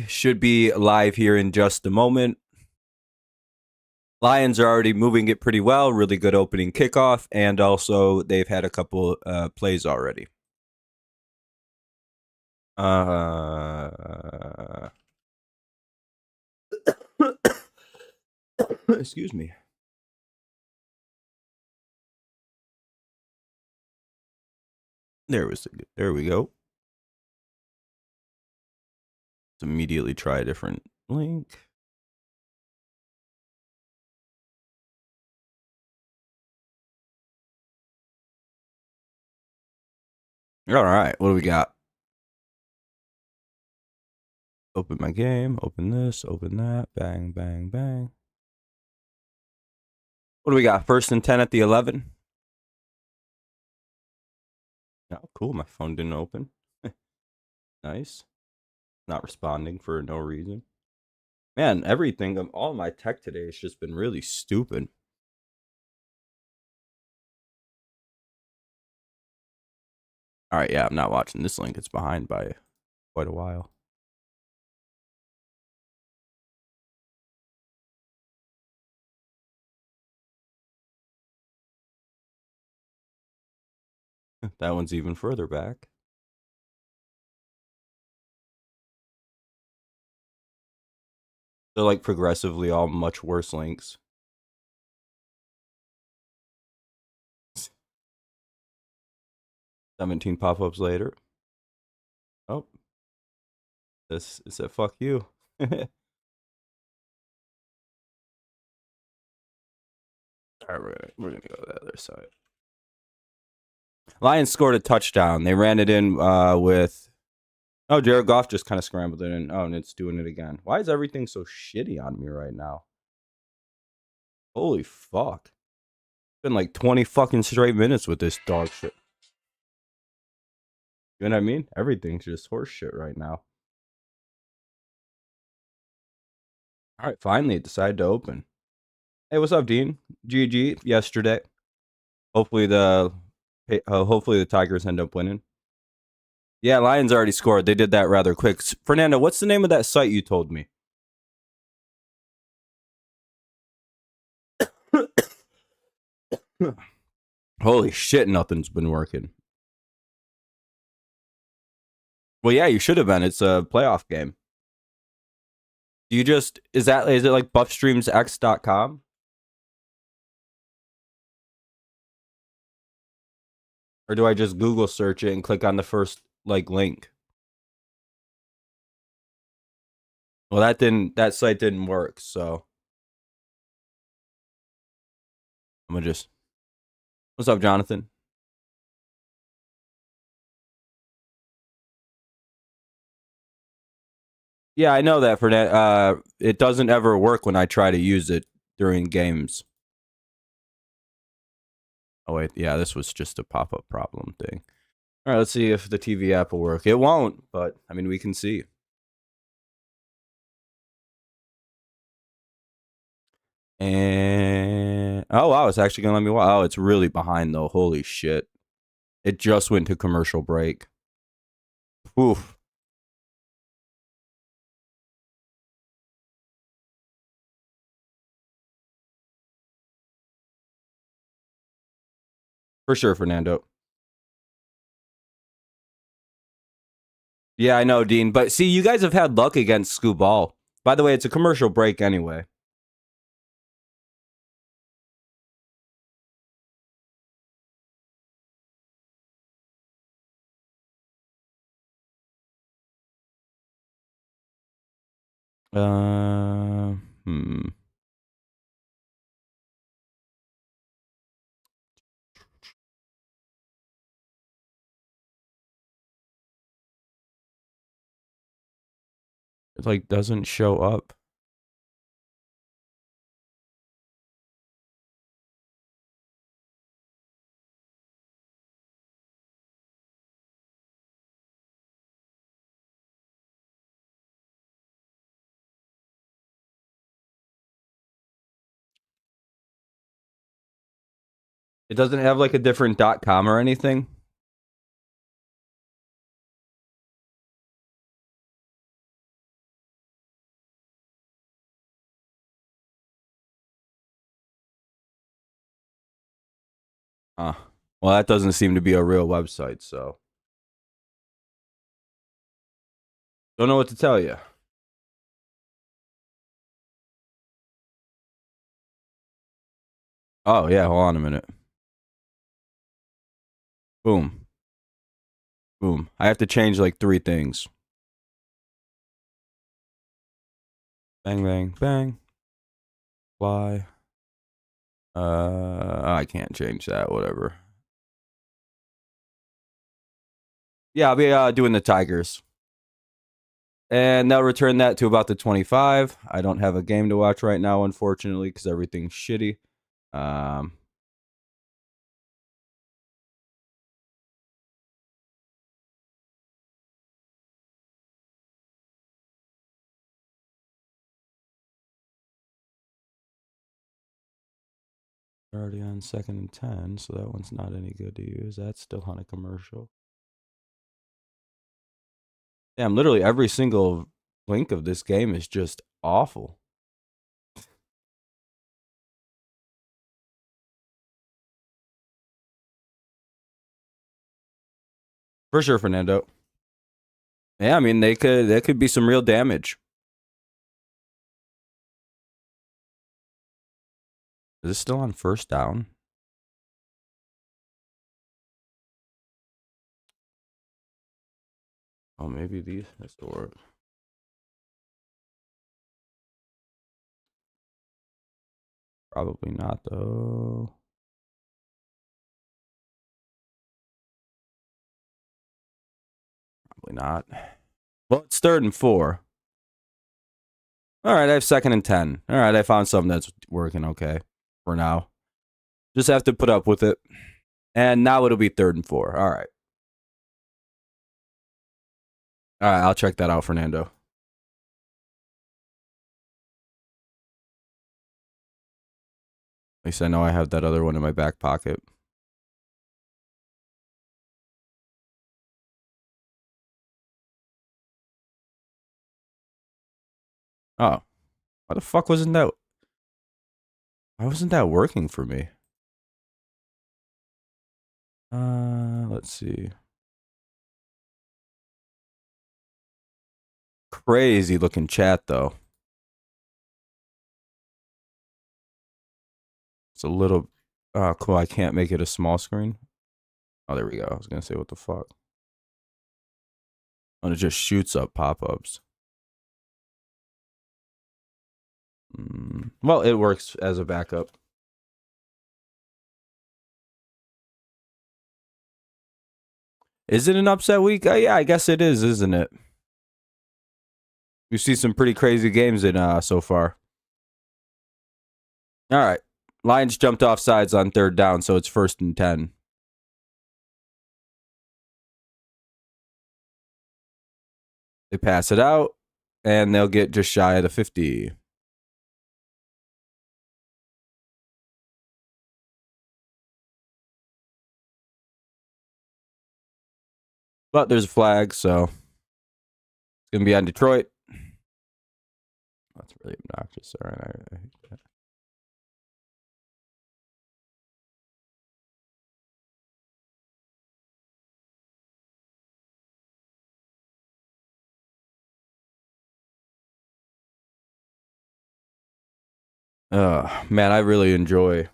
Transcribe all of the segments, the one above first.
should be live here in just a moment. Lions are already moving it pretty well. Really good opening kickoff, and also they've had a couple plays already. Excuse me. There we go. Let's immediately try a different link. All right, what do we got? Open my game, open this, open that, bang, bang, bang. What do we got? 1st and 10 at the 11. Oh, cool. My phone didn't open. Nice. Not responding for no reason. Man, everything, all my tech today has just been really stupid. All right, yeah, I'm not watching this link. It's behind by quite a while. That one's even further back. They're like progressively all much worse links. "17 pop-ups later." Oh. This is a fuck you. All right, we're gonna go to the other side. Lions scored a touchdown. They ran it in with... Oh, Jared Goff just kind of scrambled it in. Oh, and it's doing it again. Why is everything so shitty on me right now? Holy fuck. It's been like 20 fucking straight minutes with this dog shit. You know what I mean? Everything's just horse shit right now. All right, finally it decided to open. Hey, what's up, Dean? GG yesterday. Hopefully the Tigers end up winning. Yeah, Lions already scored. They did that rather quick. Fernando, what's the name of that site you told me? Holy shit, nothing's been working. Well, yeah, you should have been. It's a playoff game. Is it like buffstreamsx.com? Or do I just Google search it and click on the first like link? Well, that site didn't work, so I'm gonna just... What's up, Jonathan? Yeah, I know that, Fernando. It doesn't ever work when I try to use it during games. Oh wait, yeah, this was just a pop-up problem thing. All right, let's see if the TV app will work. It won't, but I mean, we can see. And oh wow, it's actually gonna let me watch. Oh, it's really behind though. Holy shit! It just went to commercial break. Oof. For sure, Fernando. Yeah, I know, Dean. But see, you guys have had luck against Scooball. By the way, it's a commercial break anyway. Hmm. It like doesn't show up. It doesn't have like a different .com or anything. Huh. Well, that doesn't seem to be a real website, so don't know what to tell you. Oh yeah, hold on a minute. Boom. Boom. I have to change like 3 things. Bang, bang, bang. Fly. I can't change that. Whatever. Yeah, I'll be doing the Tigers, and they'll return that to about the 25. I don't have a game to watch right now, unfortunately, because everything's shitty. Um, already on 2nd and 10, so that one's not any good to use. That's still on a commercial. Damn, literally every single link of this game is just awful. For sure, Fernando. Yeah, I mean there could be some real damage. Is this still on 1st down? Oh, maybe these has to work. Probably not though. Probably not. Well, it's 3rd and 4. All right, I have 2nd and 10. All right, I found something that's working okay for now. Just have to put up with it. And now it'll be 3rd and 4. All right. All right, I'll check that out, Fernando. At least I know I have that other one in my back pocket. Oh, why the fuck wasn't that? Why wasn't that working for me? Let's see. Crazy looking chat though. It's a little. Oh, cool. I can't make it a small screen. Oh, there we go. I was gonna say what the fuck. And it just shoots up pop-ups. Well, it works as a backup. Is it an upset week? Yeah, I guess it is, isn't it? We see some pretty crazy games in so far. All right. Lions jumped off sides on 3rd down, so it's 1st and 10. They pass it out, and they'll get just shy of the 50. But there's a flag, so it's going to be on Detroit. That's really obnoxious. All right, I hate that. Man, I really enjoy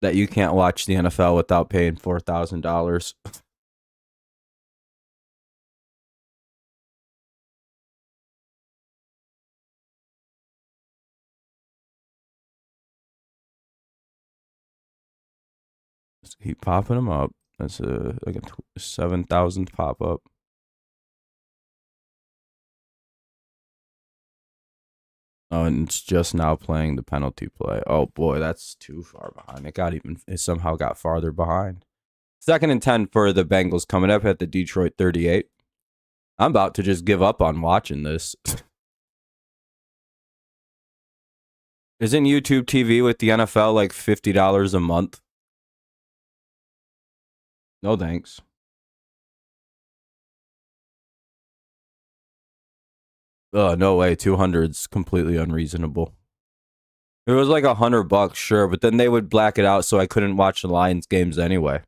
that you can't watch the NFL without paying $4,000. Just keep popping them up. That's like a 7,000 pop up. Oh, and it's just now playing the penalty play. Oh boy, that's too far behind. It somehow got farther behind. 2nd and 10 for the Bengals coming up at the Detroit 38. I'm about to just give up on watching this. Isn't YouTube TV with the NFL like $50 a month? No thanks. Oh, no way. 200's completely unreasonable. It was like $100, sure, but then they would black it out so I couldn't watch the Lions games anyway.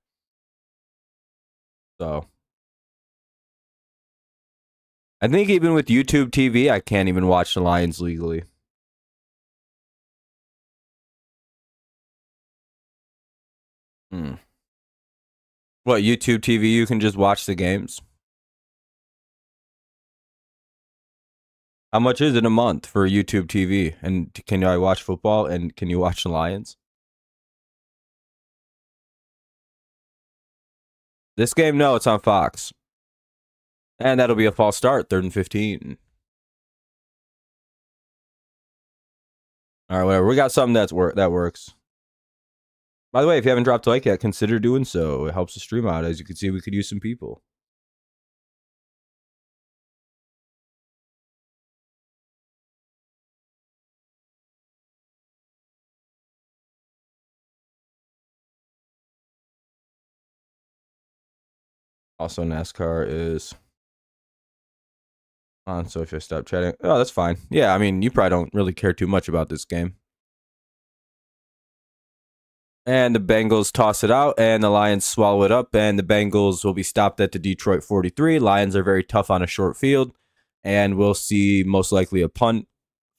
So I think even with YouTube TV, I can't even watch the Lions legally. What, YouTube TV, you can just watch the games? How much is it a month for YouTube TV? And can I watch football? And can you watch the Lions? This game, no, it's on Fox. And that'll be a false start, 3rd and 15. All right, whatever. We got something that works. By the way, if you haven't dropped a like yet, consider doing so. It helps the stream out. As you can see, we could use some people. Also, NASCAR is on, so if I stop chatting, oh, that's fine. Yeah, I mean, you probably don't really care too much about this game. And the Bengals toss it out, and the Lions swallow it up, and the Bengals will be stopped at the Detroit 43. Lions are very tough on a short field, and we'll see most likely a punt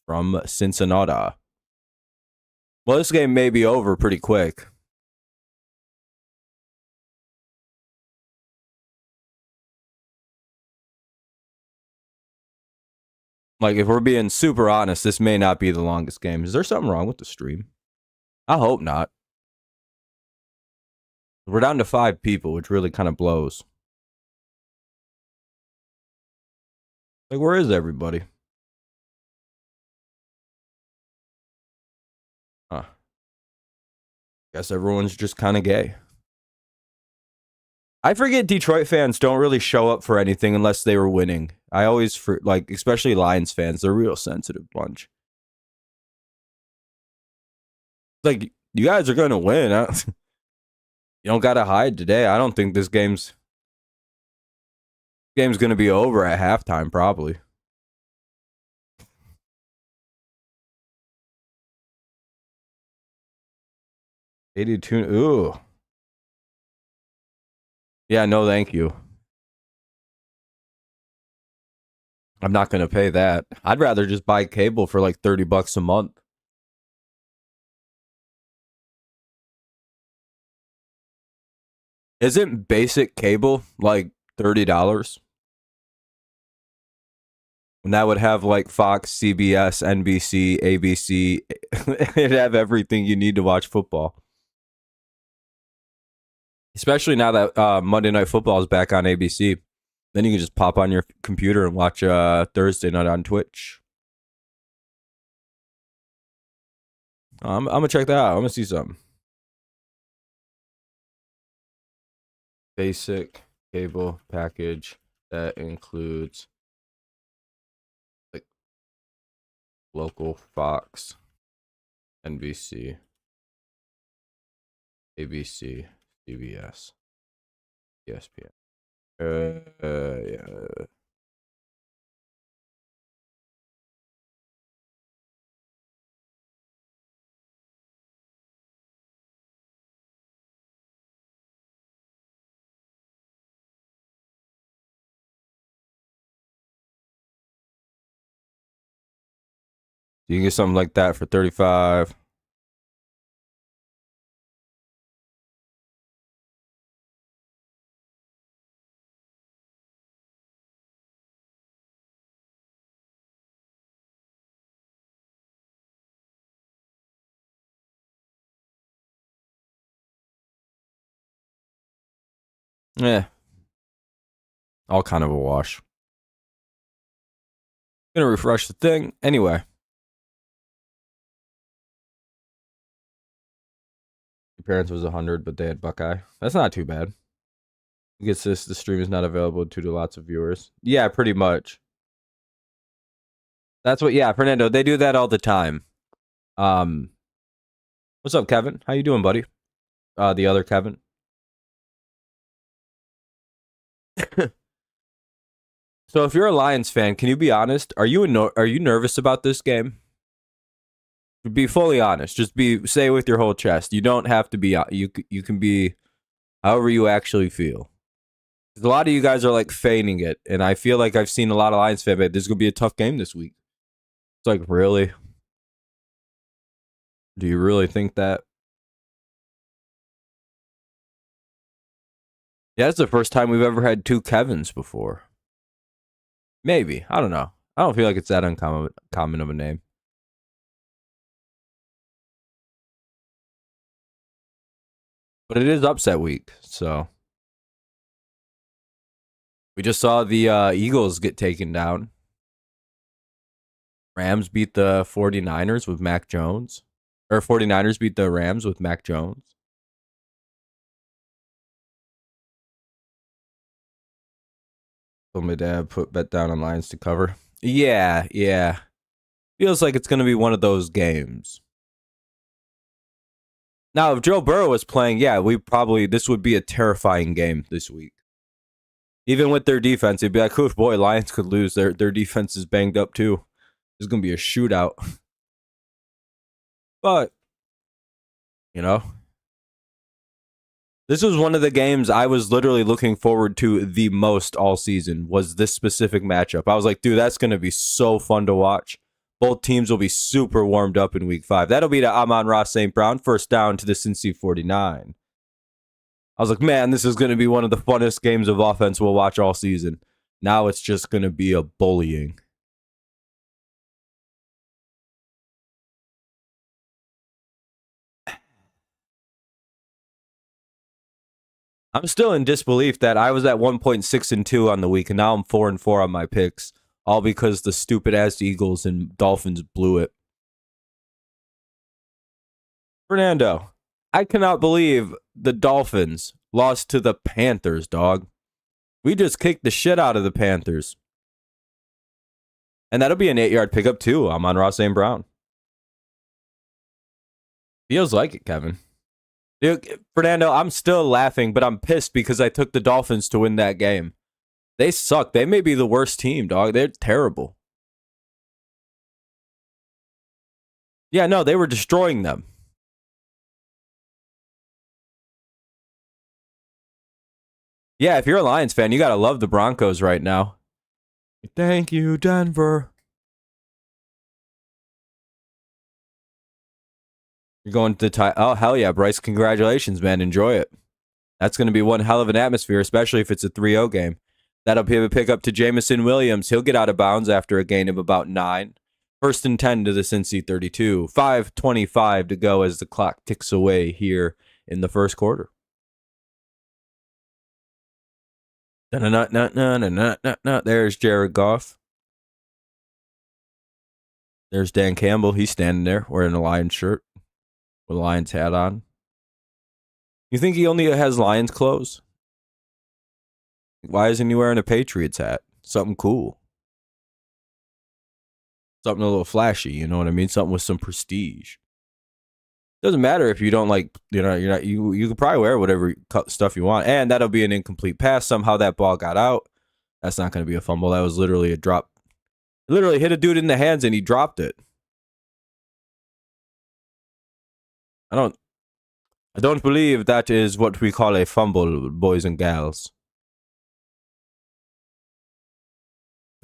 from Cincinnati. Well, this game may be over pretty quick. Like, if we're being super honest, this may not be the longest game. Is there something wrong with the stream? I hope not. We're down to 5 people, which really kind of blows. Like, where is everybody? Huh. Guess everyone's just kind of gay. I forget Detroit fans don't really show up for anything unless they were winning. I always, like, especially Lions fans, they're a real sensitive bunch. Like, you guys are going to win. You don't got to hide today. I don't think this game's going to be over at halftime, probably. $82. Ooh. Yeah, no, thank you. I'm not going to pay that. I'd rather just buy cable for like $30 a month. Isn't basic cable like $30? And that would have like Fox, CBS, NBC, ABC. It'd have everything you need to watch football. Especially now that Monday Night Football is back on ABC. Then you can just pop on your computer and watch Thursday night on Twitch. I'm going to check that out. I'm going to see something. Basic cable package that includes like local Fox, NBC, ABC, CBS, ESPN. Yeah. You can get something like that for $35. Yeah. All kind of a wash. Gonna refresh the thing. Anyway. Your parents was 100, but they had Buckeye. That's not too bad. Who gets this? The stream is not available due to lots of viewers. Yeah, pretty much. That's what, yeah, Fernando, they do that all the time. What's up, Kevin? How you doing, buddy? The other Kevin. So if you're a Lions fan, can you be honest? Are you nervous about this game? Be fully honest. Just say with your whole chest. You don't have to be. You can be however you actually feel. A lot of you guys are like feigning it, and I feel like I've seen a lot of Lions fans. This is gonna be a tough game this week. It's like, really? Do you really think that? Yeah, it's the first time we've ever had two Kevins before. Maybe. I don't know. I don't feel like it's that uncommon of a name. But it is upset week, so. We just saw the Eagles get taken down. Rams beat the 49ers with Mac Jones. Or 49ers beat the Rams with Mac Jones. So my dad put bet down on Lions to cover. Yeah. Feels like it's going to be one of those games. Now, if Joe Burrow was playing, yeah, this would be a terrifying game this week. Even with their defense, it'd be like, oof, boy, Lions could lose. Their defense is banged up too. It's going to be a shootout. But, you know, this was one of the games I was literally looking forward to the most all season, was this specific matchup. I was like, dude, that's going to be so fun to watch. Both teams will be super warmed up in week 5. That'll be to Amon-Ra St. Brown, first down to the Cincy 49. I was like, man, this is going to be one of the funnest games of offense we'll watch all season. Now it's just going to be a bullying. I'm still in disbelief that I was at 1.6-2 on the week, and now I'm 4-4 on my picks, all because the stupid ass Eagles and Dolphins blew it. Fernando, I cannot believe the Dolphins lost to the Panthers, dog. We just kicked the shit out of the Panthers. And that'll be an 8-yard pickup, too. I'm on Ross St. Brown. Feels like it, Kevin. Dude, Fernando, I'm still laughing, but I'm pissed because I took the Dolphins to win that game. They suck. They may be the worst team, dog. They're terrible. Yeah, no, they were destroying them. Yeah, if you're a Lions fan, you got to love the Broncos right now. Thank you, Denver. You're going to tie. Oh, hell yeah, Bryce. Congratulations, man. Enjoy it. That's going to be one hell of an atmosphere, especially if it's a 3-0 game. That'll be a pickup to Jameson Williams. He'll get out of bounds after a gain of about 9. First and 10 to the Cincy 32. 5:25 to go as the clock ticks away here in the first quarter. There's Jared Goff. There's Dan Campbell. He's standing there wearing a Lions shirt with a Lions hat on. You think he only has Lions clothes? Why isn't he wearing a Patriots hat? Something cool. Something a little flashy, you know what I mean? Something with some prestige. Doesn't matter if you don't like, you can probably wear whatever stuff you want. And that'll be an incomplete pass. Somehow that ball got out. That's not going to be a fumble. That was literally a drop. It literally hit a dude in the hands and he dropped it. I don't believe that is what we call a fumble, boys and gals.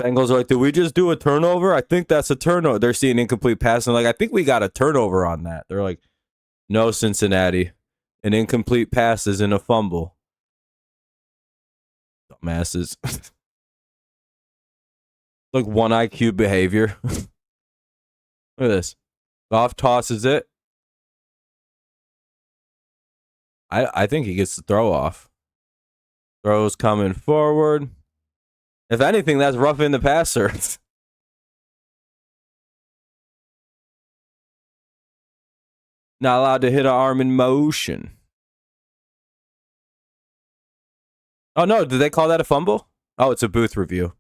Bengals are like, did we just do a turnover? I think that's a turnover. They're seeing incomplete pass and like, I think we got a turnover on that. They're like, no, Cincinnati. An incomplete pass isn't a fumble. Dumbasses. Like 1 IQ behavior. Look at this. Goff tosses it. I think he gets the throw off. Throw's coming forward. If anything, that's roughing the passer. Not allowed to hit an arm in motion. Oh, no. Did they call that a fumble? Oh, it's a booth review.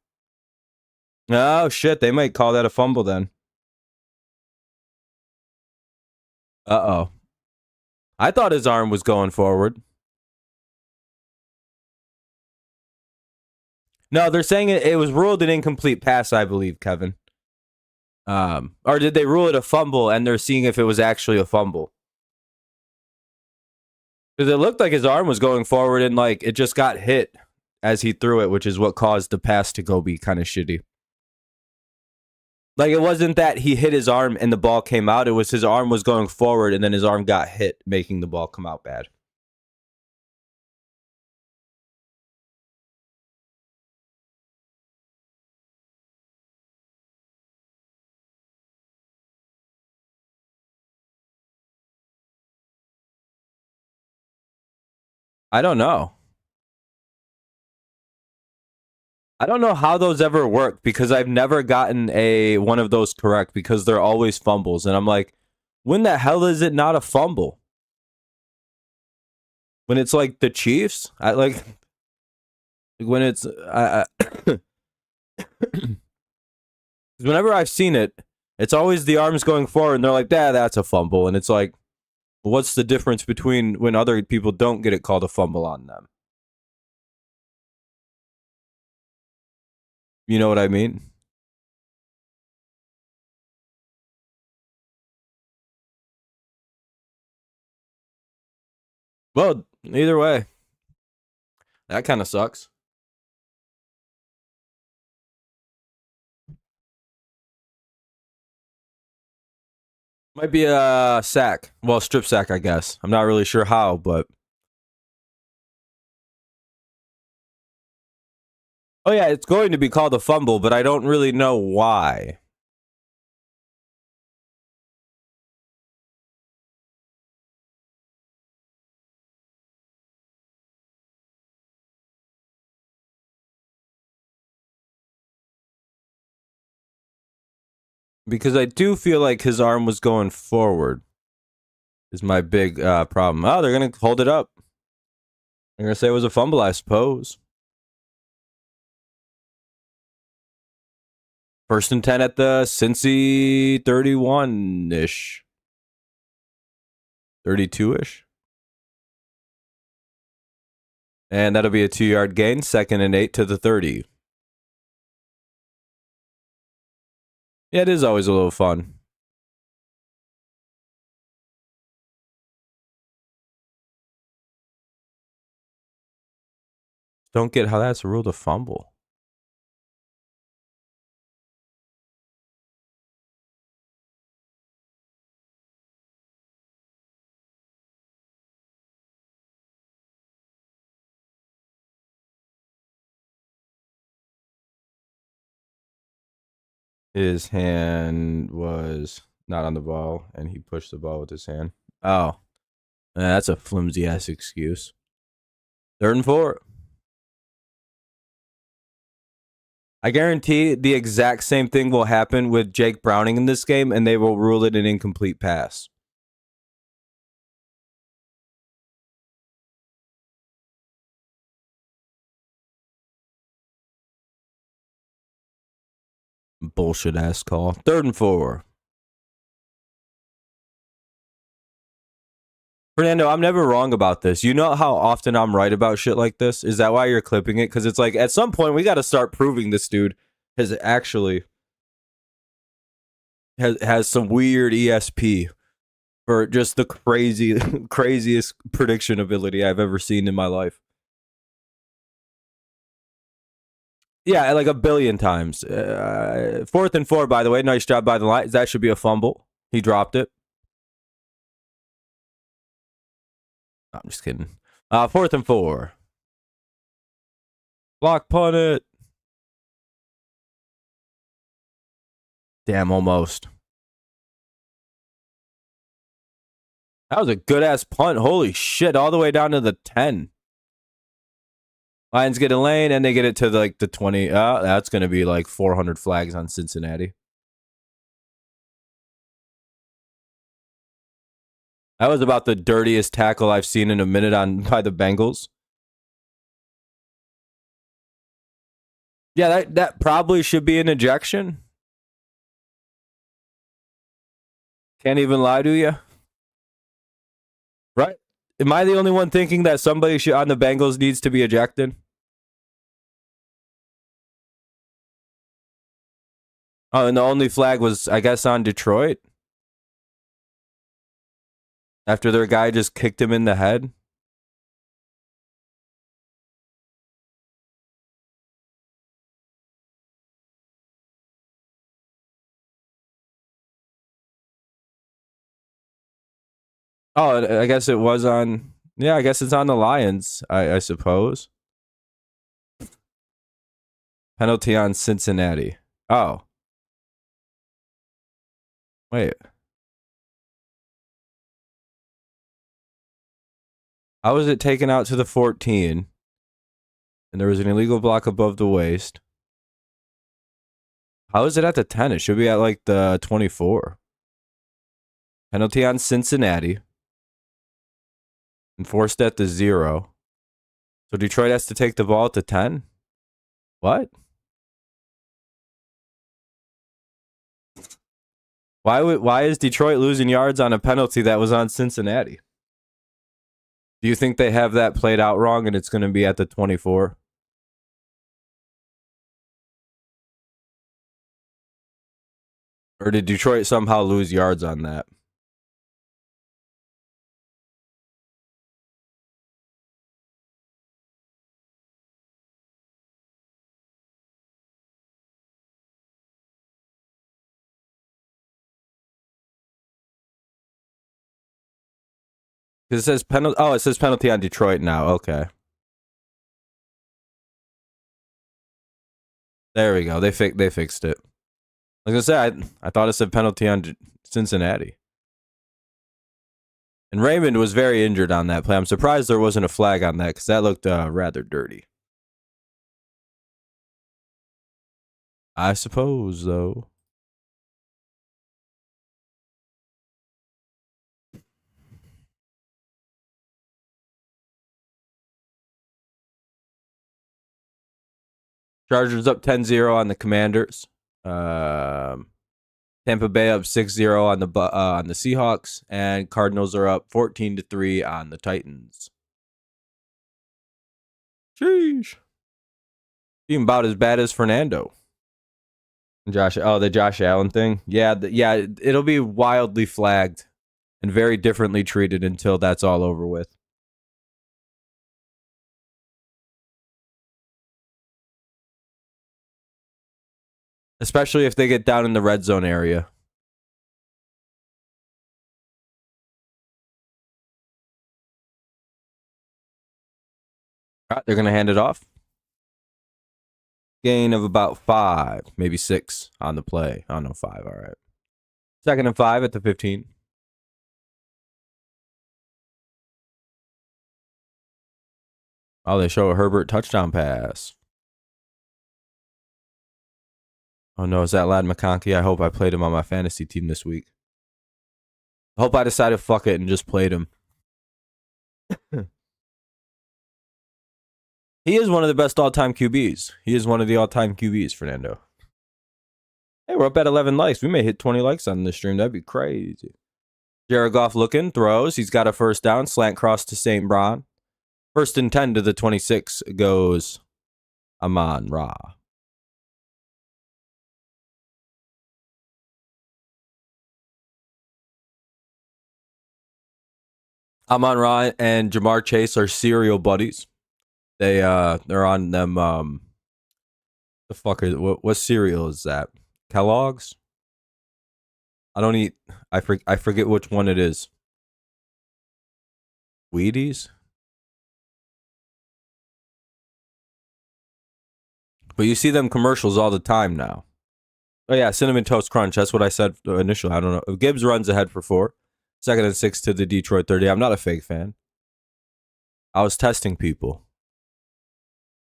Oh, shit. They might call that a fumble then. Uh-oh. I thought his arm was going forward. No, they're saying it was ruled an incomplete pass, I believe, Kevin. Or did they rule it a fumble and they're seeing if it was actually a fumble? Because it looked like his arm was going forward and like it just got hit as he threw it, which is what caused the pass to go be kind of shitty. Like it wasn't that he hit his arm and the ball came out. It was his arm was going forward and then his arm got hit, making the ball come out bad. I don't know. I don't know how those ever work because I've never gotten one of those correct because they're always fumbles. And I'm like, when the hell is it not a fumble? When it's like the Chiefs? I like when it's whenever I've seen it, it's always the arms going forward and they're like, that's a fumble. And it's like, what's the difference between when other people don't get it called a fumble on them? You know what I mean? Well, either way, that kind of sucks. Might be a sack. Well, strip sack, I guess. I'm not really sure how, but. Oh, yeah, it's going to be called a fumble, but I don't really know why. Because I do feel like his arm was going forward, is my big problem. Oh, they're going to hold it up. They're going to say it was a fumble, I suppose. 1st and 10 at the Cincy 31-ish. 32-ish. And that'll be a 2-yard gain. 2nd and 8 to the 30. Yeah, it is always a little fun. Don't get how that's ruled a fumble. His hand was not on the ball, and he pushed the ball with his hand. Oh, that's a flimsy ass excuse. 3rd and 4. I guarantee the exact same thing will happen with Jake Browning in this game, and they will rule it an incomplete pass. Bullshit ass call. 3rd and 4. Fernando, I'm never wrong about this. You know how often I'm right about shit like this? Is that why you're clipping it? Because it's like, at some point, we got to start proving this dude has actually has some weird ESP for just the craziest prediction ability I've ever seen in my life. Yeah, like a billion times. 4th and 4, by the way. Nice job by the line. That should be a fumble. He dropped it. I'm just kidding. 4th and 4. Block punt it. Damn, almost. That was a good ass punt. Holy shit, all the way down to the 10. Lions get a lane and they get it to like the 20. That's going to be like 400 flags on Cincinnati. That was about the dirtiest tackle I've seen in a minute by the Bengals. Yeah, that probably should be an ejection. Can't even lie to you. Right? Am I the only one thinking that somebody on the Bengals needs to be ejected? Oh, and the only flag was, I guess, on Detroit after their guy just kicked him in the head. Oh, I guess it was on. Yeah, I guess it's on the Lions. I suppose. Penalty on Cincinnati. Oh, wait. How was it taken out to the 14? And there was an illegal block above the waist. How is it at the 10? It should be at like the 24. Penalty on Cincinnati. Enforced at the 0. So Detroit has to take the ball at the 10? What? Why is Detroit losing yards on a penalty that was on Cincinnati? Do you think they have that played out wrong and it's going to be at the 24? Or did Detroit somehow lose yards on that? Because it says penalty. Oh, it says penalty on Detroit now. Okay. There we go. They fixed it. I was gonna say I thought it said penalty on Cincinnati. And Raymond was very injured on that play. I'm surprised there wasn't a flag on that because that looked rather dirty. I suppose though. Chargers up 10-0 on the Commanders. Tampa Bay up 6-0 on the Seahawks, and Cardinals are up 14-3 on the Titans. Sheesh. Even about as bad as Fernando. The Josh Allen thing. Yeah, it'll be wildly flagged and very differently treated until that's all over with. Especially if they get down in the red zone area. All right, they're going to hand it off. Gain of about 5, maybe 6 on the play. I don't know, 5. All right. 2nd and 5 at the 15. Oh, they show a Herbert touchdown pass. Oh, no, is that Lad McConkey? I hope I played him on my fantasy team this week. I hope I decided fuck it and just played him. He is one of the best all-time QBs. He is one of the all-time QBs, Fernando. Hey, we're up at 11 likes. We may hit 20 likes on this stream. That'd be crazy. Jared Goff looking, throws. He's got a first down. Slant cross to St. Brown. 1st and 10 to the 26 goes Amon-Ra. Amon-Ra and Jamar Chase are serial buddies. They're on them. The fuck is what cereal is that? Kellogg's. I don't eat. I forget which one it is. Wheaties. But you see them commercials all the time now. Oh yeah, Cinnamon Toast Crunch. That's what I said initially. I don't know. Gibbs runs ahead for 4. 2nd and 6 to the Detroit 30. I'm not a fake fan. I was testing people.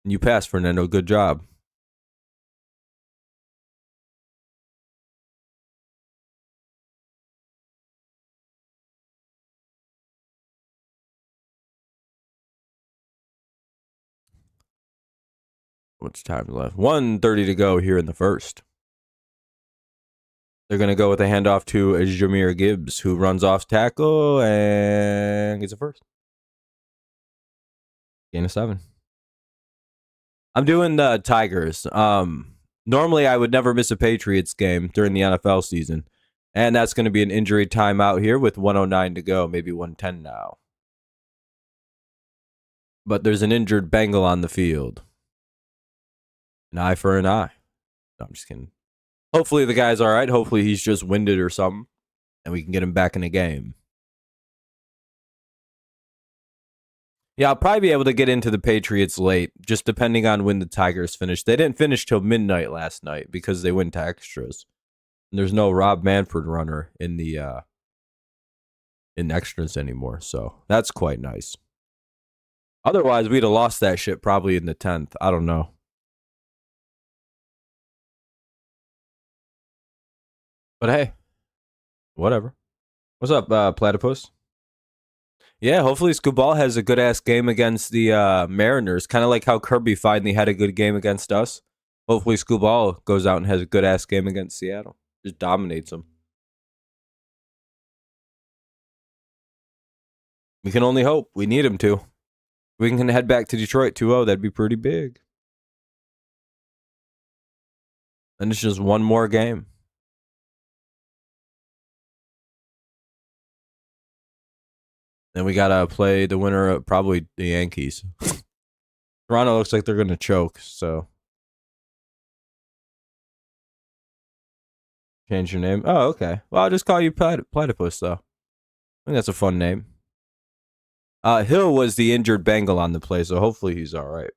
And you passed, Fernando. Good job. What's time left? 1:30 to go here in the first. They're going to go with a handoff to Jahmyr Gibbs, who runs off tackle and gets a first. Gain of 7. I'm doing the Tigers. Normally, I would never miss a Patriots game during the NFL season. And that's going to be an injury timeout here with 109 to go, maybe 110 now. But there's an injured Bengal on the field. An eye for an eye. No, I'm just kidding. Hopefully the guy's all right. Hopefully he's just winded or something, and we can get him back in the game. Yeah, I'll probably be able to get into the Patriots late, just depending on when the Tigers finish. They didn't finish till midnight last night because they went to extras. And there's no Rob Manfred runner in the in extras anymore, so that's quite nice. Otherwise, we'd have lost that shit probably in the 10th. I don't know. But hey, whatever. What's up, Platypus? Yeah, hopefully Scuball has a good ass game against the Mariners. Kind of like how Kirby finally had a good game against us. Hopefully Scuball goes out and has a good ass game against Seattle. Just dominates them. We can only hope. We need him to. We can head back to Detroit 2-0. That'd be pretty big. And it's just one more game. Then we gotta play the winner of probably the Yankees. Toronto looks like they're gonna choke, so change your name. Oh, okay. Well, I'll just call you Platypus, though. I think that's a fun name. Hill was the injured Bengal on the play, so hopefully he's all right.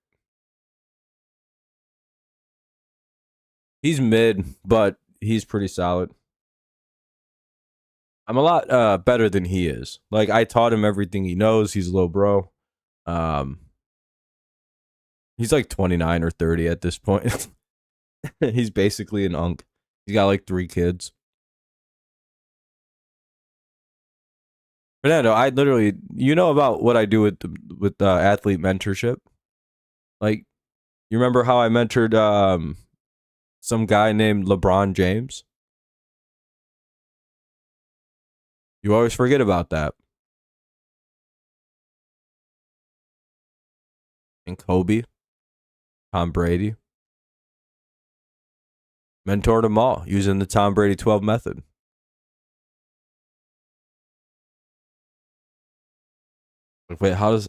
He's mid, but he's pretty solid. I'm a lot better than he is. Like, I taught him everything he knows. He's a little bro. He's like 29 or 30 at this point. He's basically an unk. He's got like 3 kids. Fernando, I literally, you know about what I do with athlete mentorship? Like, you remember how I mentored some guy named LeBron James? You always forget about that. And Kobe, Tom Brady. Mentored them all using the Tom Brady 12 method. Wait, how's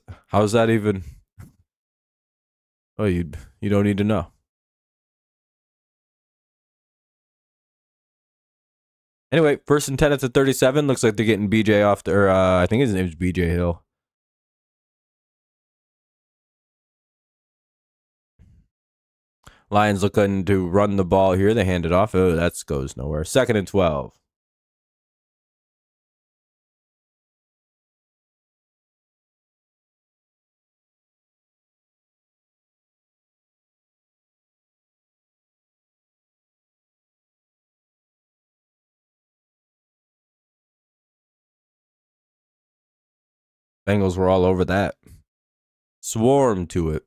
that even? Oh, you don't need to know. Anyway, 1st and 10 at the 37. Looks like they're getting BJ off there. I think his name's BJ Hill. Lions looking to run the ball here. They hand it off. Oh, that goes nowhere. 2nd and 12. Bengals were all over that. Swarm to it.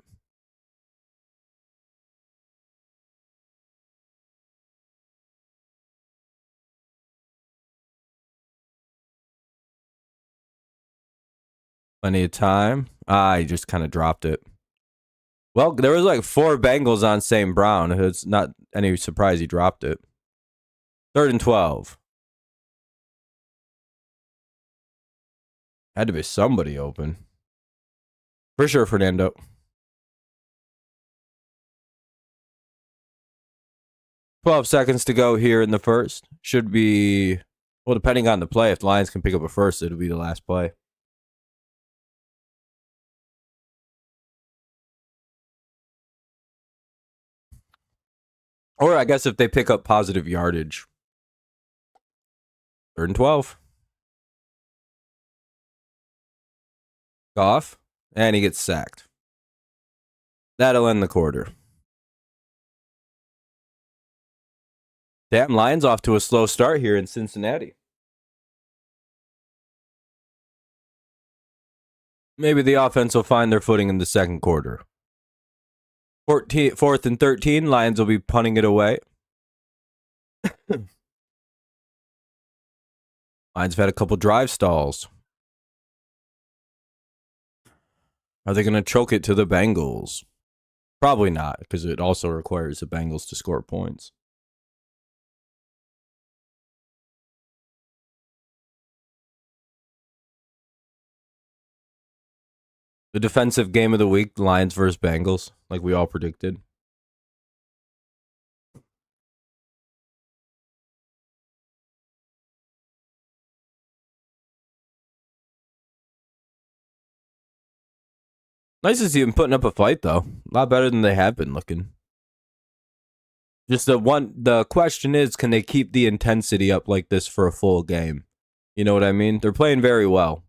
Plenty of time. He just kind of dropped it. Well, there was like 4 Bengals on St. Brown. It's not any surprise he dropped it. 3rd and 12. Had to be somebody open. For sure, Fernando. $12 seconds to go here in the first. Should be, well, depending on the play. If the Lions can pick up a first, it'll be the last play. Or I guess if they pick up positive yardage. 3rd and 12. Goff. And he gets sacked. That'll end the quarter. Damn, Lions off to a slow start here in Cincinnati. Maybe the offense will find their footing in the second quarter. 4th and 13. Lions will be punting it away. Lions have had a couple drive stalls. Are they going to choke it to the Bengals? Probably not, because it also requires the Bengals to score points. The defensive game of the week, Lions versus Bengals, like we all predicted. Nice to see them putting up a fight, though. A lot better than they have been looking. Just the question is, can they keep the intensity up like this for a full game? You know what I mean? They're playing very well.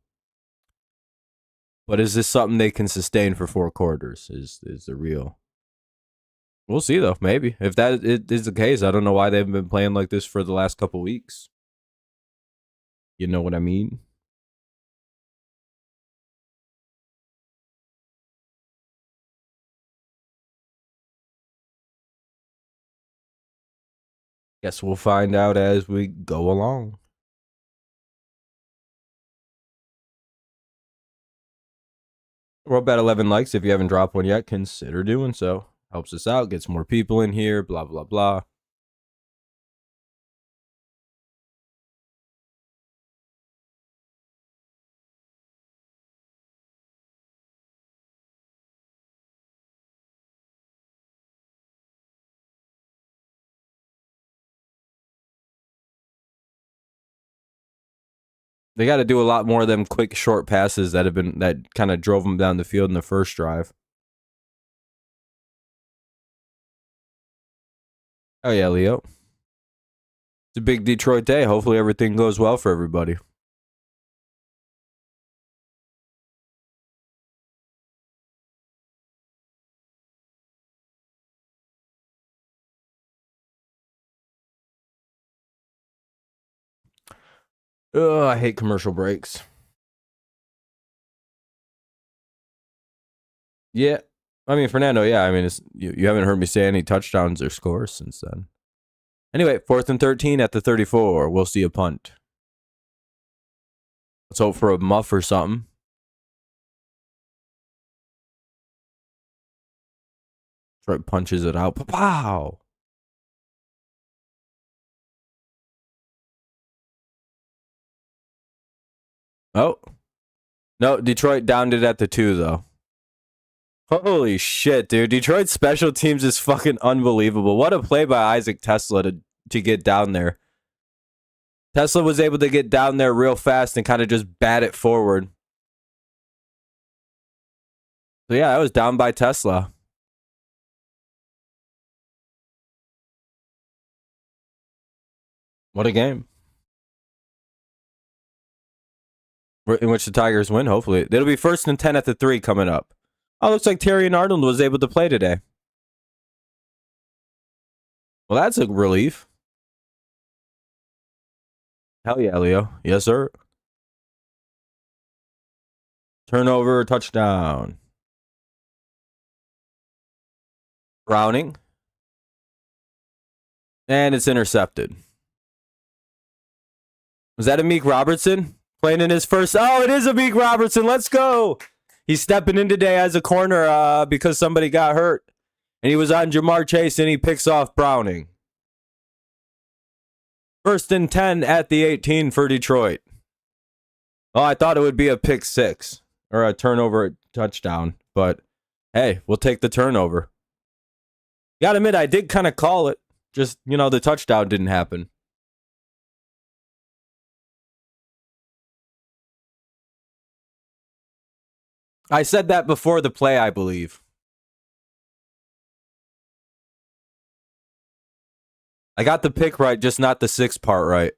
But is this something they can sustain for 4 quarters? Is the real? We'll see, though. Maybe. If that is the case, I don't know why they haven't been playing like this for the last couple weeks. You know what I mean? Guess we'll find out as we go along. We're about 11 likes. If you haven't dropped one yet, consider doing so. Helps us out, gets more people in here, blah, blah, blah. They got to do a lot more of them quick, short passes that kind of drove them down the field in the first drive. Oh, yeah, Leo. It's a big Detroit day. Hopefully everything goes well for everybody. Ugh, I hate commercial breaks. Yeah. I mean, Fernando, yeah. I mean, you haven't heard me say any touchdowns or scores since then. Anyway, 4th and 13 at the 34. We'll see a punt. Let's hope for a muff or something. Detroit punches it out. Pow! Oh. No, Detroit downed it at the 2, though. Holy shit, dude. Detroit's special teams is fucking unbelievable. What a play by Isaac Tesla to get down there. Tesla was able to get down there real fast and kind of just bat it forward. So yeah, I was down by Tesla. What a game. In which the Tigers win, hopefully. It'll be 1st and 10 at the 3 coming up. Oh, looks like Terry and Arnold was able to play today. Well, that's a relief. Hell yeah, Leo. Yes, sir. Turnover, touchdown. Browning. And it's intercepted. Was that Amik Robertson? Playing in his first... Oh, it is Amik Robertson. Let's go. He's stepping in today as a corner because somebody got hurt. And he was on Jamar Chase, and he picks off Browning. 1st and 10 at the 18 for Detroit. Oh, I thought it would be a pick 6 or a turnover touchdown. But, hey, we'll take the turnover. Gotta admit, I did kind of call it. Just, the touchdown didn't happen. I said that before the play, I believe. I got the pick right, just not the 6 part right.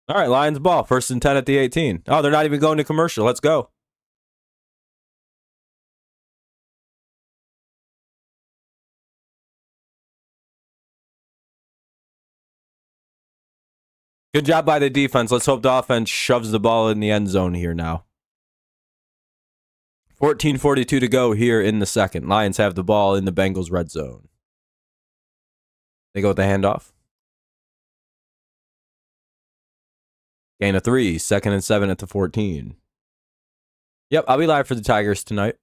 All right, Lions ball. 1st and 10 at the 18. Oh, they're not even going to commercial. Let's go. Good job by the defense. Let's hope the offense shoves the ball in the end zone here now. 14:42 to go here in the second. Lions have the ball in the Bengals red zone. They go with the handoff. Gain of 3. 2nd and 7 at the 14. Yep, I'll be live for the Tigers tonight.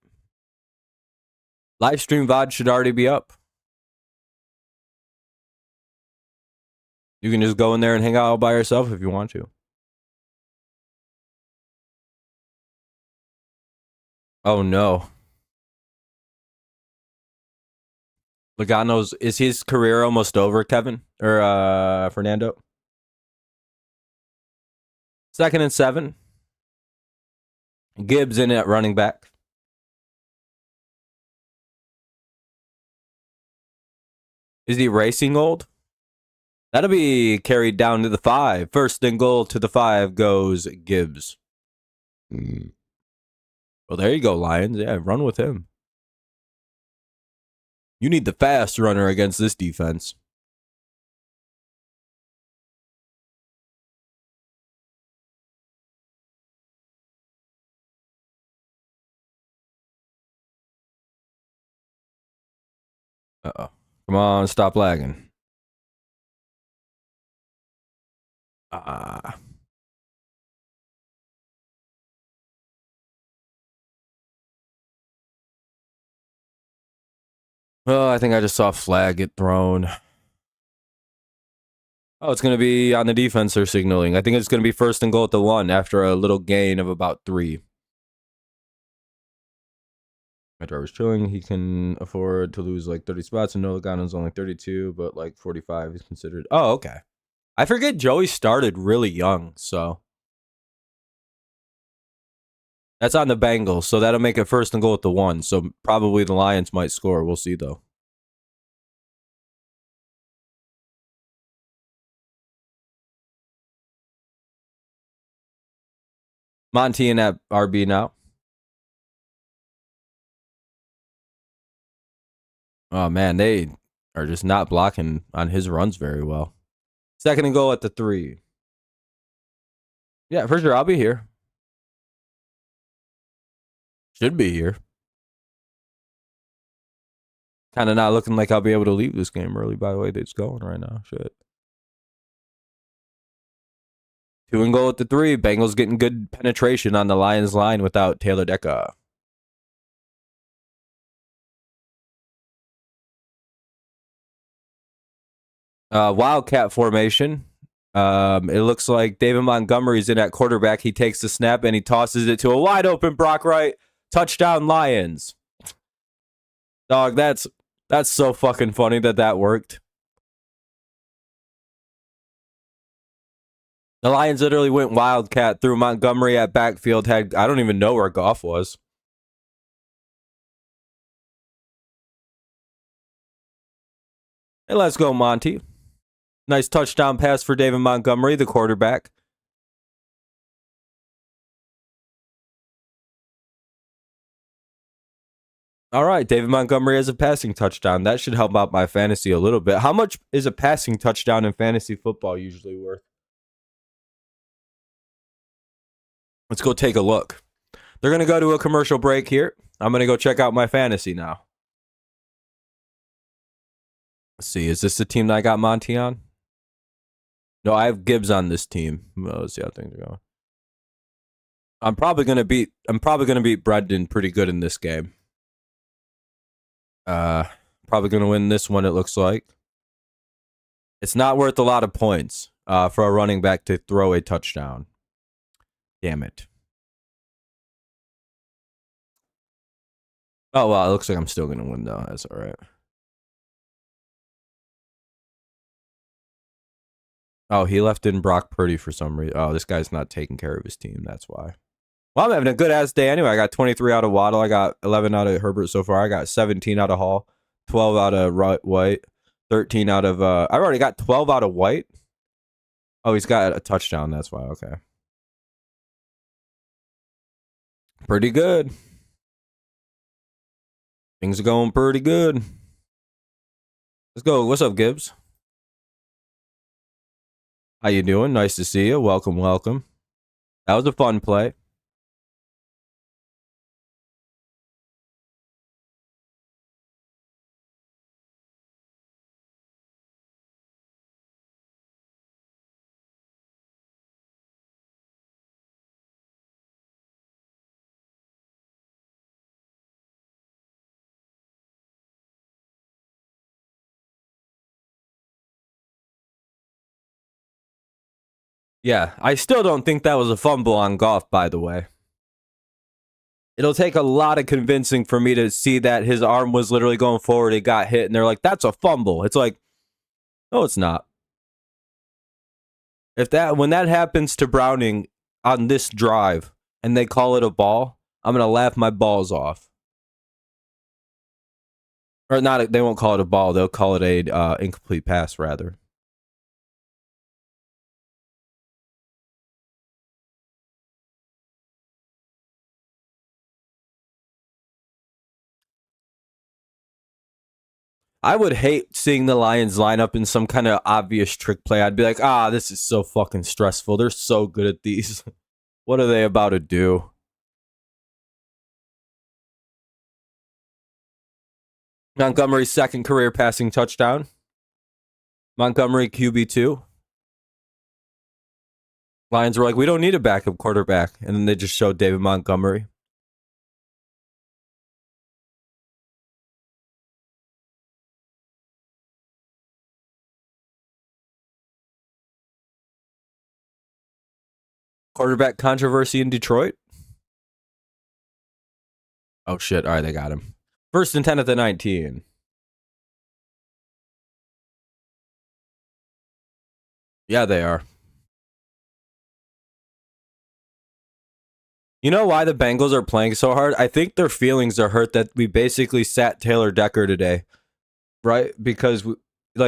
Live stream VOD should already be up. You can just go in there and hang out all by yourself if you want to. Oh no. Logano's, is his career almost over, Kevin? Or Fernando? 2nd and 7. Gibbs in at running back. Is he racing old? That'll be carried down to the 5. 1st and goal to the 5 goes Gibbs. Well, there you go, Lions. Yeah, run with him. You need the fast runner against this defense. Uh-oh. Come on, stop lagging. Oh, I think I just saw a flag get thrown. Oh, it's going to be on the defense they're signaling. I think it's going to be 1st and goal at the 1 after a little gain of about 3. My driver's chilling. He can afford to lose like 30 spots, and no, Logano's only 32, but like 45 is considered. Oh, okay. I forget Joey started really young, so. That's on the Bengals, so that'll make it 1st and goal at the 1. So probably the Lions might score. We'll see, though. Monty in at RB now. Oh, man, they are just not blocking on his runs very well. 2nd and goal at the 3. Yeah, for sure. I'll be here. Should be here. Kind of not looking like I'll be able to leave this game early, by the way, that it's going right now. Shit. 2 and goal at the 3. Bengals getting good penetration on the Lions line without Taylor Decker. Wildcat formation. It looks like David Montgomery's in at quarterback. He takes the snap and he tosses it to a wide open Brock Wright. Touchdown Lions. Dog, that's so fucking funny that worked. The Lions literally went wildcat through Montgomery at backfield. I don't even know where Goff was. Hey, let's go, Monty. Nice touchdown pass for David Montgomery, the quarterback. All right, David Montgomery has a passing touchdown. That should help out my fantasy a little bit. How much is a passing touchdown in fantasy football usually worth? Let's go take a look. They're going to go to a commercial break here. I'm going to go check out my fantasy now. Let's see. Is this the team that I got Monty on? No, I have Gibbs on this team. Well, let's see how things are going. I'm probably going to beat Brendan pretty good in this game. Probably going to win this one, it looks like. It's not worth a lot of points for a running back to throw a touchdown. Damn it. Oh, well, it looks like I'm still going to win, though. That's all right. Oh, he left in Brock Purdy for some reason. Oh, this guy's not taking care of his team. That's why. Well, I'm having a good-ass day anyway. I got 23 out of Waddle. I got 11 out of Herbert so far. I got 17 out of Hall. 12 out of White. 13 out of... I've already got 12 out of White. Oh, he's got a touchdown. That's why. Okay. Pretty good. Things are going pretty good. Let's go. What's up, Gibbs? How you doing? Nice to see you. Welcome, welcome. That was a fun play. Yeah, I still don't think that was a fumble on Goff, by the way. It'll take a lot of convincing for me to see that his arm was literally going forward. It got hit, and they're like, that's a fumble. It's like, no, it's not. When that happens to Browning on this drive and they call it a ball, I'm going to laugh my balls off. Or not, they won't call it a ball. They'll call it a incomplete pass, rather. I would hate seeing the Lions line up in some kind of obvious trick play. I'd be like, this is so fucking stressful. They're so good at these. What are they about to do? Montgomery's second career passing touchdown. Montgomery QB2. Lions were like, we don't need a backup quarterback. And then they just showed David Montgomery. Quarterback controversy in Detroit. Oh, shit. All right, they got him. 1st and 10 at the 19. Yeah, they are. You know why the Bengals are playing so hard? I think their feelings are hurt that we basically sat Taylor Decker today, right? Because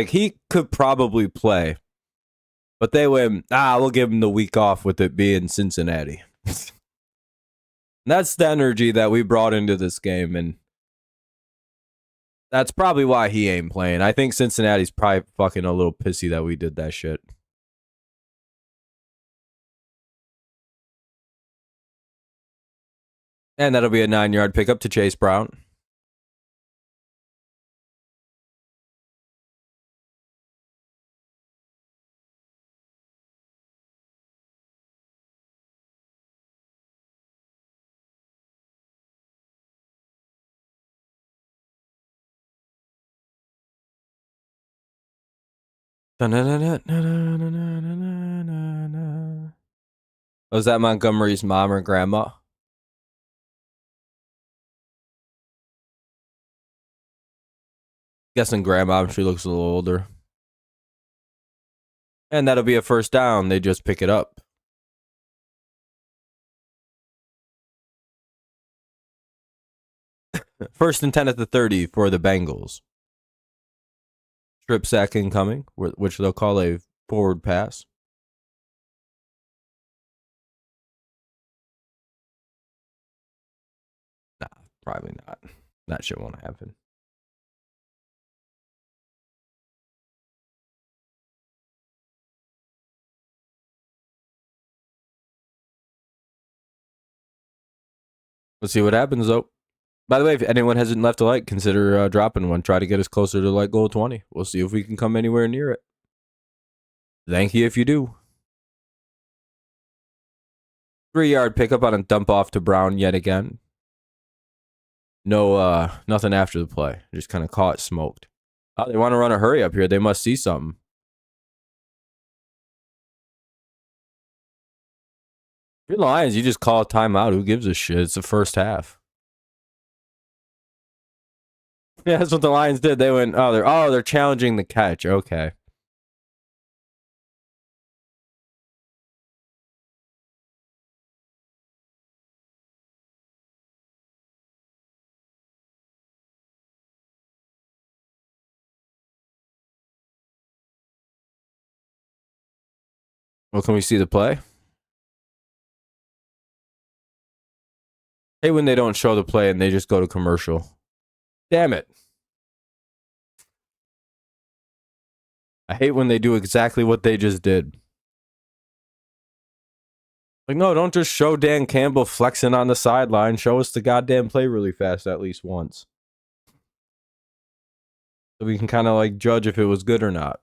he could probably play, but they went, we'll give him the week off with it being Cincinnati. That's the energy that we brought into this game, and that's probably why he ain't playing. I think Cincinnati's probably fucking a little pissy that we did that shit. And that'll be a 9-yard pickup to Chase Brown. Was that Montgomery's mom or grandma? Guessing grandma, she looks a little older. And that'll be a first down. They just pick it up. First and 10 at the 30 for the Bengals. Strip sack incoming, which they'll call a forward pass. Nah, probably not. That shit won't happen. Let's see what happens, though. By the way, if anyone hasn't left a like, consider dropping one. Try to get us closer to like goal 20. We'll see if we can come anywhere near it. Thank you if you do. 3-yard pickup on a dump off to Brown yet again. No, nothing after the play. Just kind of caught smoked. Oh, they want to run a hurry up here. They must see something. If you're the Lions, you just call a timeout. Who gives a shit? It's the first half. Yeah, that's what the Lions did. They went, they're challenging the catch. Okay. Well, can we see the play? Hey, when they don't show the play and they just go to commercial. Damn it. I hate when they do exactly what they just did. Like, no, don't just show Dan Campbell flexing on the sideline. Show us the goddamn play really fast at least once. So we can kind of like judge if it was good or not.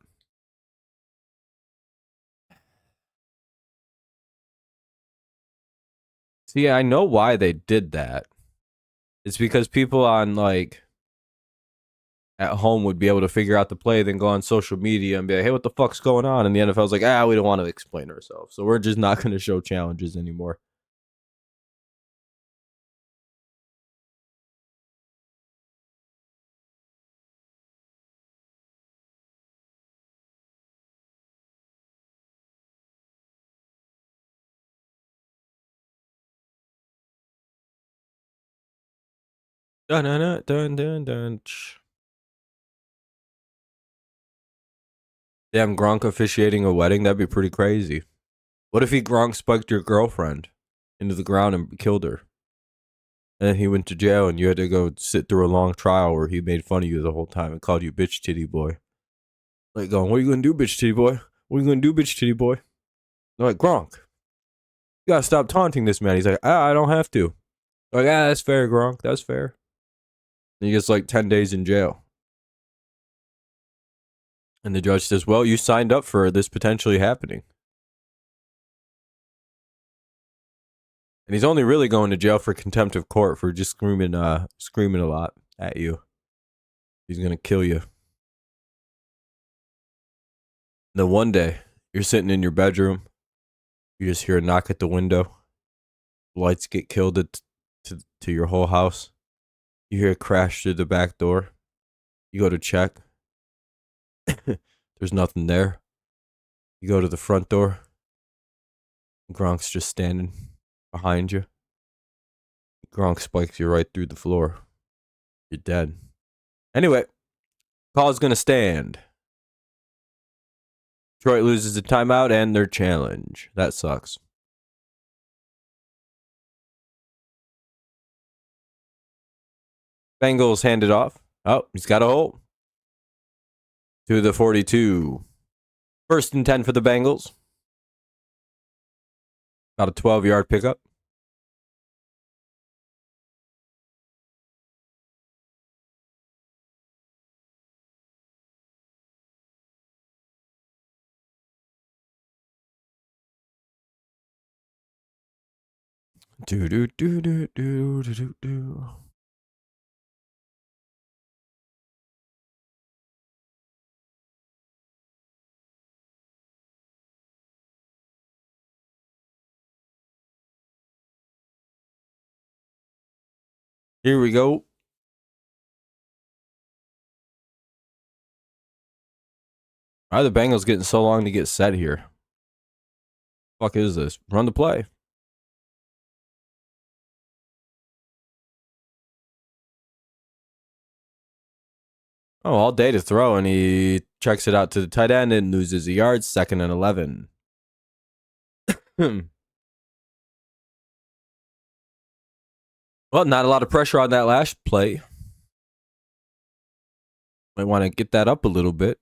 See, I know why they did that. It's because people on like at home would be able to figure out the play, then go on social media and be like, hey, what the fuck's going on? And the NFL's like, we don't want to explain ourselves. So we're just not going to show challenges anymore. Dun, dun, dun, dun, dun. Damn, Gronk officiating a wedding? That'd be pretty crazy. What if he Gronk spiked your girlfriend into the ground and killed her? And then he went to jail and you had to go sit through a long trial where he made fun of you the whole time and called you bitch titty boy. Like going, what are you going to do, bitch titty boy? What are you going to do, bitch titty boy? They're like, Gronk, you got to stop taunting this man. He's like, I don't have to. They're like, that's fair, Gronk. That's fair. And he gets like 10 days in jail. And the judge says, well, you signed up for this potentially happening. And he's only really going to jail for contempt of court for just screaming a lot at you. He's going to kill you. And then one day, you're sitting in your bedroom. You just hear a knock at the window. Lights get killed to your whole house. You hear a crash through the back door. You go to check. There's nothing there. You go to the front door. Gronk's just standing behind you. Gronk spikes you right through the floor. You're dead. Anyway, call is going to stand. Detroit loses a timeout and their challenge. That sucks. Bengals hand it off. Oh, he's got a hole. To the 42. 1st and 10 for the Bengals. About a 12-yard pickup. Do do do do do do do. Here we go. Why are the Bengals getting so long to get set here? Fuck is this? Run the play. Oh, all day to throw, and he checks it out to the tight end and loses a yard. 2nd and 11. Well, not a lot of pressure on that last play. Might want to get that up a little bit.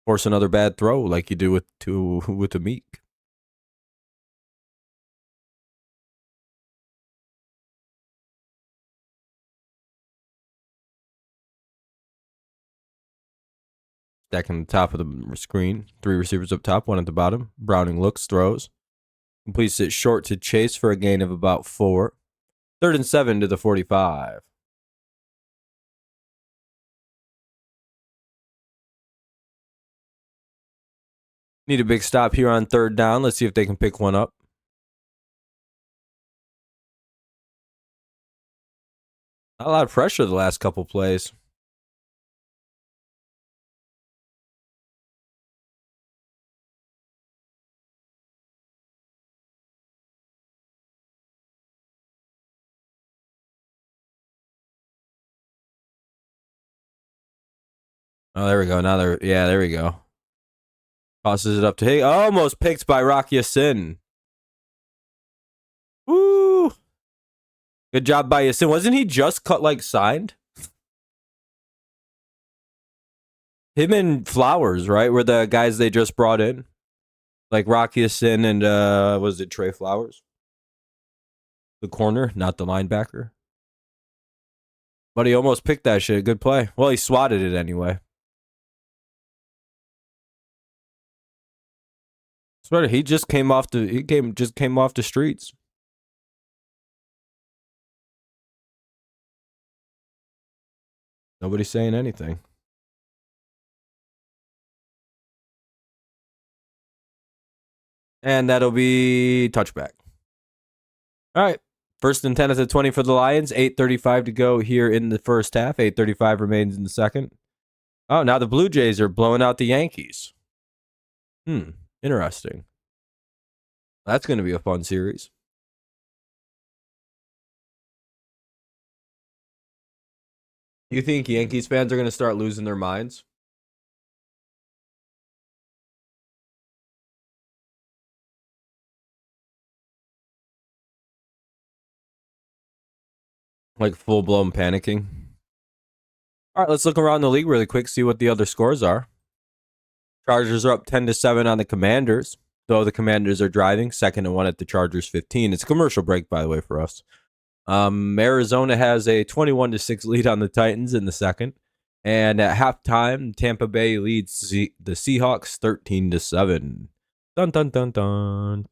Force another bad throw like you do with the Meek. Stacking the top of the screen. 3 receivers up top, 1 at the bottom. Browning looks, throws. Completes it short to Chase for a gain of about 4. 3rd and 7 to the 45. Need a big stop here on 3rd down. Let's see if they can pick one up. Not a lot of pressure the last couple plays. Oh, there we go. Now there we go. Tosses it up to almost picked by Rocky Sin. Woo! Good job by Yasin. Wasn't he just signed? Him and Flowers, right? Were the guys they just brought in. Like Rocky Sin and was it Trey Flowers? The corner, not the linebacker. But he almost picked that shit. Good play. Well, he swatted it anyway. Swear, he just came off the streets. Nobody's saying anything. And that'll be touchback. All right. 1st and 10 at the 20 for the Lions. 8:35 to go here in the first half. 8:35 remains in the second. Oh, now the Blue Jays are blowing out the Yankees. Interesting. That's going to be a fun series. You think Yankees fans are going to start losing their minds? Like full-blown panicking? All right, let's look around the league really quick, see what the other scores are. Chargers are up 10-7 on the Commanders, though the Commanders are driving. 2-1 at the Chargers 15. It's a commercial break, by the way, for us. Arizona has a 21-6 lead on the Titans in the second. And at halftime, Tampa Bay leads the Seahawks 13-7. Dun, dun, dun, dun.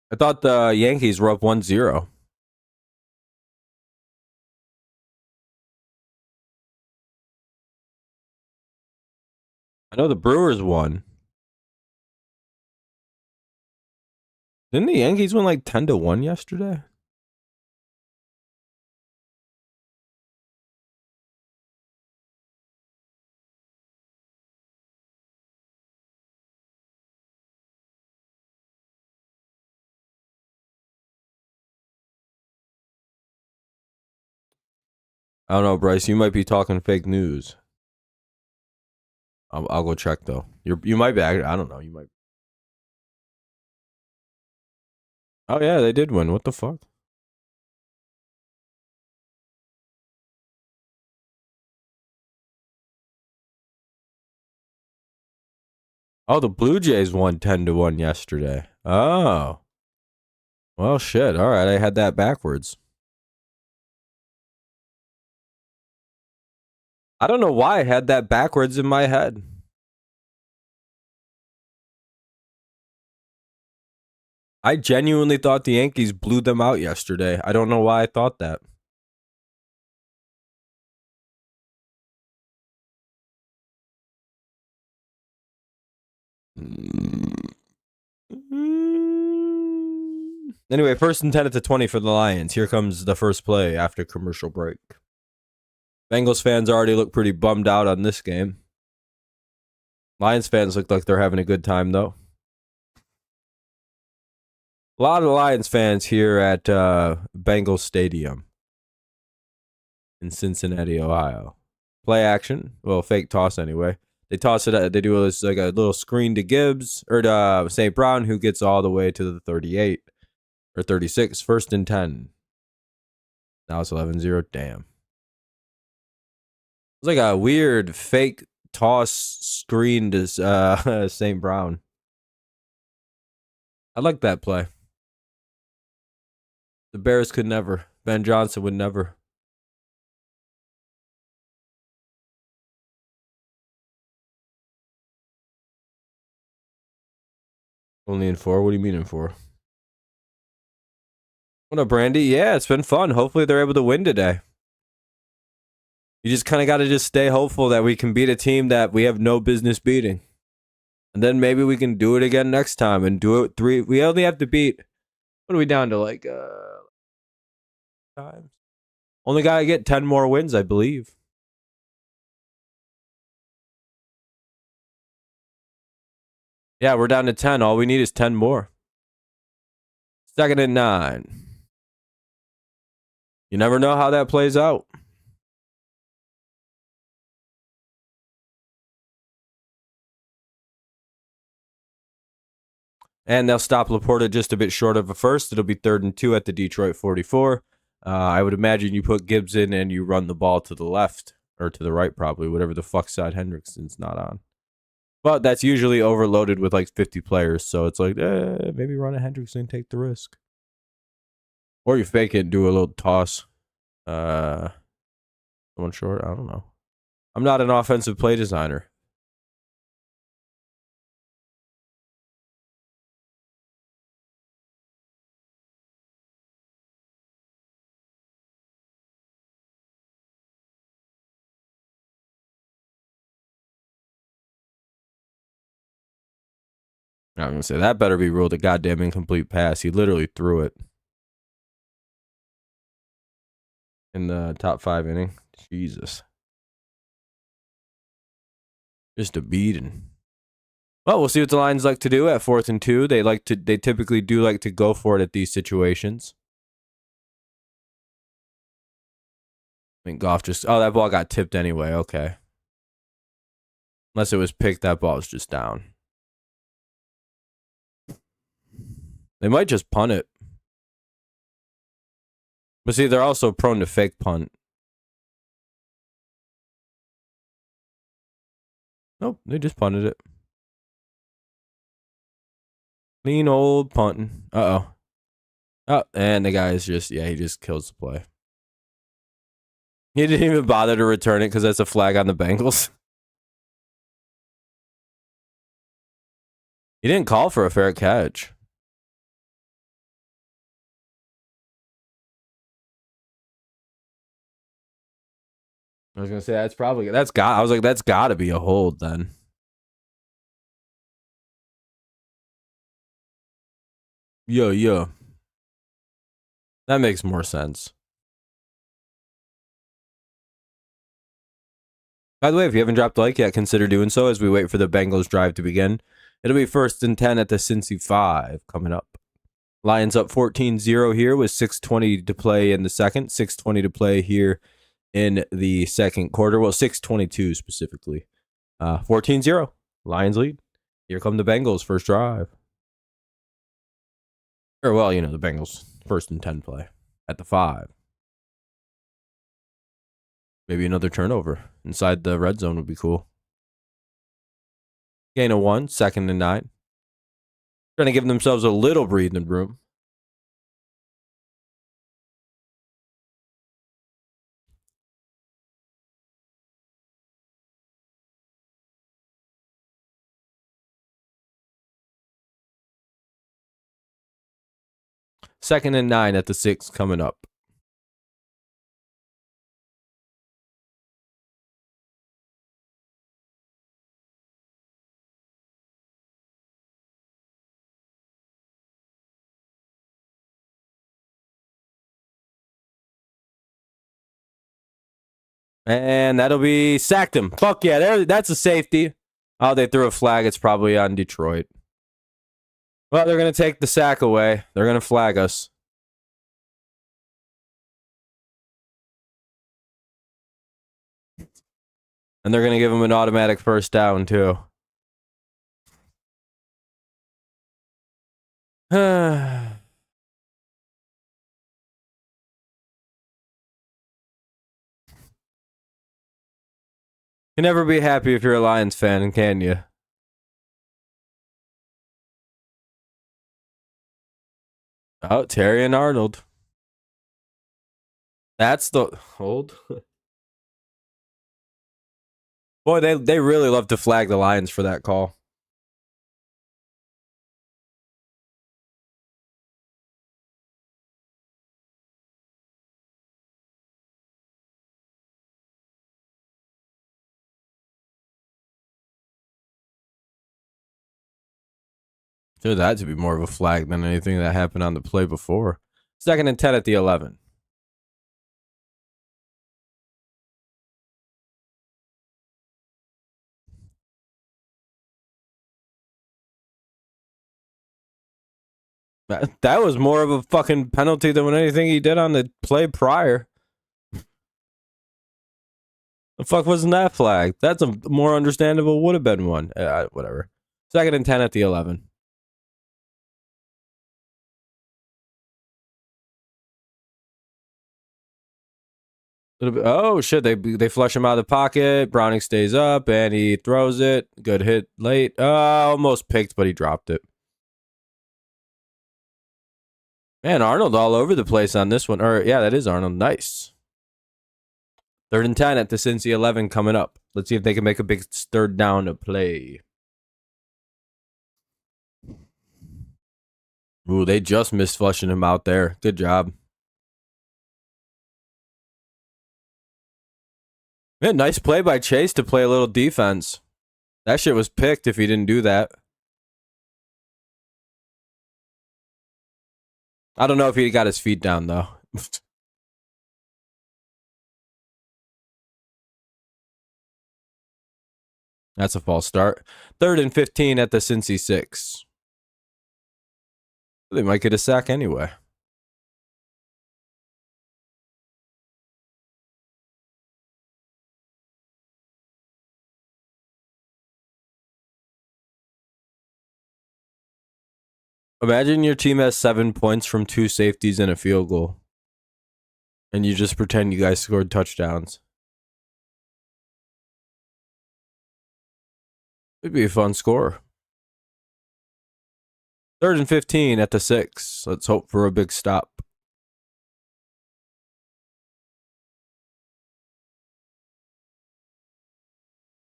I thought the Yankees were up 1-0. I know the Brewers won. Didn't the Yankees win like 10-1 yesterday? I don't know, Bryce. You might be talking fake news. I'll go check though. You might be. I don't know. You might. Oh yeah, they did win. What the fuck? Oh, the Blue Jays won 10-1 yesterday. Oh. Well, shit. All right, I had that backwards. I don't know why I had that backwards in my head. I genuinely thought the Yankees blew them out yesterday. I don't know why I thought that. Anyway, 1st and 10 at the 20 for the Lions. Here comes the first play after commercial break. Bengals fans already look pretty bummed out on this game. Lions fans look like they're having a good time, though. A lot of Lions fans here at Bengals Stadium in Cincinnati, Ohio. Play action. Well, fake toss anyway. They toss it. They do this like a little screen to Gibbs or to St. Brown, who gets all the way to the 38 or 36. 1st and 10. Now it's 11-0. Damn. It's like a weird fake toss screen to St. Brown. I like that play. The Bears could never. Ben Johnson would never. Only in 4? What do you mean in 4? What up, Brandy? Yeah, it's been fun. Hopefully they're able to win today. You just kind of got to just stay hopeful that we can beat a team that we have no business beating. And then maybe we can do it again next time and do it 3. We only have to beat. What are we down to? Like, times? Only got to get 10 more wins, I believe. Yeah, we're down to 10. All we need is 10 more. 2nd and 9. You never know how that plays out. And they'll stop Laporta just a bit short of a first. It'll be 3rd and 2 at the Detroit 44. I would imagine you put Gibbs in and you run the ball to the left or to the right, probably, whatever the fuck side Hendrickson's not on. But that's usually overloaded with like 50 players. So it's like, maybe run a Hendrickson, take the risk. Or you fake it and do a little toss. Someone short? I don't know. I'm not an offensive play designer. I'm going to say that better be ruled a goddamn incomplete pass. He literally threw it in the top 5 inning. Jesus. Just a beating. Well, we'll see what the Lions like to do at 4th and 2. They typically do like to go for it at these situations. I think Goff just... Oh, that ball got tipped anyway. Okay. Unless it was picked, that ball was just down. They might just punt it. But see, they're also prone to fake punt. Nope, they just punted it. Clean old punting. Uh-oh. Oh, and the guy is just... Yeah, he just kills the play. He didn't even bother to return it because that's a flag on the Bengals. He didn't call for a fair catch. I was gonna say that's gotta be a hold then. Yo. That makes more sense. By the way, if you haven't dropped a like yet, consider doing so as we wait for the Bengals drive to begin. It'll be 1st and 10 at the Cincy 5 coming up. Lions up 14-0 here with 6:20 to play in the second. 6:20 to play here in the second quarter. Well, 6:22 specifically. 14-0. Lions lead. Here come the Bengals. First drive. Or, well, the Bengals. 1st and 10 play at the 5. Maybe another turnover inside the red zone would be cool. Gain of 1, 2nd and 9. Trying to give themselves a little breathing room. Second and 9 at the 6 coming up. And that'll be sacked him. Fuck yeah, that's a safety. Oh, they threw a flag. It's probably on Detroit. Well, they're going to take the sack away. They're going to flag us. And they're going to give him an automatic first down, too. Can never be happy if you're a Lions fan, can you? Oh, Terry and Arnold. That's the hold. Boy, they really love to flag the Lions for that call. Consider that to be more of a flag than anything that happened on the play before. 2nd and 10 at the 11. That was more of a fucking penalty than anything he did on the play prior. The fuck wasn't that flag? That's a more understandable would have been one. Whatever. 2nd and 10 at the 11. Oh shit! They flush him out of the pocket. Browning stays up and he throws it. Good hit late. Almost picked, but he dropped it. Man, Arnold all over the place on this one. Or yeah, that is Arnold. Nice. 3rd and 10 at the Cincy 11 coming up. Let's see if they can make a big 3rd down to play. Ooh, they just missed flushing him out there. Good job. Man, nice play by Chase to play a little defense. That shit was picked if he didn't do that. I don't know if he got his feet down, though. That's a false start. 3rd and 15 at the Cincy 6. They might get a sack anyway. Imagine your team has 7 points from 2 safeties and a field goal. And you just pretend you guys scored touchdowns. It'd be a fun score. 3rd and 15 at the 6. Let's hope for a big stop.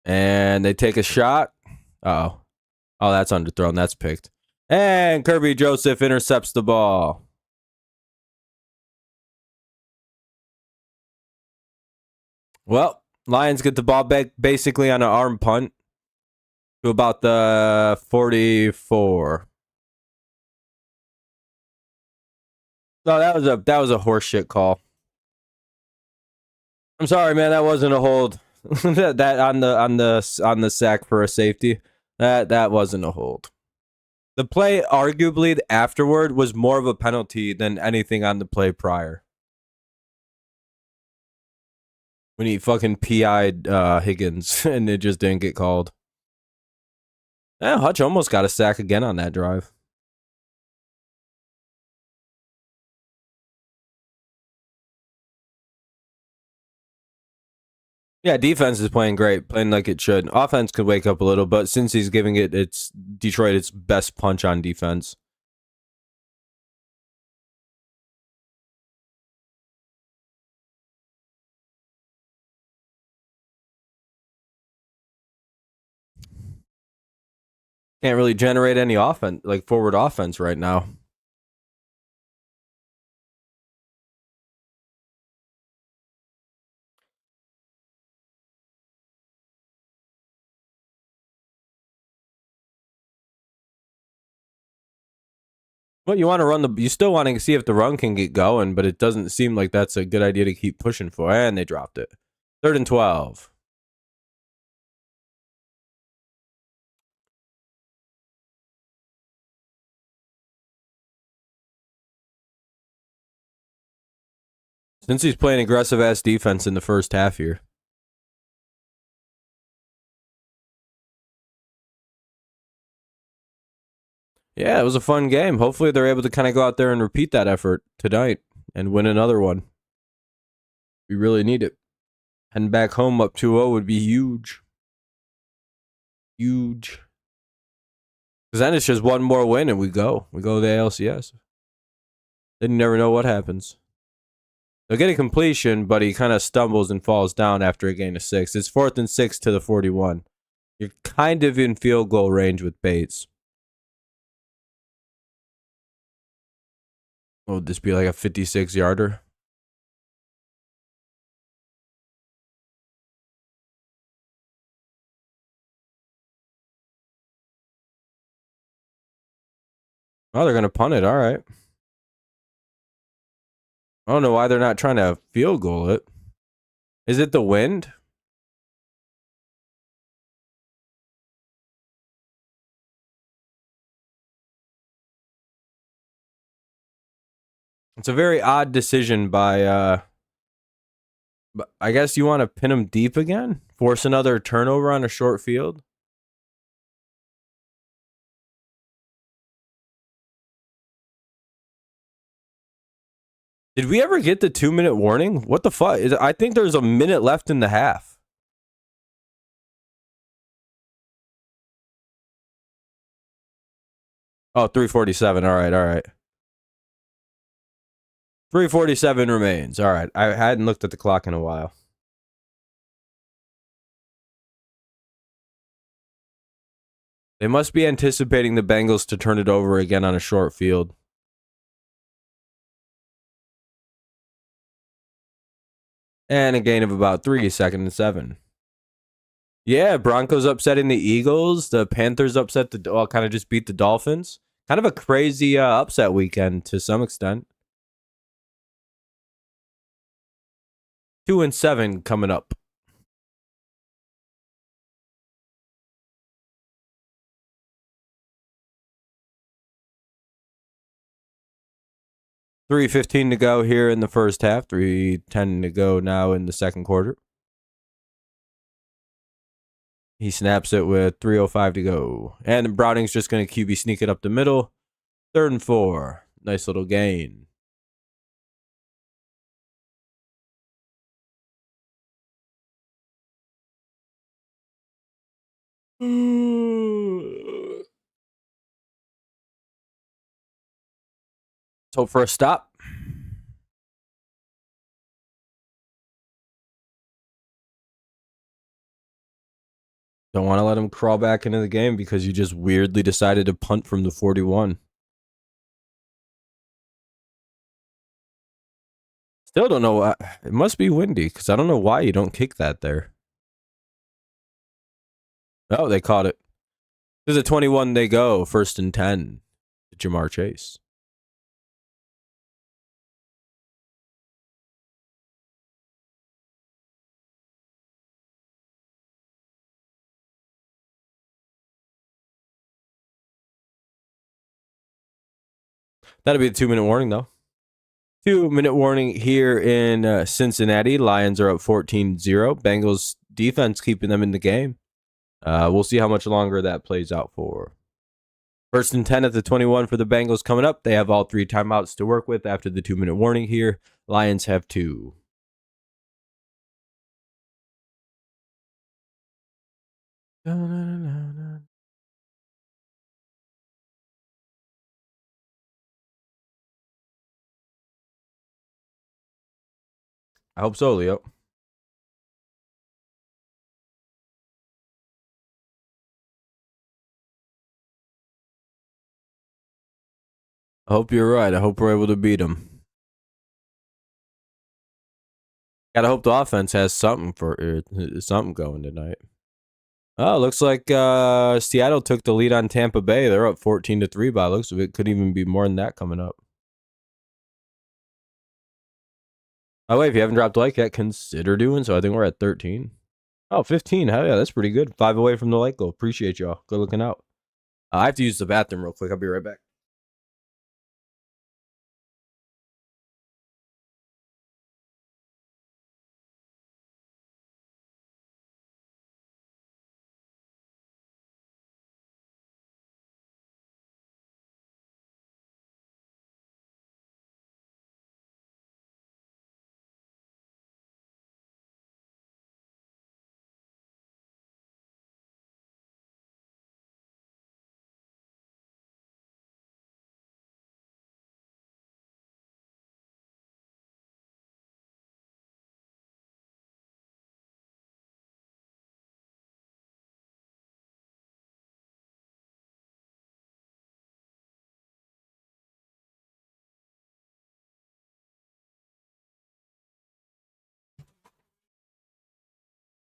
And they take a shot. Uh-oh. Oh, that's underthrown. That's picked. And Kirby Joseph intercepts the ball. Well, Lions get the ball back basically on an arm punt to about the 44. No, that was a horseshit call. I'm sorry, man. That wasn't a hold. that on the sack for a safety. That wasn't a hold. The play, arguably, afterward was more of a penalty than anything on the play prior. When he fucking PI'd Higgins and it just didn't get called. Yeah, Hutch almost got a sack again on that drive. Yeah, defense is playing great, playing like it should. Offense could wake up a little, but since he's giving it's Detroit its best punch on defense. Can't really generate any offense, like forward offense right now. Well, you still want to see if the run can get going, but it doesn't seem like that's a good idea to keep pushing for. And they dropped it. 3rd and 12. Since he's playing aggressive ass defense in the first half here. Yeah, it was a fun game. Hopefully they're able to kind of go out there and repeat that effort tonight and win another one. We really need it. Heading back home up 2-0 would be huge. Huge. Because then it's just one more win and we go. We go to the ALCS. Then you never know what happens. They'll get a completion, but he kind of stumbles and falls down after a gain of 6. It's 4th and 6 to the 41. You're kind of in field goal range with Bates. Would this be like a 56-yarder? Oh, they're going to punt it. All right. I don't know why they're not trying to field goal it. Is it the wind? It's a very odd decision by I guess you want to pin him deep again? Force another turnover on a short field? Did we ever get the 2-minute warning? What the fuck? I think there's a minute left in the half. Oh, 3:47. All right. 3:47 remains. All right. I hadn't looked at the clock in a while. They must be anticipating the Bengals to turn it over again on a short field. And a gain of about 3, 2nd and 7. Yeah, Broncos upsetting the Eagles. The Panthers upset kind of just beat the Dolphins. Kind of a crazy upset weekend to some extent. 2-7 coming up. $3:15 to go here in the first half. 3:10 to go now in the second quarter. He snaps it with 3:05 to go. And Browning's just going to QB sneak it up the middle. 3rd and 4. Nice little gain. Let's hope for a stop. Don't want to let him crawl back into the game because you just weirdly decided to punt from the 41. Still don't know why. It must be windy because I don't know why you don't kick that there. Oh, they caught it. This is a 21 they go. 1st and 10 to Jamar Chase. That'll be the 2-minute warning, though. 2-minute warning here in Cincinnati. Lions are up 14-0. Bengals defense keeping them in the game. We'll see how much longer that plays out for. 1st and 10 at the 21 for the Bengals coming up. They have all 3 timeouts to work with after the 2-minute warning here. Lions have 2. I hope so, Leo. I hope you're right. I hope we're able to beat them. Gotta hope the offense has something going tonight. Oh, looks like Seattle took the lead on Tampa Bay. They're up 14-3 by looks of it. Could even be more than that coming up. By the way, if you haven't dropped a like yet, consider doing so. I think we're at 13. Oh, 15. Hell yeah, that's pretty good. 5 away from the like goal. Appreciate y'all. Good looking out. I have to use the bathroom real quick. I'll be right back.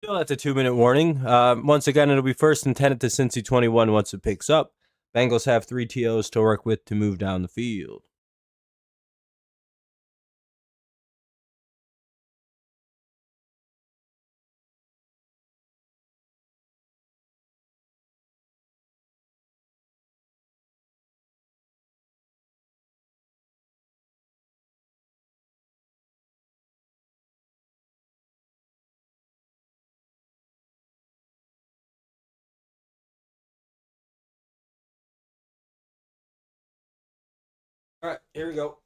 Still, that's a 2-minute warning. Once again, it'll be 1st and 10 at the Cincy 21 once it picks up. Bengals have 3 TOs to work with to move down the field. All right, here we go.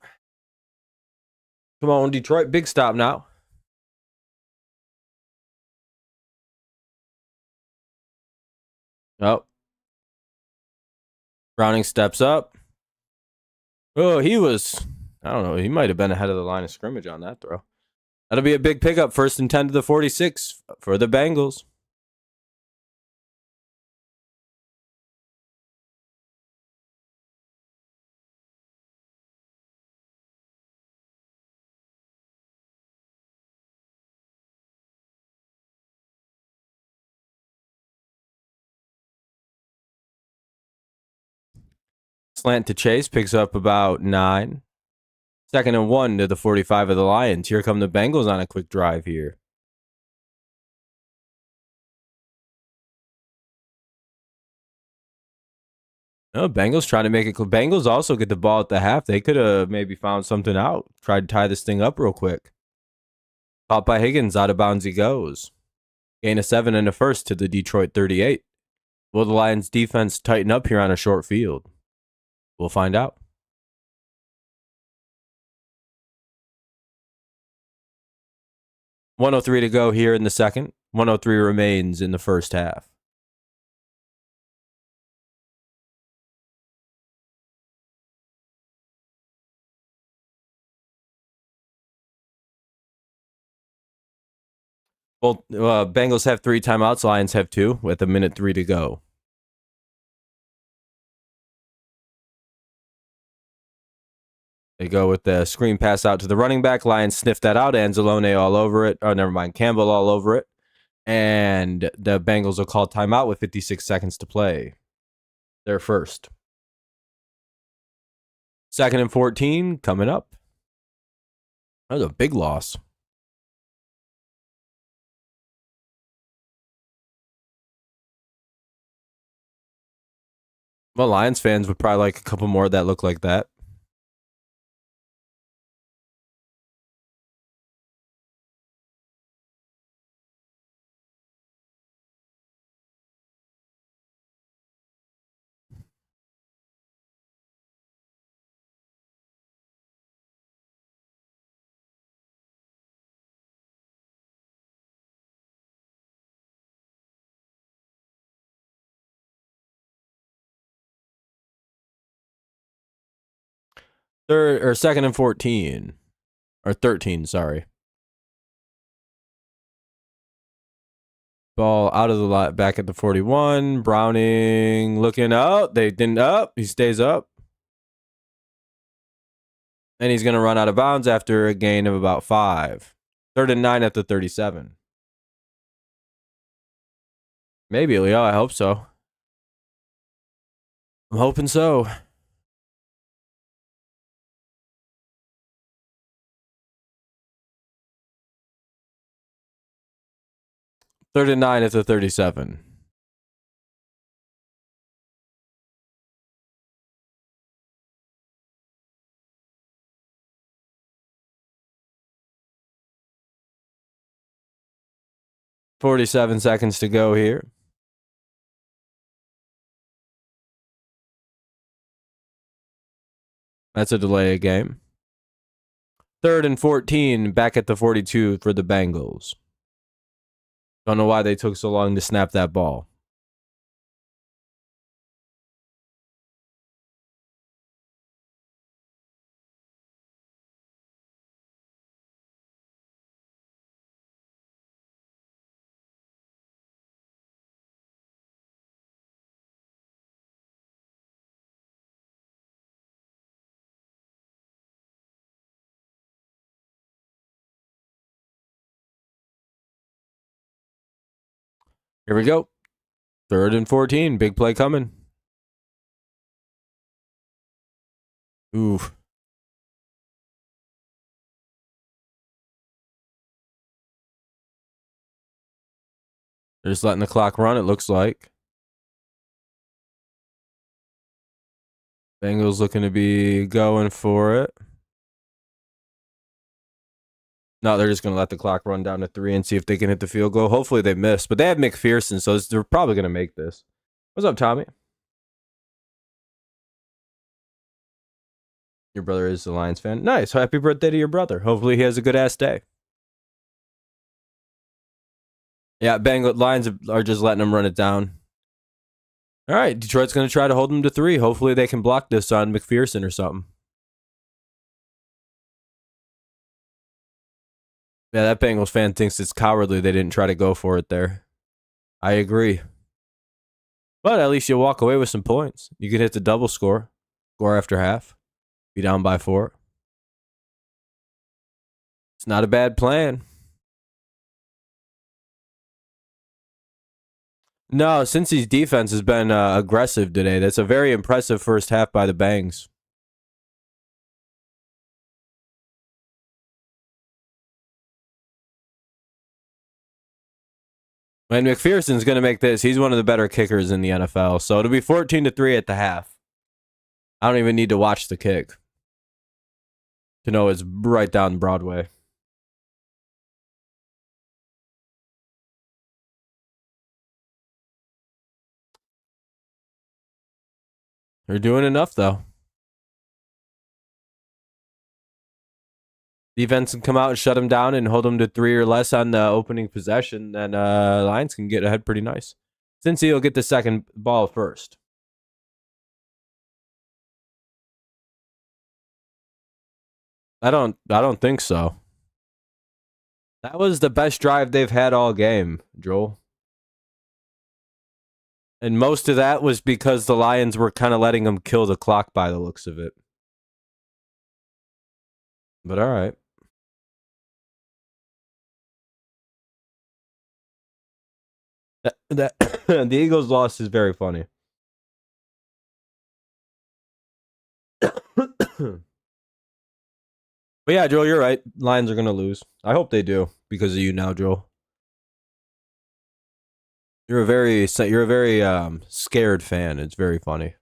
Come on, Detroit. Big stop now. Oh. Browning steps up. Oh, I don't know, he might have been ahead of the line of scrimmage on that throw. That'll be a big pickup. 1st and 10 to the 46 for the Bengals. Slant to Chase, picks up about 9. 2nd and 1 to the 45 of the Lions. Here come the Bengals on a quick drive here. No, Bengals trying to make it. Bengals also get the ball at the half. They could have maybe found something out. Tried to tie this thing up real quick. Caught by Higgins. Out of bounds he goes. Gain of 7 and a first to the Detroit 38. Will the Lions defense tighten up here on a short field? We'll find out. .103 to go here in the second. 103 remains in the first half. Well, Bengals have 3 timeouts. Lions have 2 with 1:03 to go. They go with the screen pass out to the running back. Lions sniff that out. Anzalone all over it. Oh, never mind. Campbell all over it. And the Bengals will call timeout with 56 seconds to play. They're first. 2nd and 14 coming up. That was a big loss. Well, Lions fans would probably like a couple more that look like that. Third or 2nd and 14 or 13, sorry. Ball out of the lot, back at the 41. Browning looking up. They didn't up. He stays up. And he's going to run out of bounds after a gain of about 5. 3rd and 9 at the 37. Maybe, Leo. I hope so. I'm hoping so. Third and 9 at the 37. .47 seconds to go here. That's a delay of game. 3rd and 14, back at the 42 for the Bengals. Don't know why they took so long to snap that ball. Here we go. 3rd and 14. Big play coming. Oof. They're just letting the clock run, it looks like. Bengals looking to be going for it. No, they're just going to let the clock run down to 3 and see if they can hit the field goal. Hopefully they miss. But they have McPherson, so they're probably going to make this. What's up, Tommy? Your brother is a Lions fan. Nice. Happy birthday to your brother. Hopefully he has a good-ass day. Yeah, Lions are just letting them run it down. All right, Detroit's going to try to hold them to 3. Hopefully they can block this on McPherson or something. Yeah, that Bengals fan thinks it's cowardly they didn't try to go for it there. I agree. But at least you walk away with some points. You can hit the double score after half, be down by 4. It's not a bad plan. No, Cincy's defense has been aggressive today. That's a very impressive first half by the Bangs. And McPherson's going to make this. He's one of the better kickers in the NFL. So it'll be 14-3 at the half. I don't even need to watch the kick to know it's right down Broadway. They're doing enough, though. Defense can come out and shut them down and hold them to 3 or less on the opening possession. Then Lions can get ahead pretty nice. Cincy will get the second ball first. I don't think so. That was the best drive they've had all game, Joel. And most of that was because the Lions were kind of letting them kill the clock by the looks of it. But all right. The Eagles' loss is very funny. But yeah, Joel, you're right. Lions are going to lose. I hope they do because of you now, Joel. You're a very scared fan. It's very funny.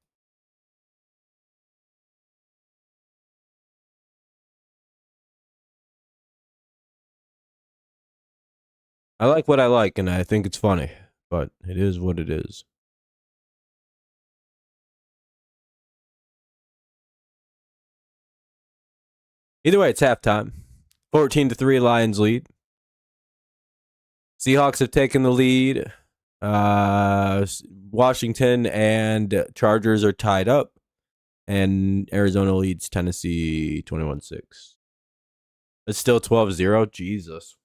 I like what I like, and I think it's funny, but it is what it is. Either way, it's halftime. 14-3 Lions lead. Seahawks have taken the lead. Washington and Chargers are tied up. And Arizona leads Tennessee 21-6. It's still 12-0. Jesus.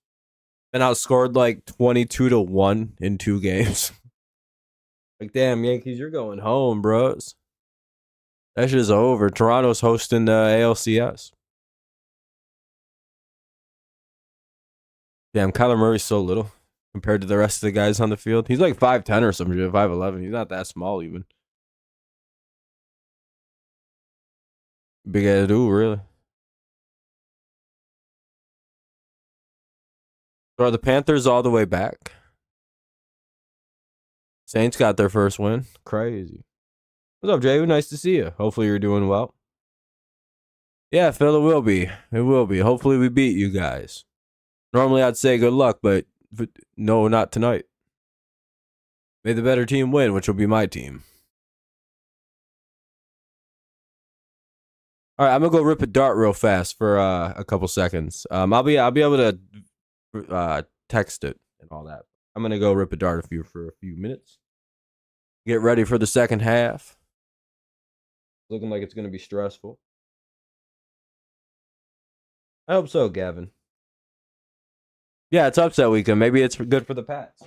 Been outscored like 22-1 in 2 games. Like, damn, Yankees, you're going home, bros. That shit's over. Toronto's hosting the ALCS. Damn, Kyler Murray's so little compared to the rest of the guys on the field. He's like 5'10 or something, 5'11. He's not that small even. Big ass dude, really. So are the Panthers all the way back? Saints got their first win. Crazy. What's up, Jay? Nice to see you. Hopefully you're doing well. Yeah, Phil, it will be. It will be. Hopefully we beat you guys. Normally I'd say good luck, but no, not tonight. May the better team win, which will be my team. All right, I'm gonna go rip a dart real fast for a couple seconds. I'll be able to text it and all that. I'm gonna go rip a dart for a few minutes. Get ready for the second half. Looking like it's gonna be stressful. I hope so, Gavin. Yeah, it's upset weekend. Maybe it's good for the Pats.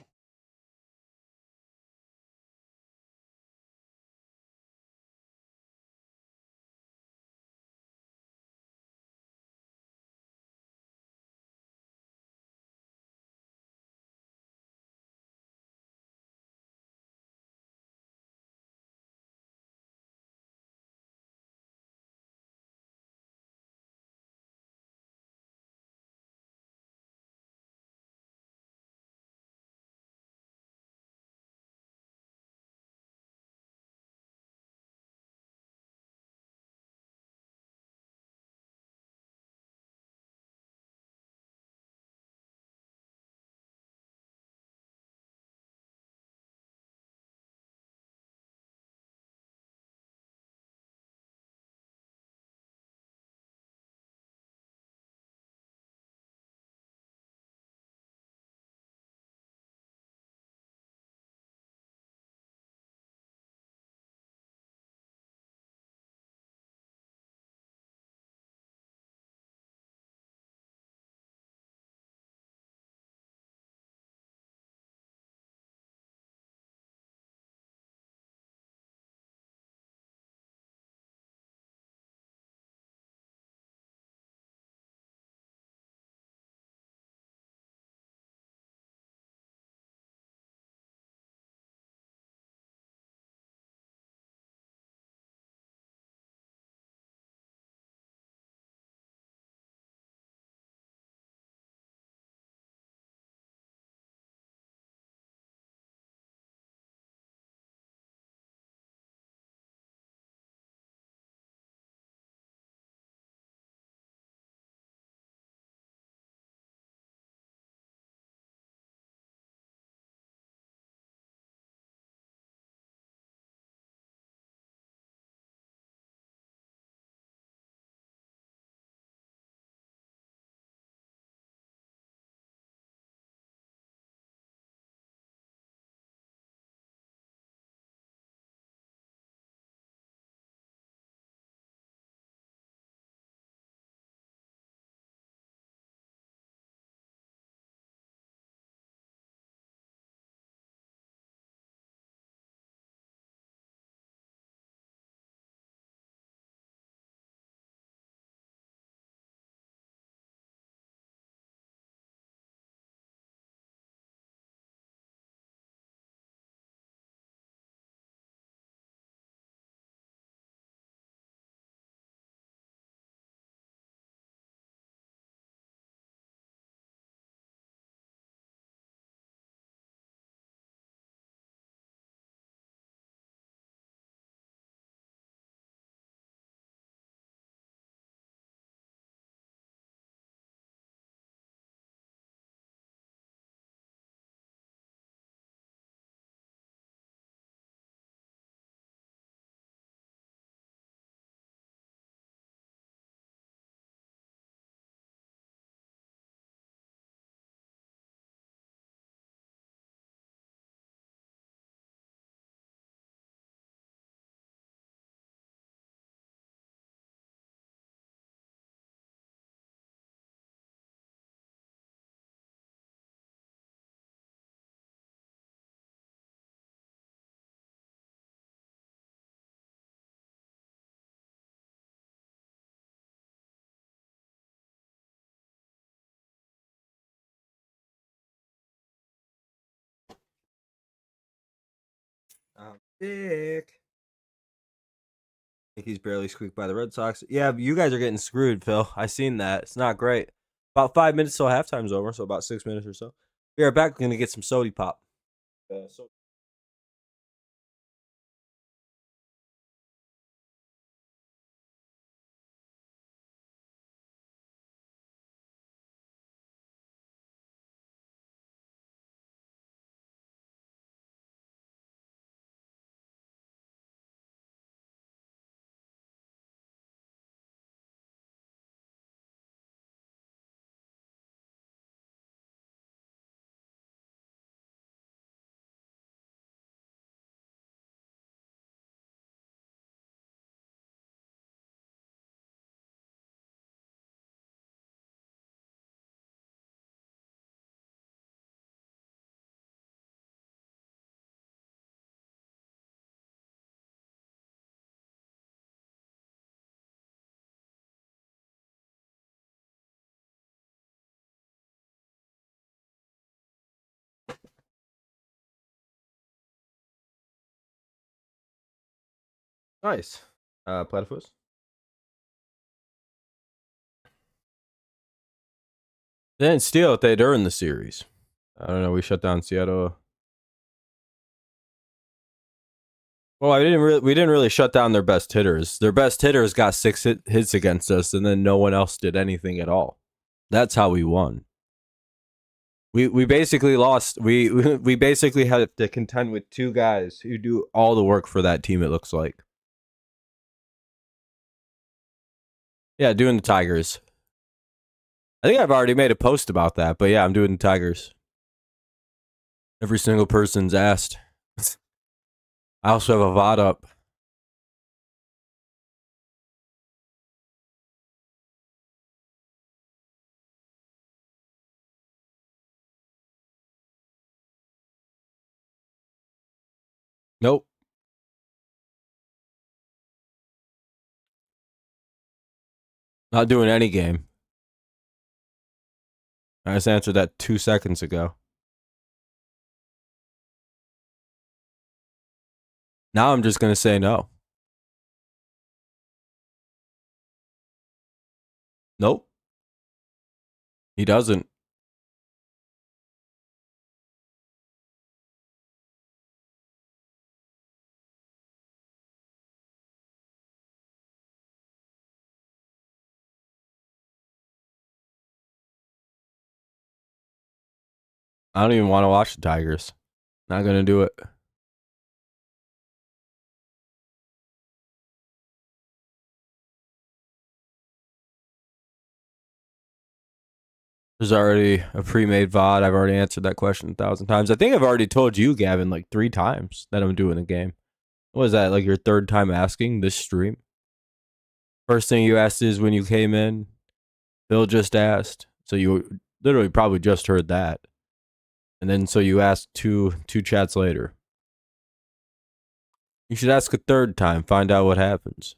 Dick. He's barely squeaked by the Red Sox. Yeah, you guys are getting screwed, Phil. I seen that. It's not great. About 5 minutes till halftime's over, so about 6 minutes or so. We are back. We're gonna get some sody pop. Nice. Platypus. They didn't steal it. They during the series. I don't know. We shut down Seattle. Well, we didn't really shut down their best hitters. Their best hitters got 6 hits against us, and then no one else did anything at all. That's how we won. We basically lost. We basically had to contend with 2 guys who do all the work for that team. It looks like. Yeah, doing the Tigers. I think I've already made a post about that, but yeah, I'm doing the Tigers. Every single person's asked. I also have a VOD up. Nope. Not doing any game. I just answered that 2 seconds ago. Now I'm just going to say no. Nope. He doesn't. I don't even want to watch the Tigers. Not going to do it. There's already a pre-made VOD. I've already answered that question 1,000 times. I think I've already told you, Gavin, like 3 times that I'm doing a game. What was that, like your 3rd time asking this stream? First thing you asked is when you came in. Bill just asked. So you literally probably just heard that. And then so you asked two chats later. You should ask a 3rd time, find out what happens.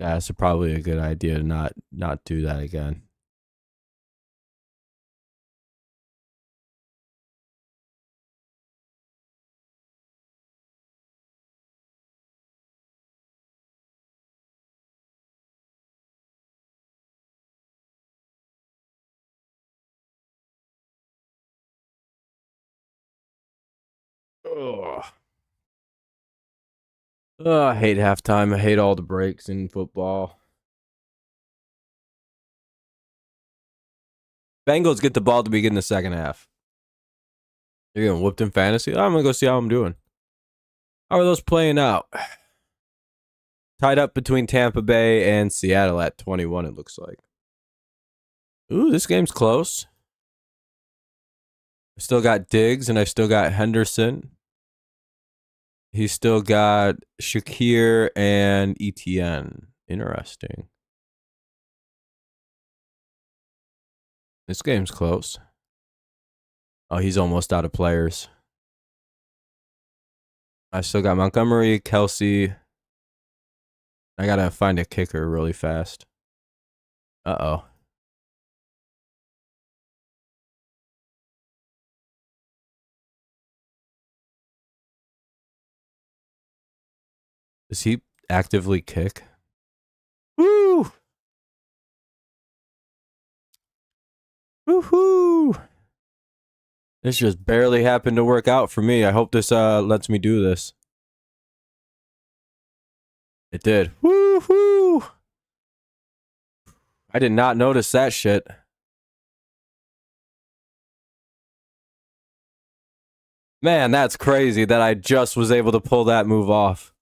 Yeah, it's probably a good idea to not do that again. Ugh. I hate halftime. I hate all the breaks in football. Bengals get the ball to begin the second half. You're getting whooped in fantasy? I'm going to go see how I'm doing. How are those playing out? Tied up between Tampa Bay and Seattle at 21, it looks like. Ooh, this game's close. I still got Diggs and I still got Henderson. He's still got Shakir and ETN. Interesting. This game's close. Oh, he's almost out of players. I still got Montgomery, Kelsey. I gotta find a kicker really fast. Uh-oh. Does he actively kick? Woo! Woohoo! This just barely happened to work out for me. I hope this lets me do this. It did. Woohoo! I did not notice that shit. Man, that's crazy that I just was able to pull that move off.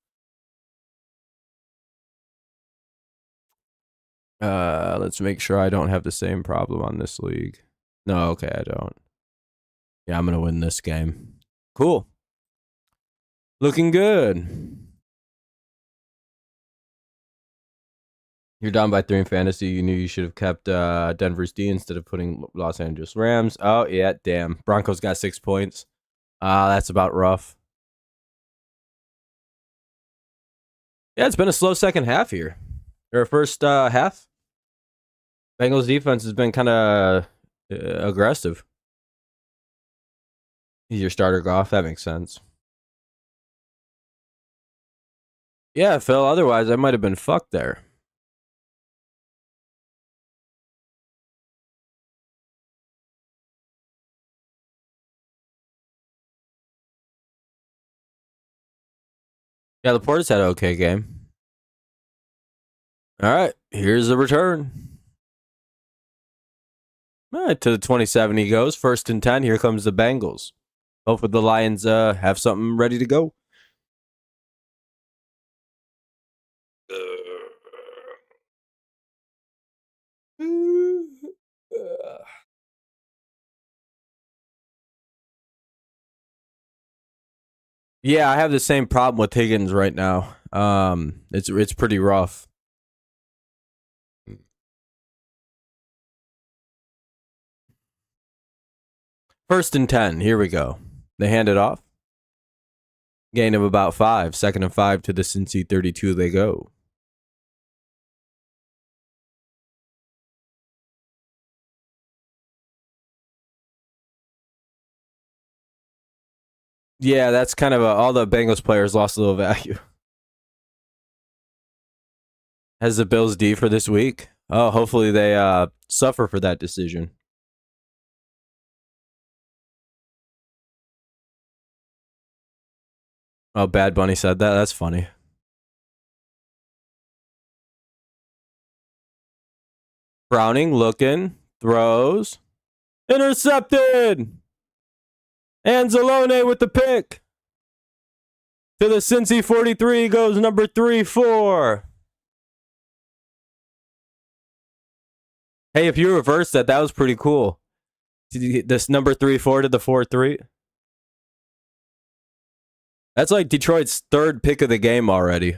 Let's make sure I don't have the same problem on this league. No, okay, I don't. Yeah, I'm gonna win this game. Cool. Looking good. You're down by 3 in fantasy. You knew you should have kept Denver's D instead of putting Los Angeles Rams. Oh, yeah, damn. Broncos got 6 points. That's about rough. Yeah, it's been a slow second half here. Or first half. Bengals defense has been kind of aggressive. He's your starter, Goff. That makes sense. Yeah, Phil. Otherwise, I might have been fucked there. Yeah, Laporta's had an okay game. All right, here's the return. All right, to the 27 he goes. 1st and 10. Here comes the Bengals. Hopefully the Lions have something ready to go. Yeah, I have the same problem with Higgins right now. It's pretty rough. First and 10. Here we go. They hand it off. Gain of about 5. 2nd and 5 to the Cincy 32 they go. Yeah, that's kind of all the Bengals players lost a little value. Has the Bills D for this week? Oh, hopefully they suffer for that decision. Oh, Bad Bunny said that? That's funny. Browning looking, throws, intercepted! Anzalone with the pick. To the Cincy 43 goes number 3-4. Hey, if you reverse that, that was pretty cool. Did you get this number 3-4 to the 4-3? That's like Detroit's 3rd pick of the game already.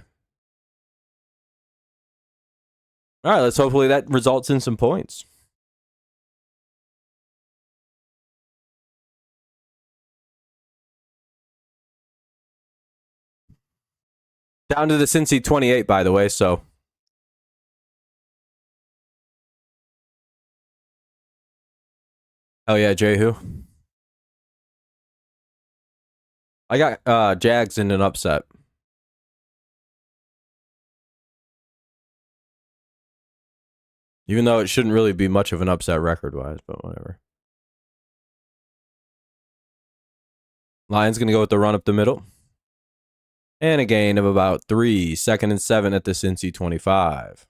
All right, let's hopefully that results in some points. Down to the Cincy 28, by the way, so. Oh, yeah, Jehu. I got Jags in an upset. Even though it shouldn't really be much of an upset record-wise, but whatever. Lions going to go with the run up the middle. And a gain of about 3. 2nd and 7 at the Cincy 25.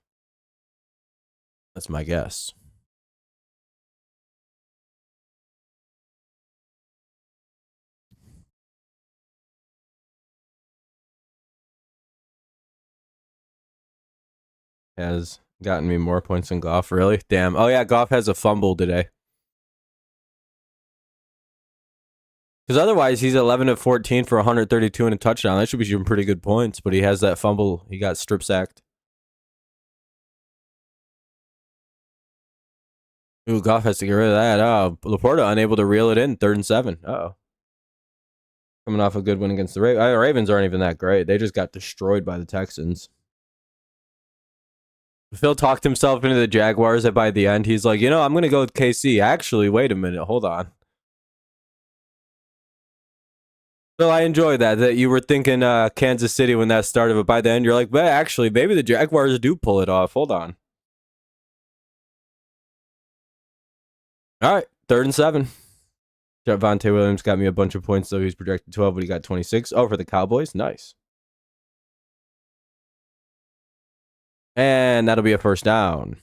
That's my guess. Has gotten me more points than Goff, really? Damn. Oh, yeah, Goff has a fumble today. Because otherwise, he's 11 of 14 for 132 and a touchdown. That should be some pretty good points, but he has that fumble. He got strip sacked. Ooh, Goff has to get rid of that. Oh, Laporta unable to reel it in. 3rd and 7. Oh. Coming off a good win against the Ravens. Ravens aren't even that great. They just got destroyed by the Texans. Phil talked himself into the Jaguars, and by the end, he's like, I'm going to go with KC. Actually, wait a minute. Hold on. Phil, I enjoy that you were thinking Kansas City when that started, but by the end, you're like, well, actually, maybe the Jaguars do pull it off. Hold on. All right, 3rd and 7. Javonte Williams got me a bunch of points, though. He's projected 12, but he got 26. Oh, for the Cowboys. Nice. And that'll be a first down.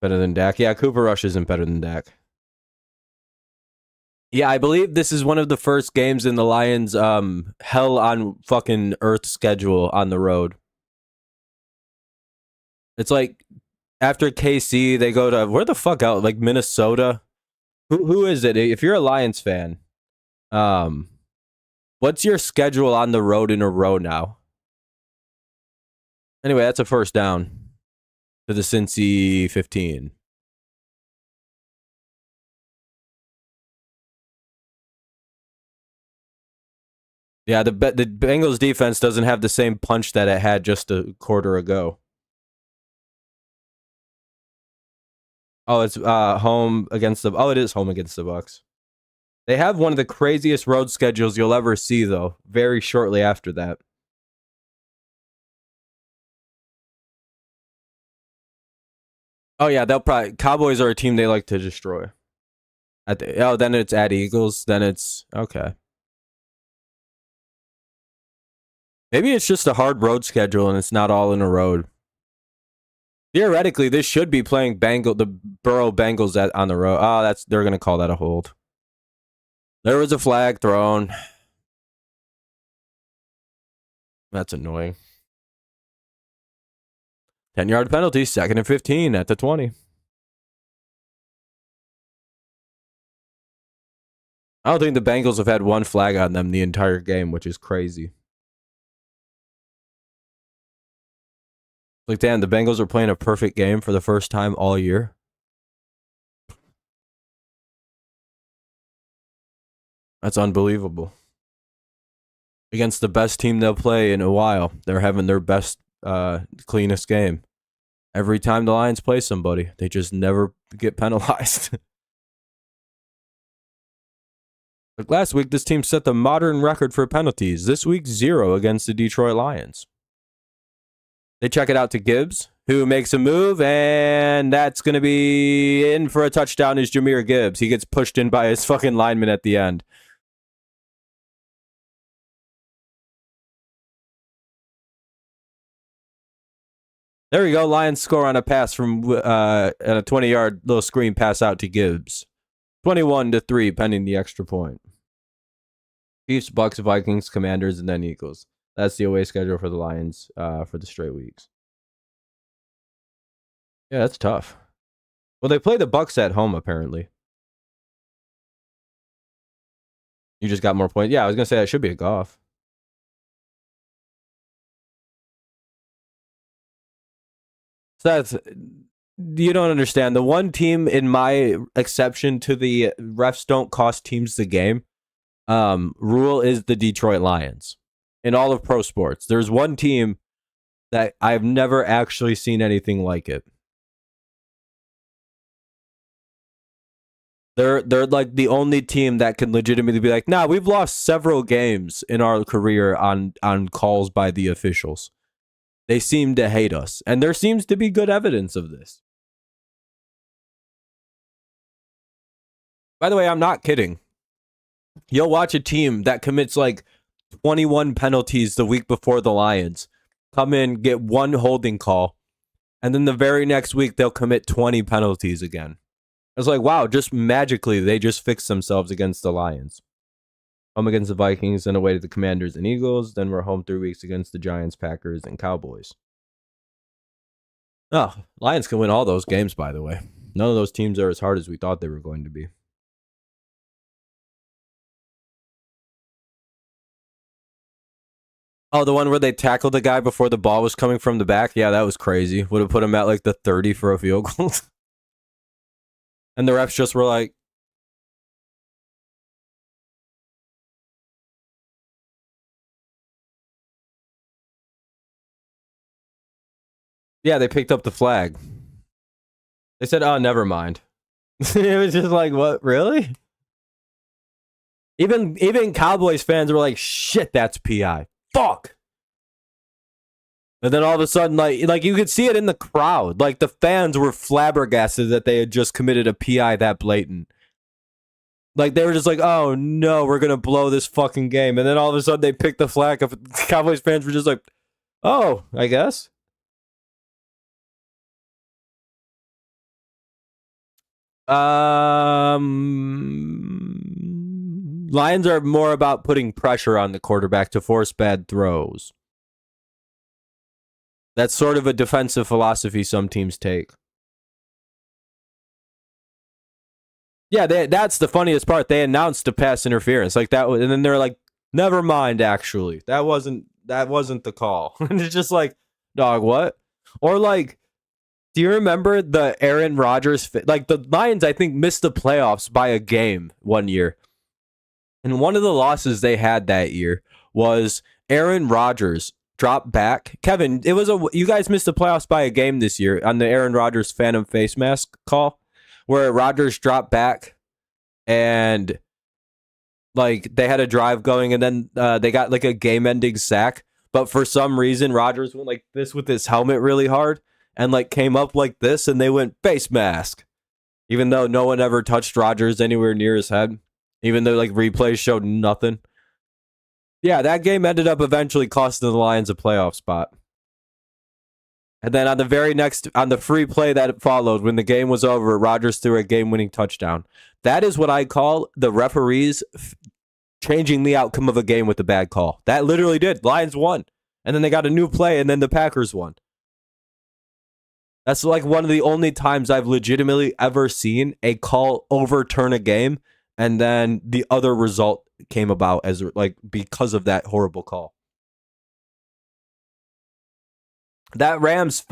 Better than Dak. Yeah, Cooper Rush isn't better than Dak. Yeah, I believe this is one of the first games in the Lions' hell on fucking earth schedule on the road. It's like after KC, they go to where the fuck out? Like Minnesota. Who is it? If you're a Lions fan, what's your schedule on the road in a row now? Anyway, that's a first down to the Cincy 15. Yeah, the Bengals defense doesn't have the same punch that it had just a quarter ago. Oh, it's home against the. Oh, it is home against the Bucs. They have one of the craziest road schedules you'll ever see, though. Very shortly after that. Oh yeah, they'll probably. Cowboys are a team they like to destroy. Then it's at Eagles. Then it's okay. Maybe it's just a hard road schedule and it's not all in a road. Theoretically, this should be playing the Burrow Bengals on the road. Oh, they're gonna call that a hold. There was a flag thrown. That's annoying. 10-yard penalty, 2nd and 15 at the 20. I don't think the Bengals have had one flag on them the entire game, which is crazy. Like, damn, the Bengals are playing a perfect game for the first time all year. That's unbelievable. Against the best team they'll play in a while, they're having their best, cleanest game. Every time the Lions play somebody, they just never get penalized. Like last week, this team set the modern record for penalties. This week, 0 against the Detroit Lions. They check it out to Gibbs, who makes a move, and that's going to be in for a touchdown is Jahmyr Gibbs. He gets pushed in by his fucking lineman at the end. There we go. Lions score on a pass from a 20-yard little screen pass out to Gibbs. 21-3, pending the extra point. Chiefs, Bucks, Vikings, Commanders, and then Eagles. That's the away schedule for the Lions for the straight weeks. Yeah, that's tough. Well, they play the Bucks at home, apparently. You just got more points. Yeah, I was going to say that should be a Goff. So that's, you don't understand. The one team in my exception to the refs don't cost teams the game rule is the Detroit Lions. In all of pro sports, there's one team that I've never actually seen anything like it. They're like the only team that can legitimately be like, nah, we've lost several games in our career on calls by the officials. They seem to hate us, and there seems to be good evidence of this. By the way, I'm not kidding. You'll watch a team that commits like 21 penalties the week before the Lions, come in, get one holding call, and then the very next week they'll commit 20 penalties again. It's like, wow, just magically they just fixed themselves against the Lions. Home against the Vikings, then away to the Commanders and Eagles. Then we're home 3 weeks against the Giants, Packers, and Cowboys. Oh, Lions can win all those games, by the way. None of those teams are as hard as we thought they were going to be. Oh, the one where they tackled the guy before the ball was coming from the back? Yeah, that was crazy. Would have put him at like the 30 for a field goal. And the refs just were like, yeah, they picked up the flag. They said, oh, never mind. It was just like, what, really? Even Cowboys fans were like, shit, that's PI. Fuck. And then all of a sudden, like you could see it in the crowd. Like the fans were flabbergasted that they had just committed a PI that blatant. Like they were just like, oh no, we're gonna blow this fucking game. And then all of a sudden they picked the flag up. Cowboys fans were just like, oh, I guess. Lions are more about putting pressure on the quarterback to force bad throws. That's sort of a defensive philosophy some teams take. Yeah, that's the funniest part. They announced the pass interference like that, and then they're like, "Never mind. Actually, that wasn't the call." And it's just like, dog, what? Or like, do you remember the Aaron Rodgers? Like the Lions, I think missed the playoffs by a game one year, and one of the losses they had that year was Aaron Rodgers dropped back. Kevin, you guys missed the playoffs by a game this year on the Aaron Rodgers Phantom face mask call, where Rodgers dropped back and like they had a drive going, and then they got like a game-ending sack. But for some reason, Rodgers went like this with his helmet really hard and like came up like this, and they went face mask, even though no one ever touched Rodgers anywhere near his head, even though like replays showed nothing. Yeah, that game ended up eventually costing the Lions a playoff spot. And then on the free play that followed, when the game was over, Rodgers threw a game-winning touchdown. That is what I call the referees changing the outcome of a game with a bad call. That literally did. Lions won. And then they got a new play, and then the Packers won. That's like one of the only times I've legitimately ever seen a call overturn a game, and then the other result came about as like because of that horrible call. That Rams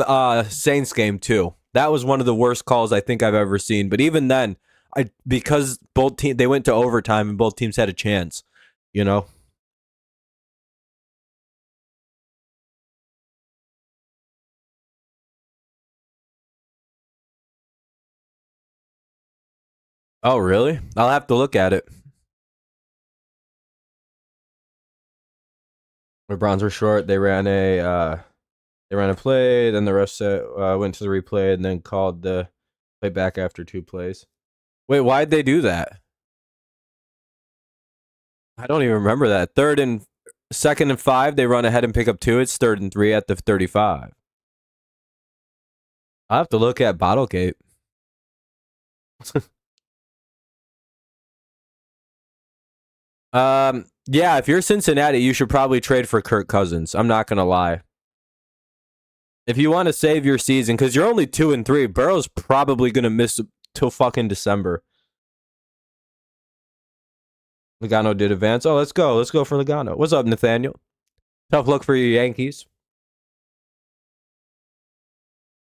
Saints game too. That was one of the worst calls I think I've ever seen. But even then, because they went to overtime and both teams had a chance, you know. Oh, really? I'll have to look at it. The Browns were short. They ran a play, then the rest went to the replay, and then called the play back after 2 plays. Wait, why'd they do that? I don't even remember that. 2nd and 5, they run ahead and pick up 2. It's 3rd and 3 at the 35. I'll have to look at Bottlegate. Yeah, if you're Cincinnati, you should probably trade for Kirk Cousins. I'm not gonna lie. If you want to save your season, because you're only 2 and 3, Burrow's probably gonna miss till fucking December. Logano did advance. Oh, let's go. Let's go for Logano. What's up, Nathaniel? Tough luck for your Yankees.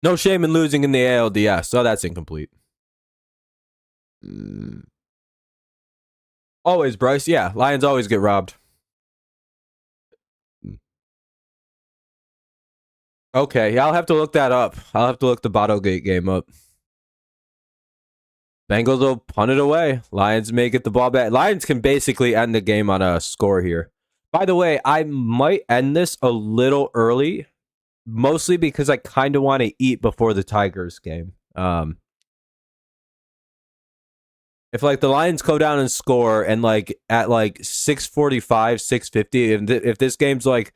No shame in losing in the ALDS. Oh, that's incomplete. Always, Bryce. Yeah, Lions always get robbed. Okay, yeah, I'll have to look that up. I'll have to look the Bottlegate game up. Bengals will punt it away. Lions may get the ball back. Lions can basically end the game on a score here. By the way, I might end this a little early, mostly because I kind of want to eat before the Tigers game. If like the Lions go down and score and like at like 6:45, 6:50, if this game's like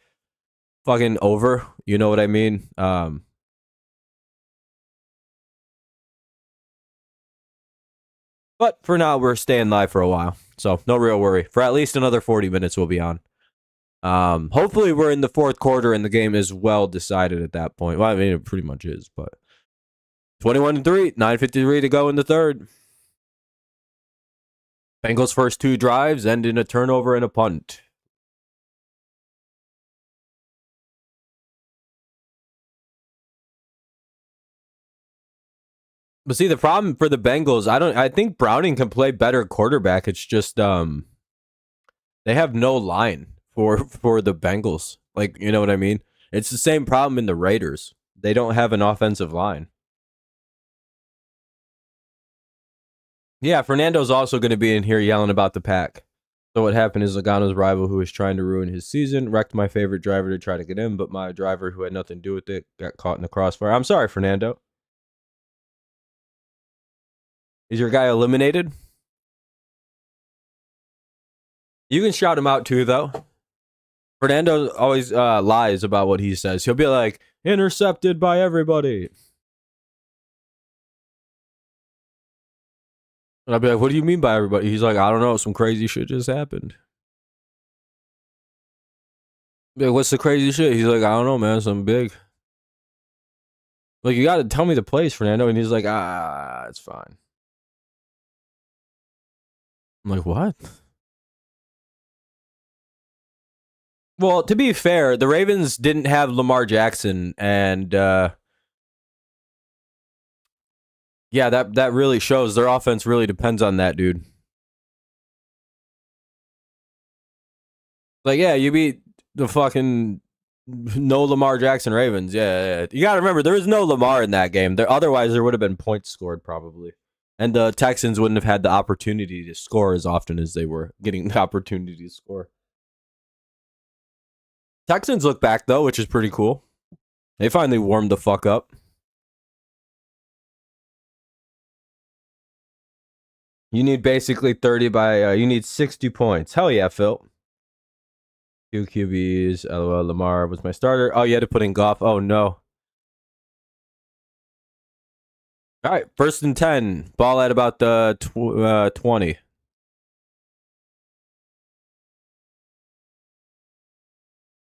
fucking over, you know what I mean? But for now, we're staying live for a while, so no real worry. For at least another 40 minutes, we'll be on. Hopefully, we're in the 4th quarter and the game is well decided at that point. Well, I mean, it pretty much is, but 21-3, 9:53 to go in the 3rd. Bengals' first 2 drives end in a turnover and a punt. But see, the problem for the Bengals, I think Browning can play better quarterback. It's just they have no line for the Bengals. Like, you know what I mean? It's the same problem in the Raiders. They don't have an offensive line. Yeah, Fernando's also going to be in here yelling about the pack. So what happened is Logano's rival, who was trying to ruin his season, wrecked my favorite driver to try to get in, but my driver, who had nothing to do with it, got caught in the crossfire. I'm sorry, Fernando. Is your guy eliminated? You can shout him out too, though. Fernando always lies about what he says. He'll be like, intercepted by everybody. And I'll be like, what do you mean by everybody? He's like, I don't know. Some crazy shit just happened. Like, what's the crazy shit? He's like, I don't know, man. Something big. Like, you got to tell me the place, Fernando. And he's like, it's fine. I'm like, what? Well, to be fair, the Ravens didn't have Lamar Jackson, and yeah, that really shows. Their offense really depends on that, dude. Like, yeah, you beat the fucking no Lamar Jackson Ravens. Yeah. You got to remember, there was no Lamar in that game. Otherwise, there would have been points scored probably. And the Texans wouldn't have had the opportunity to score as often as they were getting the opportunity to score. Texans look back, though, which is pretty cool. They finally warmed the fuck up. You need basically 30 by... you need 60 points. Hell yeah, Phil. Two QBs. LOL, Lamar was my starter. Oh, you had to put in Goff. Oh, no. All right, 1st and 10. Ball at about the 20.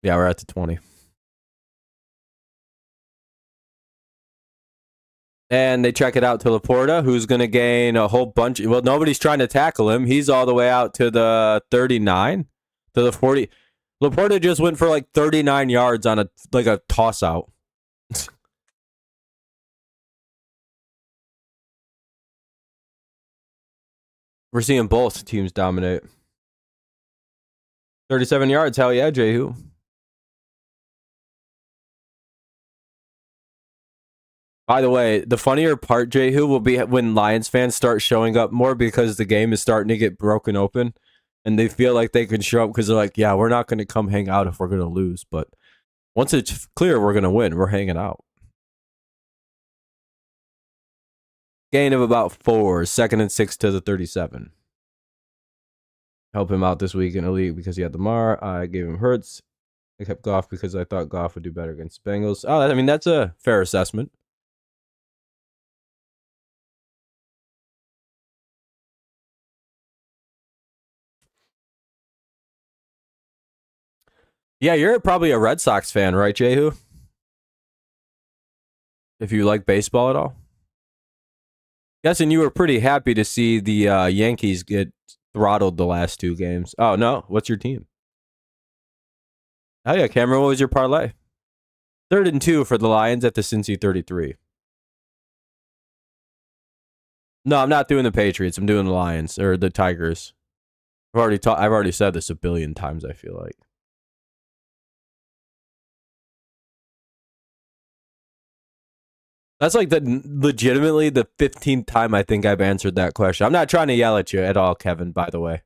Yeah, we're at the 20. And they check it out to Laporta, who's going to gain a whole bunch. Well, nobody's trying to tackle him. He's all the way out to the 39, to the 40. Laporta just went for like 39 yards on a toss out. We're seeing both teams dominate. 37 yards. Hell yeah, Jehu. By the way, the funnier part, Jehu, will be when Lions fans start showing up more because the game is starting to get broken open and they feel like they can show up because they're like, yeah, we're not going to come hang out if we're going to lose. But once it's clear we're going to win, we're hanging out. Gain of about 4, 2nd and 6 to the 37. Help him out this week in the league because he had Lamar. I gave him Hurts. I kept Goff because I thought Goff would do better against the Bengals. Oh, I mean, that's a fair assessment. Yeah, you're probably a Red Sox fan, right, Jehu? If you like baseball at all. Guessing you were pretty happy to see the Yankees get throttled the last 2 games. Oh, no. What's your team? Oh, yeah, Cameron, what was your parlay? 3rd and 2 for the Lions at the Cincy 33. No, I'm not doing the Patriots. I'm doing the Lions or the Tigers. I've already said this a billion times, I feel like. That's like legitimately the 15th time I think I've answered that question. I'm not trying to yell at you at all, Kevin, by the way.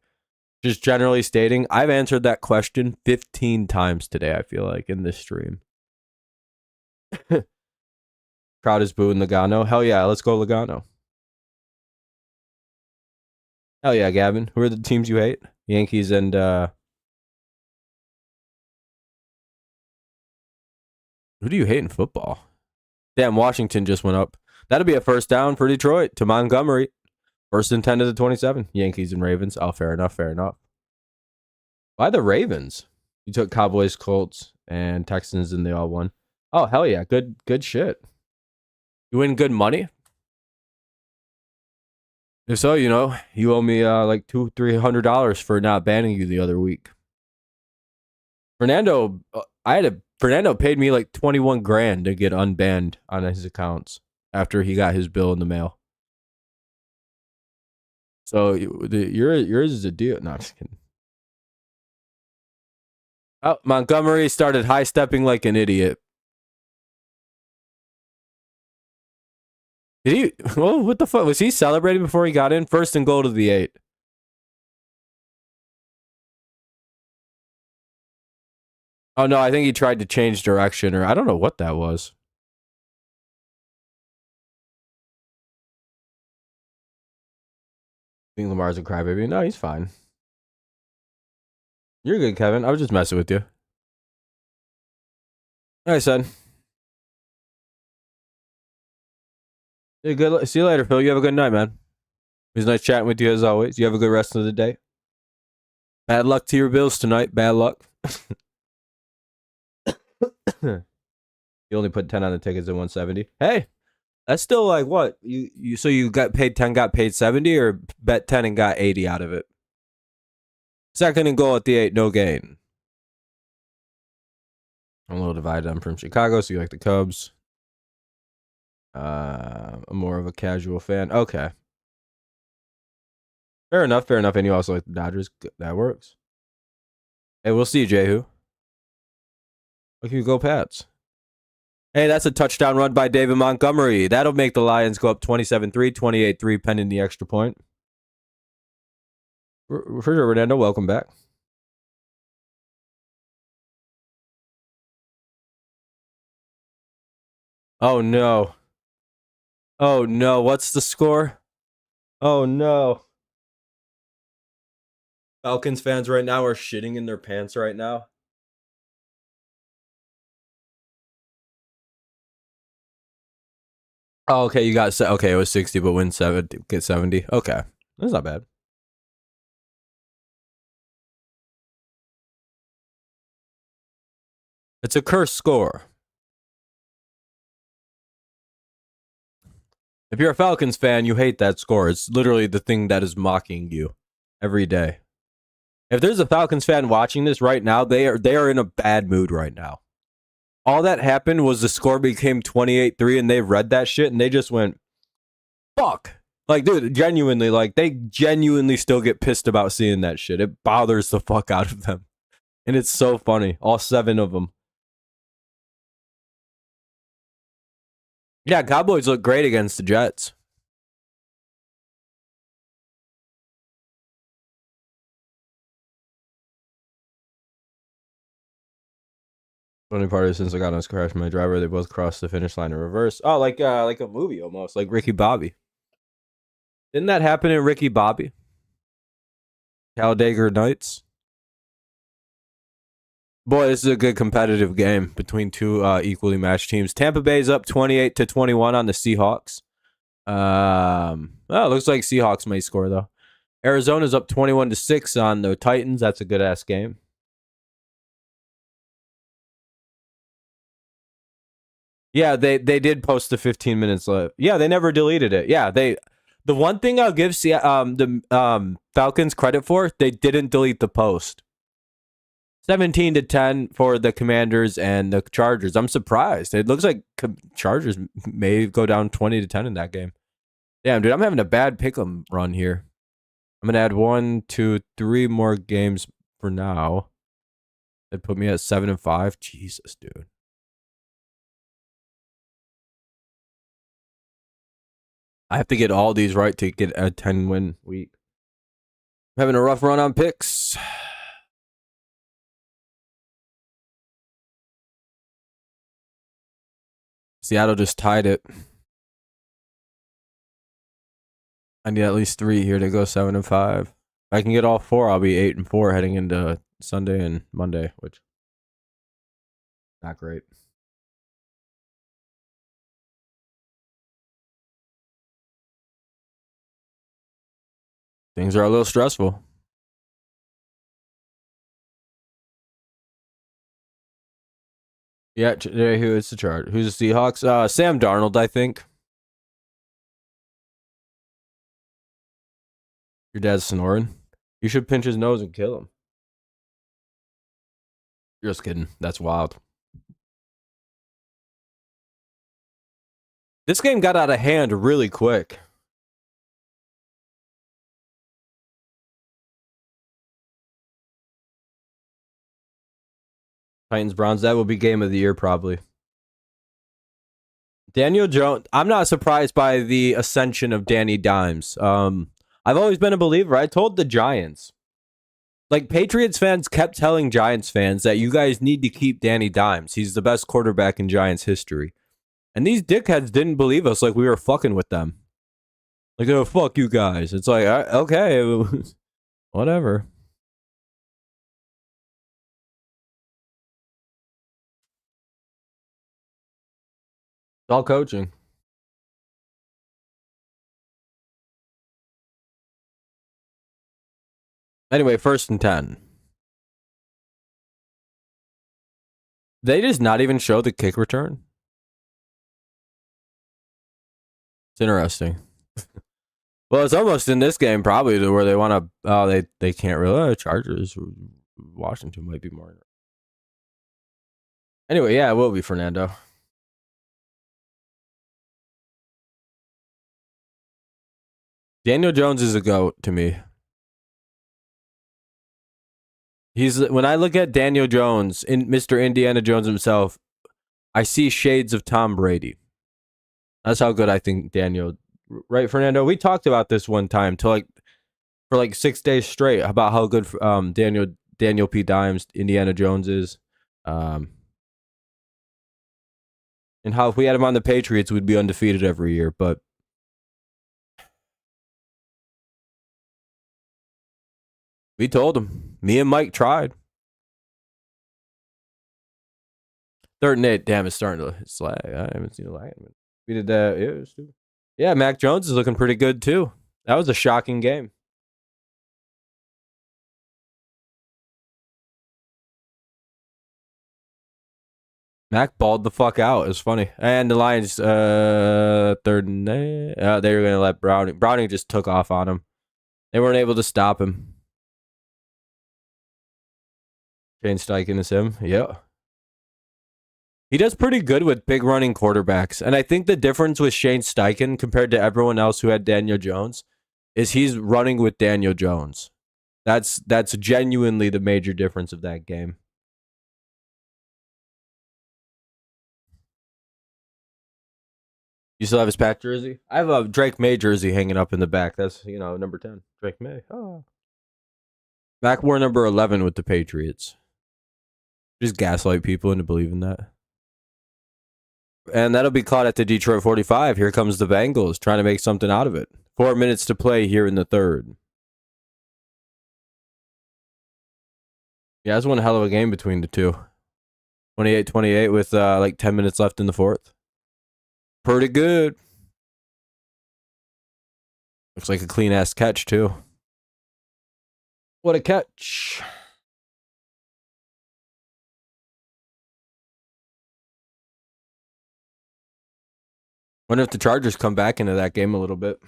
Just generally stating, I've answered that question 15 times today, I feel like, in this stream. Crowd is booing Logano. Hell yeah, let's go Logano. Hell yeah, Gavin. Who are the teams you hate? Yankees and who do you hate in football? Damn, Washington just went up. That'll be a 1st down for Detroit to Montgomery. 1st and 10 to the 27. Yankees and Ravens. Oh, fair enough. Why the Ravens? You took Cowboys, Colts, and Texans, and they all won. Oh, hell yeah. Good shit. You win good money? If so, you know, you owe me like $200-300 for not banning you the other week. Fernando paid me like 21 grand to get unbanned on his accounts after he got his bill in the mail. So yours is a deal. No, I'm just kidding. Oh, Montgomery started high stepping like an idiot. Did he? Well, what the fuck was he celebrating before he got in? First and goal to the 8. Oh no, I think he tried to change direction, or I don't know what that was. I think Lamar's a crybaby. No, he's fine. You're good, Kevin. I was just messing with you. All right, son. Yeah, good. See you later, Phil. You have a good night, man. It was nice chatting with you as always. You have a good rest of the day. Bad luck to your Bills tonight. Bad luck. You only put 10 on the tickets at 170. Hey, that's still like what? So you got paid 10, got paid 70, or bet 10 and got 80 out of it? Second and goal at the 8, no gain. I'm a little divided. I'm from Chicago, so you like the Cubs. I'm more of a casual fan. Okay. Fair enough, fair enough. And you also like the Dodgers. That works. Hey, we'll see you, Jehu. Look, you go Pats. Hey, that's a touchdown run by David Montgomery. That'll make the Lions go up 27-3, 28-3, pending the extra point. For sure, Renando, welcome back. Oh, no. Oh, no. What's the score? Oh, no. Falcons fans right now are shitting in their pants right now. Oh, okay, you got okay. It was 60, but win 70, get 70. Okay, that's not bad. It's a cursed score. If you're a Falcons fan, you hate that score. It's literally the thing that is mocking you every day. If there's a Falcons fan watching this right now, they are in a bad mood right now. All that happened was the score became 28-3, and they read that shit and they just went, fuck. Like, dude, genuinely, like, they genuinely still get pissed about seeing that shit. It bothers the fuck out of them. And it's so funny. All 7 of them. Yeah, Cowboys look great against the Jets. Funny part is since I got on this crash my driver, they both crossed the finish line in reverse. Oh, like a movie almost, like Ricky Bobby. Didn't that happen in Ricky Bobby? Talladega Nights. Boy, this is a good competitive game between two equally matched teams. Tampa Bay's up 28-21 on the Seahawks. Well, it looks like Seahawks may score though. Arizona's up 21-6 on the Titans. That's a good ass game. Yeah, they did post the 15 minutes left. Yeah, they never deleted it. Yeah, the one thing I'll give the Falcons credit for, they didn't delete the post. 17-10 for the Commanders and the Chargers. I'm surprised. It looks like Chargers may go down 20-10 in that game. Damn, dude, I'm having a bad pick'em run here. I'm gonna add 1, 2, 3 more games for now. That put me at 7-5. Jesus, dude. I have to get all these right to get a 10-win week. I'm having a rough run on picks. Seattle just tied it. I need at least 3 here to go 7-5. If I can get all 4, I'll be 8-4 heading into Sunday and Monday, which not great. Things are a little stressful. Yeah, who is the chart? Who's the Seahawks? Sam Darnold, I think. Your dad's snoring. You should pinch his nose and kill him. You're just kidding. That's wild. This game got out of hand really quick. Titans Browns. That will be game of the year probably. Daniel Jones. I'm not surprised by the ascension of Danny Dimes. I've always been a believer. I told the Giants, like Patriots fans kept telling Giants fans that you guys need to keep Danny Dimes. He's the best quarterback in Giants history. And these dickheads didn't believe us like we were fucking with them. Like, oh, fuck you guys. It's like, okay, whatever. It's all coaching. Anyway, 1st and 10. They just not even show the kick return. It's interesting. Well, it's almost in this game probably to where they want to. Oh, they can't really. Chargers, Washington might be more. Anyway, yeah, it will be Fernando. Daniel Jones is a GOAT to me. When I look at Daniel Jones, in Mr. Indiana Jones himself, I see shades of Tom Brady. That's how good I think Daniel. Right, Fernando? We talked about this one time for 6 days straight about how good Daniel P. Dimes, Indiana Jones is. And how if we had him on the Patriots, we'd be undefeated every year. But we told him. Me and Mike tried. 3rd and 8. Damn, it's starting to slag. I haven't seen a lag. We did that. Yeah, it was stupid. Yeah, Mac Jones is looking pretty good too. That was a shocking game. Mac balled the fuck out. It was funny. And the Lions, 3rd and 8. They were going to let Browning. Browning just took off on him. They weren't able to stop him. Shane Steichen is him. Yeah. He does pretty good with big running quarterbacks. And I think the difference with Shane Steichen compared to everyone else who had Daniel Jones is he's running with Daniel Jones. That's genuinely the major difference of that game. You still have his pack jersey? I have a Drake May jersey hanging up in the back. That's, number 10. Drake May. Oh. Mac wore number 11 with the Patriots. Just gaslight people into believing that. And that'll be caught at the Detroit 45. Here comes the Bengals trying to make something out of it. 4 minutes to play here in the 3rd. Yeah, that's one hell of a game between the two. 28-28 with 10 minutes left in the 4th. Pretty good. Looks like a clean-ass catch, too. What a catch. Wonder if the Chargers come back into that game a little bit.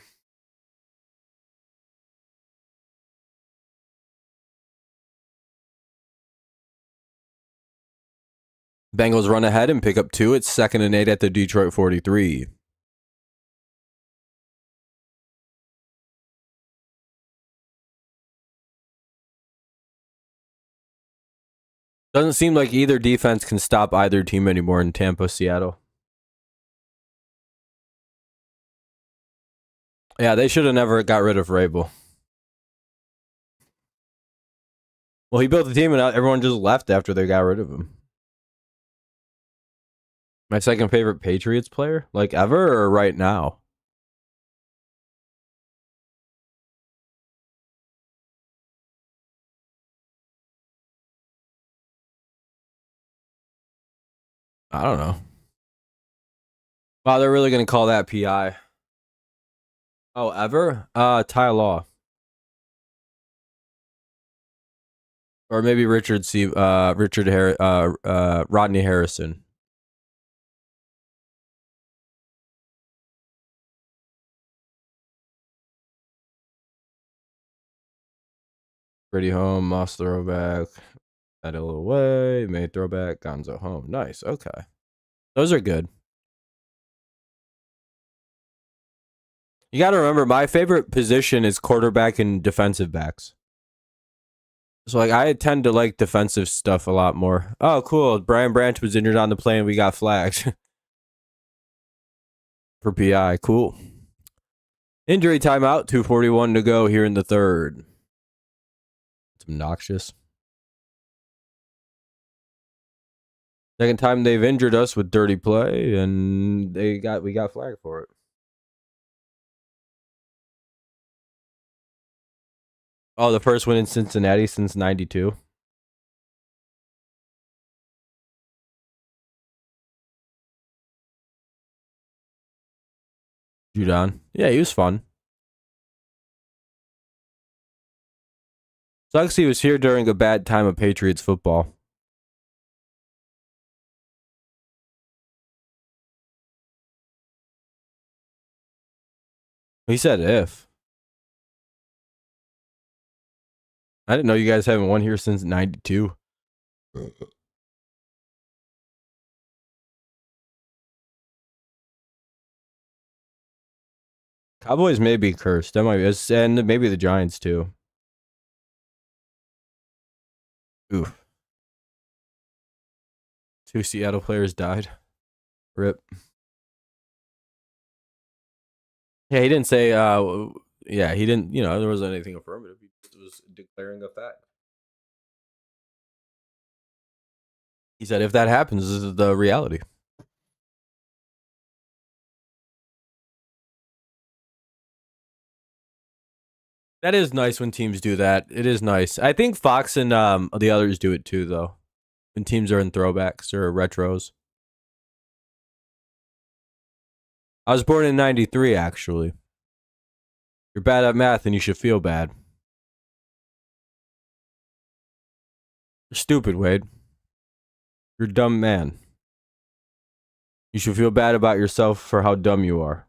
Bengals run ahead and pick up 2. It's 2nd and 8 at the Detroit 43. Doesn't seem like either defense can stop either team anymore in Tampa, Seattle. Yeah, they should have never got rid of Vrabel. Well, he built the team and everyone just left after they got rid of him. My second favorite Patriots player? Like ever or right now? I don't know. Wow, they're really going to call that PI. Oh, ever? Ty Law. Or maybe Rodney Harrison. Pretty home, Moss throwback. That a little away. Made throwback. Gonzo home. Nice. Okay. Those are good. You got to remember, my favorite position is quarterback and defensive backs. So like I tend to like defensive stuff a lot more. Oh, cool. Brian Branch was injured on the play and we got flagged for PI. Cool. Injury timeout. 2:41 to go here in the third. It's obnoxious. Second time they've injured us with dirty play, and we got flagged for it. Oh, the first win in Cincinnati since '92. Judon. Yeah, he was fun. Sucks he was here during a bad time of Patriots football. He said if. I didn't know you guys haven't won here since '92. Cowboys may be cursed. That might be, and maybe the Giants too. Oof. 2 Seattle players died. Rip. Yeah, he didn't say. Yeah, he didn't. There wasn't anything affirmative. He just was declaring a fact. He said, "If that happens, this is the reality." That is nice when teams do that. It is nice. I think Fox and the others do it too, though. When teams are in throwbacks or retros. I was born in '93, actually. You're bad at math and you should feel bad. You're stupid, Wade. You're a dumb man. You should feel bad about yourself for how dumb you are.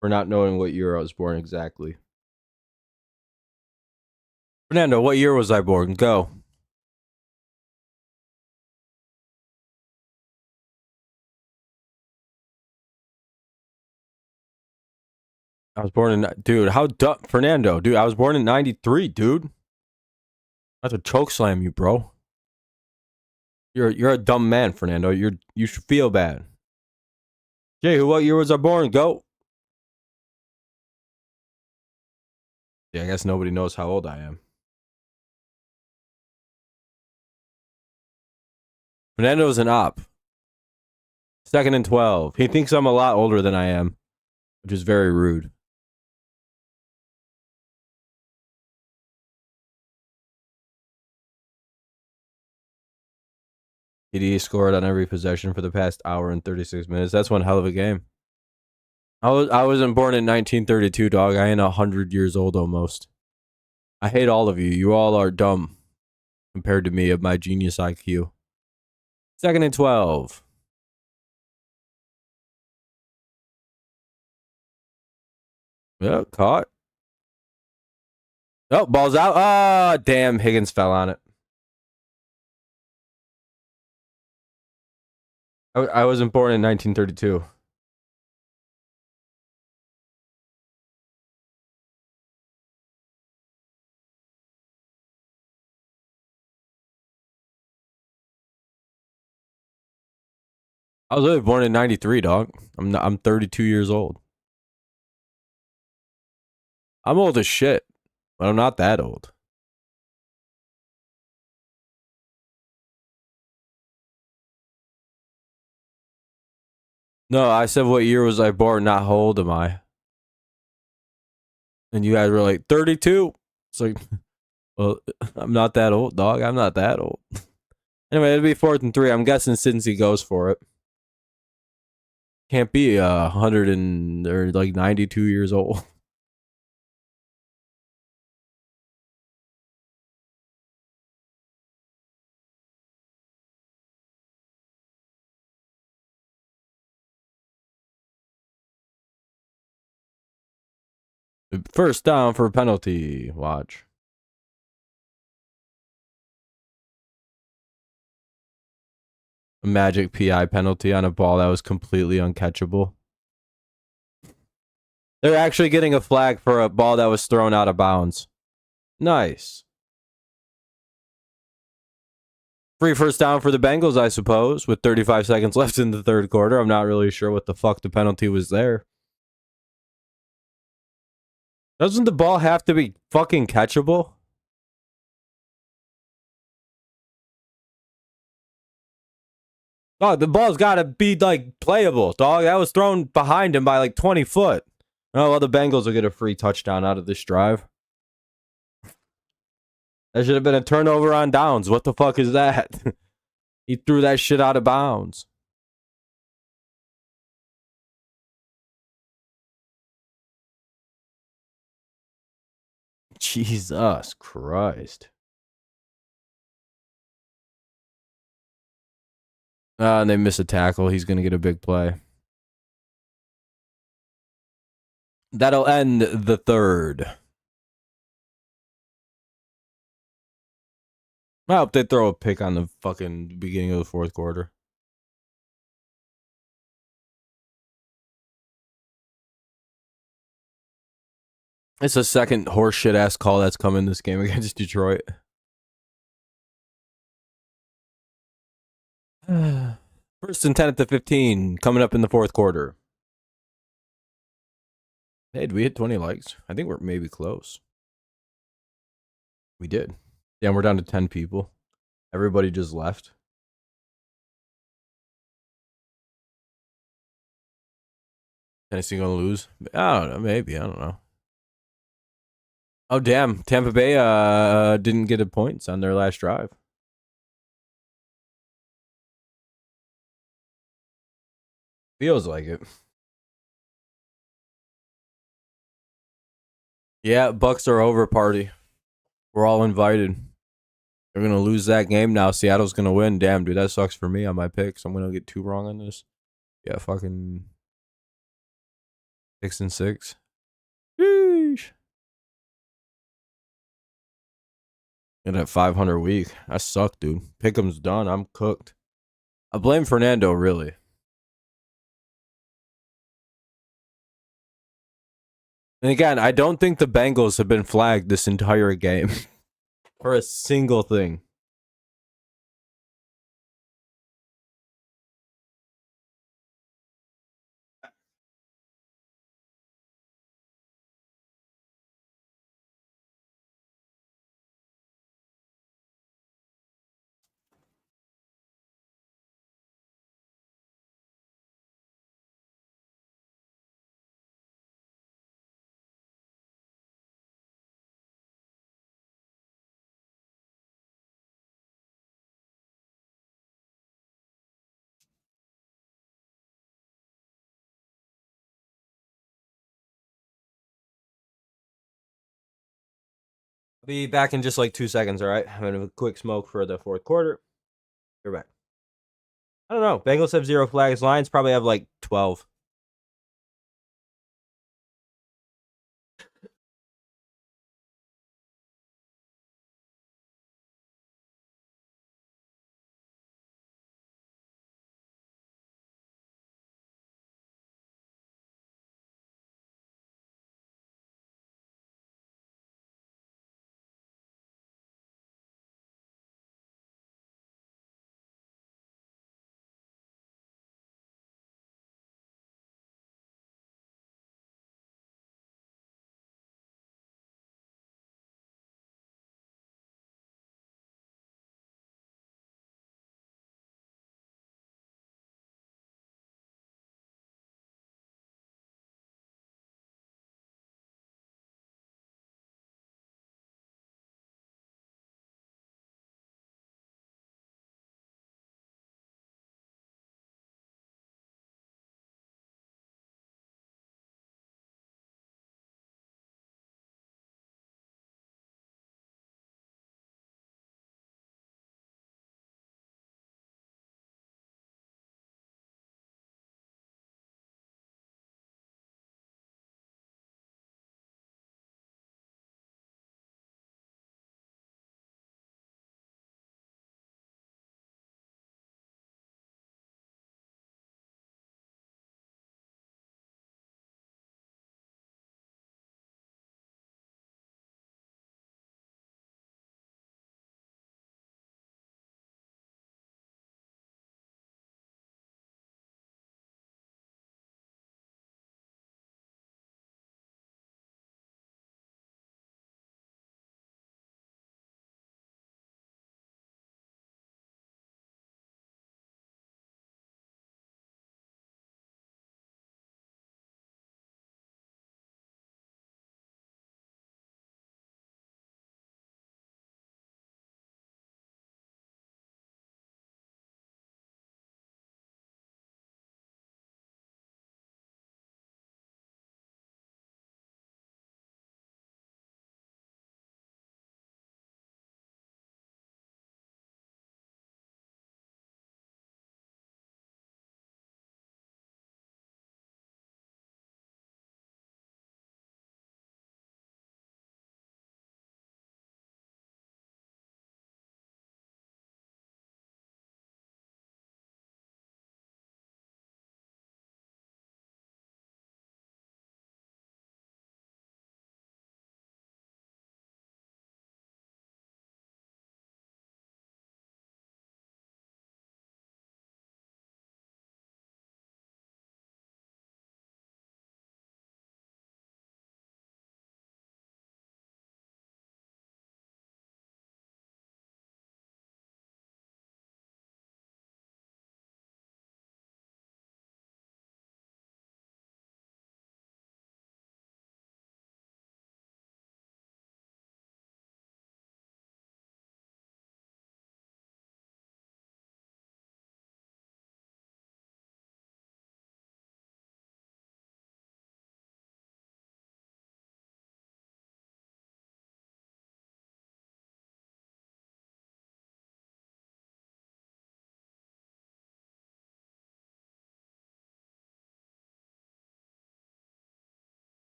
For not knowing what year I was born exactly. Fernando, what year was I born? Go. I was born in... Dude, how dumb... Fernando, dude, I was born in '93, dude. I have to choke slam you, bro. You're a dumb man, Fernando. You should feel bad. Jay, what year was I born? Go. Yeah, I guess nobody knows how old I am. Fernando's an op. 2nd and 12. He thinks I'm a lot older than I am, which is very rude. TD scored on every possession for the past hour and 36 minutes. That's one hell of a game. I wasn't born in 1932, dog. I ain't 100 years old almost. I hate all of you. You all are dumb compared to me of my genius IQ. 2nd and 12. Yeah, caught. Oh, ball's out. Oh, damn. Higgins fell on it. I wasn't born in 1932. I was really born in '93, dog. I'm 32 years old. I'm old as shit, but I'm not that old. No, I said what year was I born, not how old am I? And you guys were like 32. It's like, well, I'm not that old, dog. I'm not that old. Anyway, it'll be 4th and 3. I'm guessing Cincy goes for it. Can't be 100 and or like 92 years old. First down for a penalty. Watch. A magic PI penalty on a ball that was completely uncatchable. They're actually getting a flag for a ball that was thrown out of bounds. Nice. Free first down for the Bengals, I suppose, with 35 seconds left in the third quarter. I'm not really sure what the fuck the penalty was there. Doesn't the ball have to be fucking catchable? Oh, the ball's got to be, like, playable, dog. That was thrown behind him by, like, 20 foot. Oh, well, the Bengals will get a free touchdown out of this drive. That should have been a turnover on downs. What the fuck is that? He threw that shit out of bounds. Jesus Christ. And they miss a tackle. He's going to get a big play. That'll end the third. I hope they throw a pick on the fucking beginning of the fourth quarter. It's a second horseshit ass call that's come in this game against Detroit. First and 10 at the 15, coming up in the fourth quarter. Hey, did we hit 20 likes? I think we're maybe close. We did. Yeah, we're down to 10 people. Everybody just left. Tennessee gonna lose? I don't know. Maybe. I don't know. Oh, damn. Tampa Bay didn't get a points on their last drive. Feels like it. Yeah, Bucks are over party. We're all invited. They're going to lose that game now. Seattle's going to win. Damn, dude, that sucks for me on my picks. I'm going to get 2 wrong on this. Yeah, fucking 6-6. Sheesh. And at 500 week. I suck, dude. Pick'em's done. I'm cooked. I blame Fernando, really. And again, I don't think the Bengals have been flagged this entire game for a single thing. I'll be back in just like 2 seconds, all right? I'm going to have a quick smoke for the fourth quarter. You're back. I don't know. Bengals have 0 flags. Lions probably have like 12.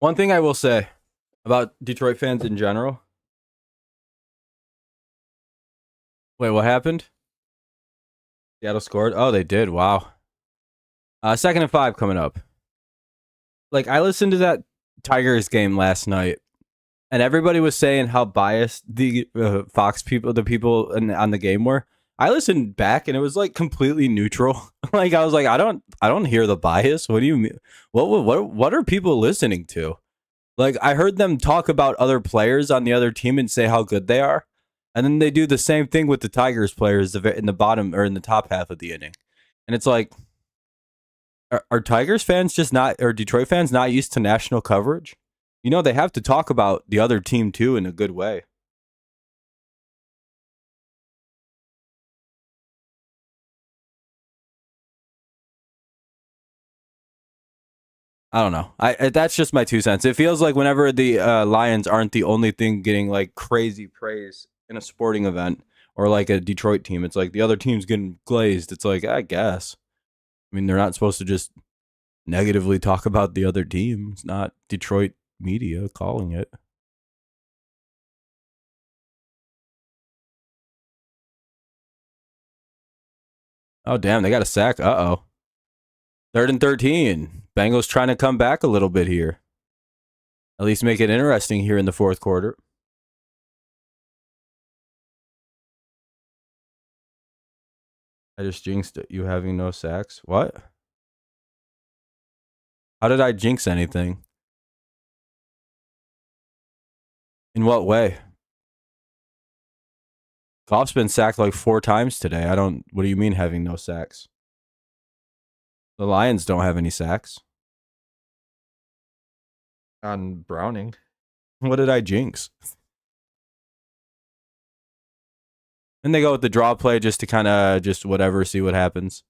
One thing I will say about Detroit fans in general. Wait, what happened? Seattle scored. Oh, they did. Wow. 2nd and 5 coming up. Like, I listened to that Tigers game last night, and everybody was saying how biased the Fox people, the people on the game were. I listened back, and it was like completely neutral. Like, I was like, I don't hear the bias. What do you mean? What are people listening to? Like, I heard them talk about other players on the other team and say how good they are, and then they do the same thing with the Tigers players in the bottom or in the top half of the inning, and it's like, are Tigers fans just not, or Detroit fans not used to national coverage? You know, they have to talk about the other team too in a good way. I don't know. That's just my 2 cents. It feels like whenever the Lions aren't the only thing getting like crazy praise in a sporting event or like a Detroit team, it's like the other team's getting glazed. It's like, I guess. I mean, they're not supposed to just negatively talk about the other team. It's not Detroit media calling it. Oh, damn. They got a sack. Uh oh. 3rd and 13. Bengals trying to come back a little bit here. At least make it interesting here in the fourth quarter. I just jinxed it. You having no sacks. What? How did I jinx anything? In what way? Goff's been sacked like 4 times today. I don't. What do you mean having no sacks? The Lions don't have any sacks. On Browning. What did I jinx? And they go with the draw play just to kind of just whatever, see what happens.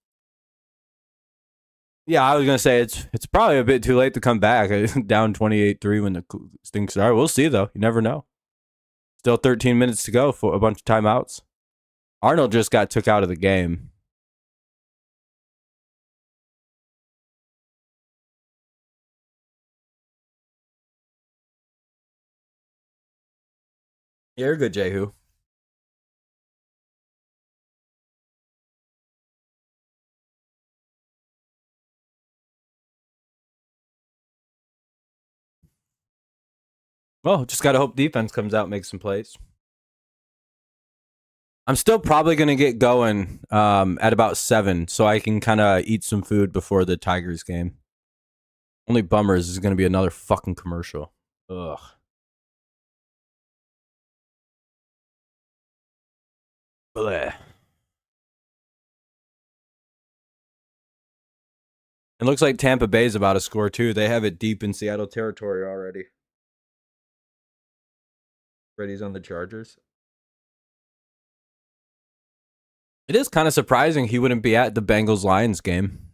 Yeah, I was gonna say it's probably a bit too late to come back down 28-3 when the thing started. We'll see though. You never know. Still 13 minutes to go for a bunch of timeouts. Arnold just got took out of the game. Yeah, you're good, Jehu. Well, just gotta hope defense comes out and makes some plays. I'm still probably gonna get going at about 7, so I can kind of eat some food before the Tigers game. Only bummers is gonna be another fucking commercial. Ugh. Bleh. It looks like Tampa Bay's about to score too. They have it deep in Seattle territory already. Brady's on the Chargers. It is kind of surprising he wouldn't be at the Bengals Lions game.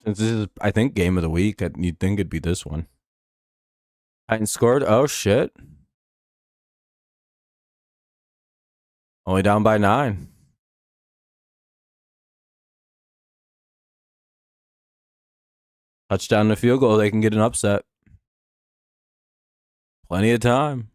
Since this is, I think, game of the week, you'd think it'd be this one. Titans scored. Oh shit! Only down by 9. Touchdown to field goal. They can get an upset. Plenty of time.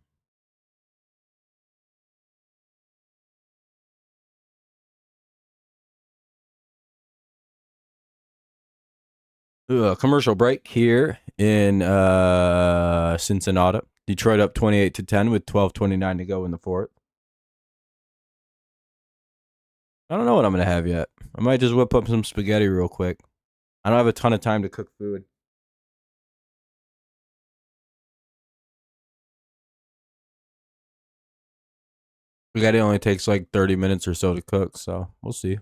Commercial break here in Cincinnati. Detroit up 28-10 with 12:29 to go in the fourth. I don't know what I'm gonna have yet. I might just whip up some spaghetti real quick. I don't have a ton of time to cook food. Spaghetti only takes like 30 minutes or so to cook, so we'll see.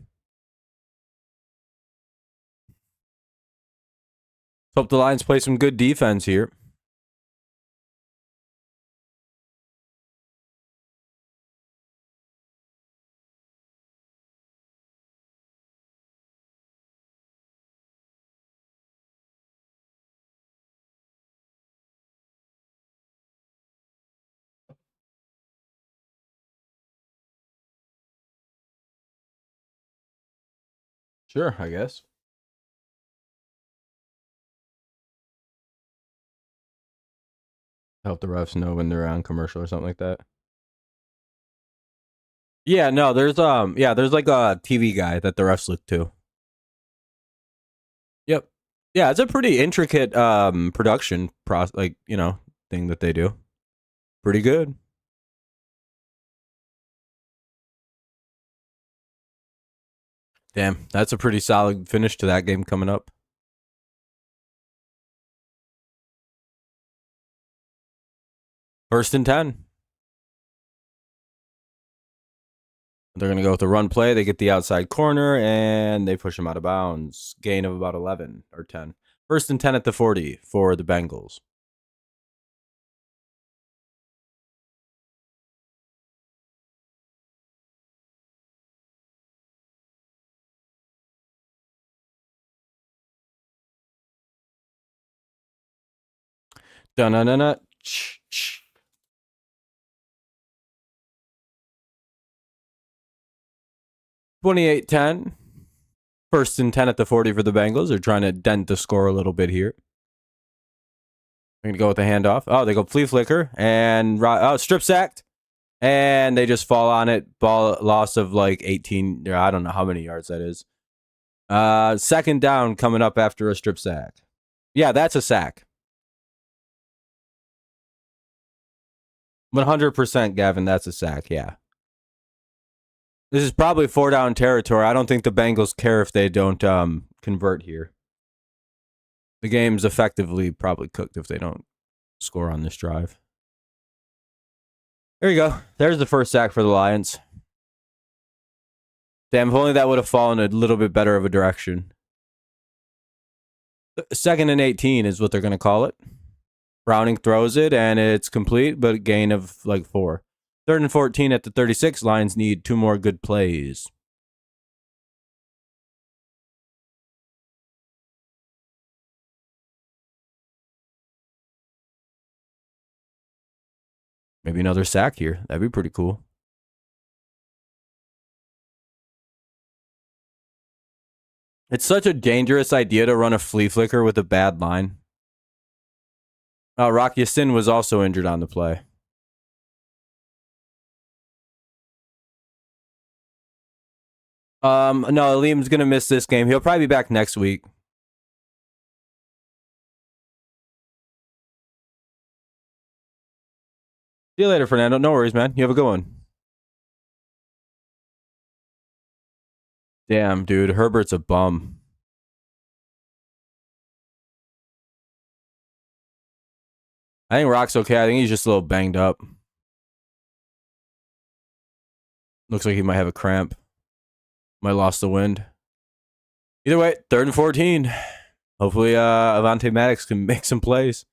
Hope the Lions play some good defense here. Sure, I guess. Help the refs know when they're on commercial or something like that. Yeah, no, there's like a TV guy that the refs look to. Yep. Yeah, it's a pretty intricate production process, like, thing that they do. Pretty good. Damn, that's a pretty solid finish to that game coming up. First and 10. They're going to go with the run play. They get the outside corner, and they push him out of bounds. Gain of about 11 or 10. First and 10 at the 40 for the Bengals. Dun-dun-dun-dun. 28-10. First and 10 at the 40 for the Bengals. They're trying to dent the score a little bit here. They're going to go with the handoff. Oh, they go flea flicker and strip sacked. And they just fall on it. Ball loss of like 18. I don't know how many yards that is. Second down coming up after a strip sack. Yeah, that's a sack. 100%, Gavin, that's a sack, yeah. This is probably 4-down territory. I don't think the Bengals care if they don't convert here. The game's effectively probably cooked if they don't score on this drive. There you go. There's the first sack for the Lions. Damn, if only that would have fallen a little bit better of a direction. Second and 18 is what they're going to call it. Browning throws it, and it's complete, but a gain of like 4. Third and 14 at the 36. Lions need 2 more good plays. Maybe another sack here. That'd be pretty cool. It's such a dangerous idea to run a flea flicker with a bad line. Rock Ya-Sin was also injured on the play. No, Liam's going to miss this game. He'll probably be back next week. See you later, Fernando. No worries, man. You have a good one. Damn, dude. Herbert's a bum. I think Rock's okay. I think he's just a little banged up. Looks like he might have a cramp. Might lost the wind. Either way, 3rd and 14. Hopefully, Avonte Maddox can make some plays.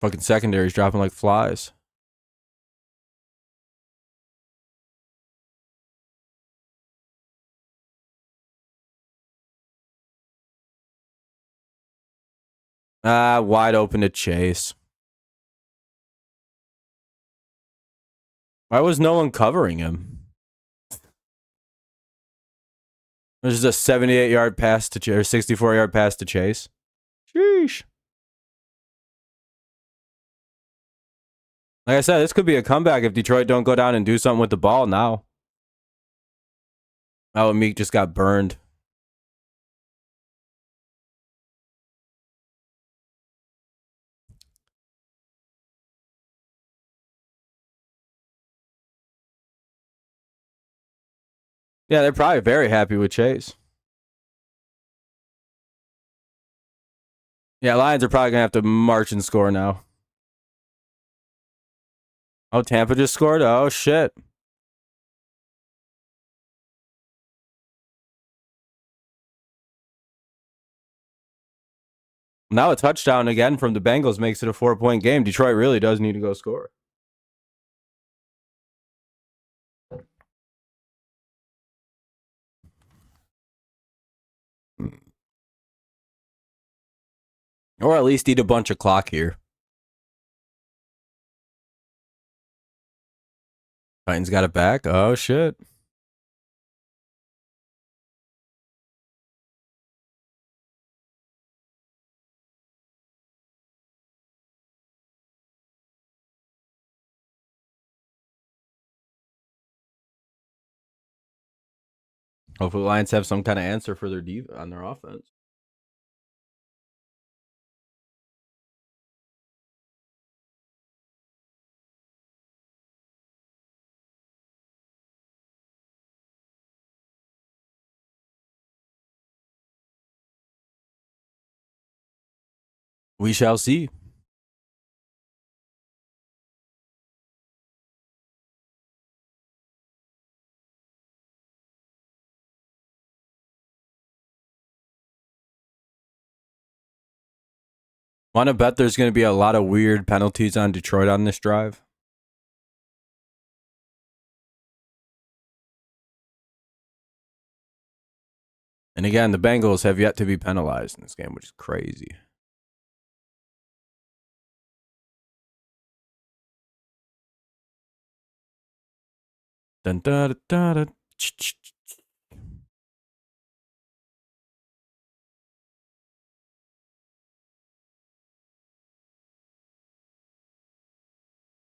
Fucking secondary's dropping like flies. Wide open to Chase. Why was no one covering him? There's just a 78-yard pass to or 64-yard pass to Chase. Sheesh. Like I said, this could be a comeback if Detroit don't go down and do something with the ball now. Oh, Meek just got burned. Yeah, they're probably very happy with Chase. Yeah, Lions are probably going to have to march and score now. Oh, Tampa just scored? Oh, shit. Now a touchdown again from the Bengals makes it a 4-point game. Detroit really does need to go score. Or at least eat a bunch of clock here. Titans got it back. Oh, shit. Hopefully, the Lions have some kind of answer for their on their offense. We shall see. Want to bet there's going to be a lot of weird penalties on Detroit on this drive? And again, the Bengals have yet to be penalized in this game, which is crazy. Dun, dun, dun, dun,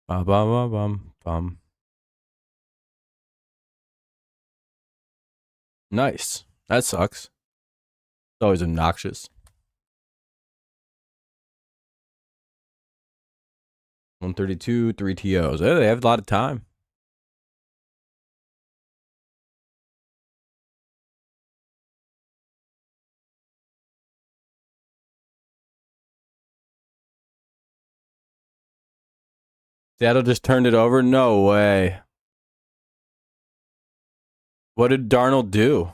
Bum, bum, bum, bum. Nice. That sucks. It's always obnoxious. 132, 3 TOs. Hey, they have a lot of time. Seattle just turned it over? No way. What did Darnold do?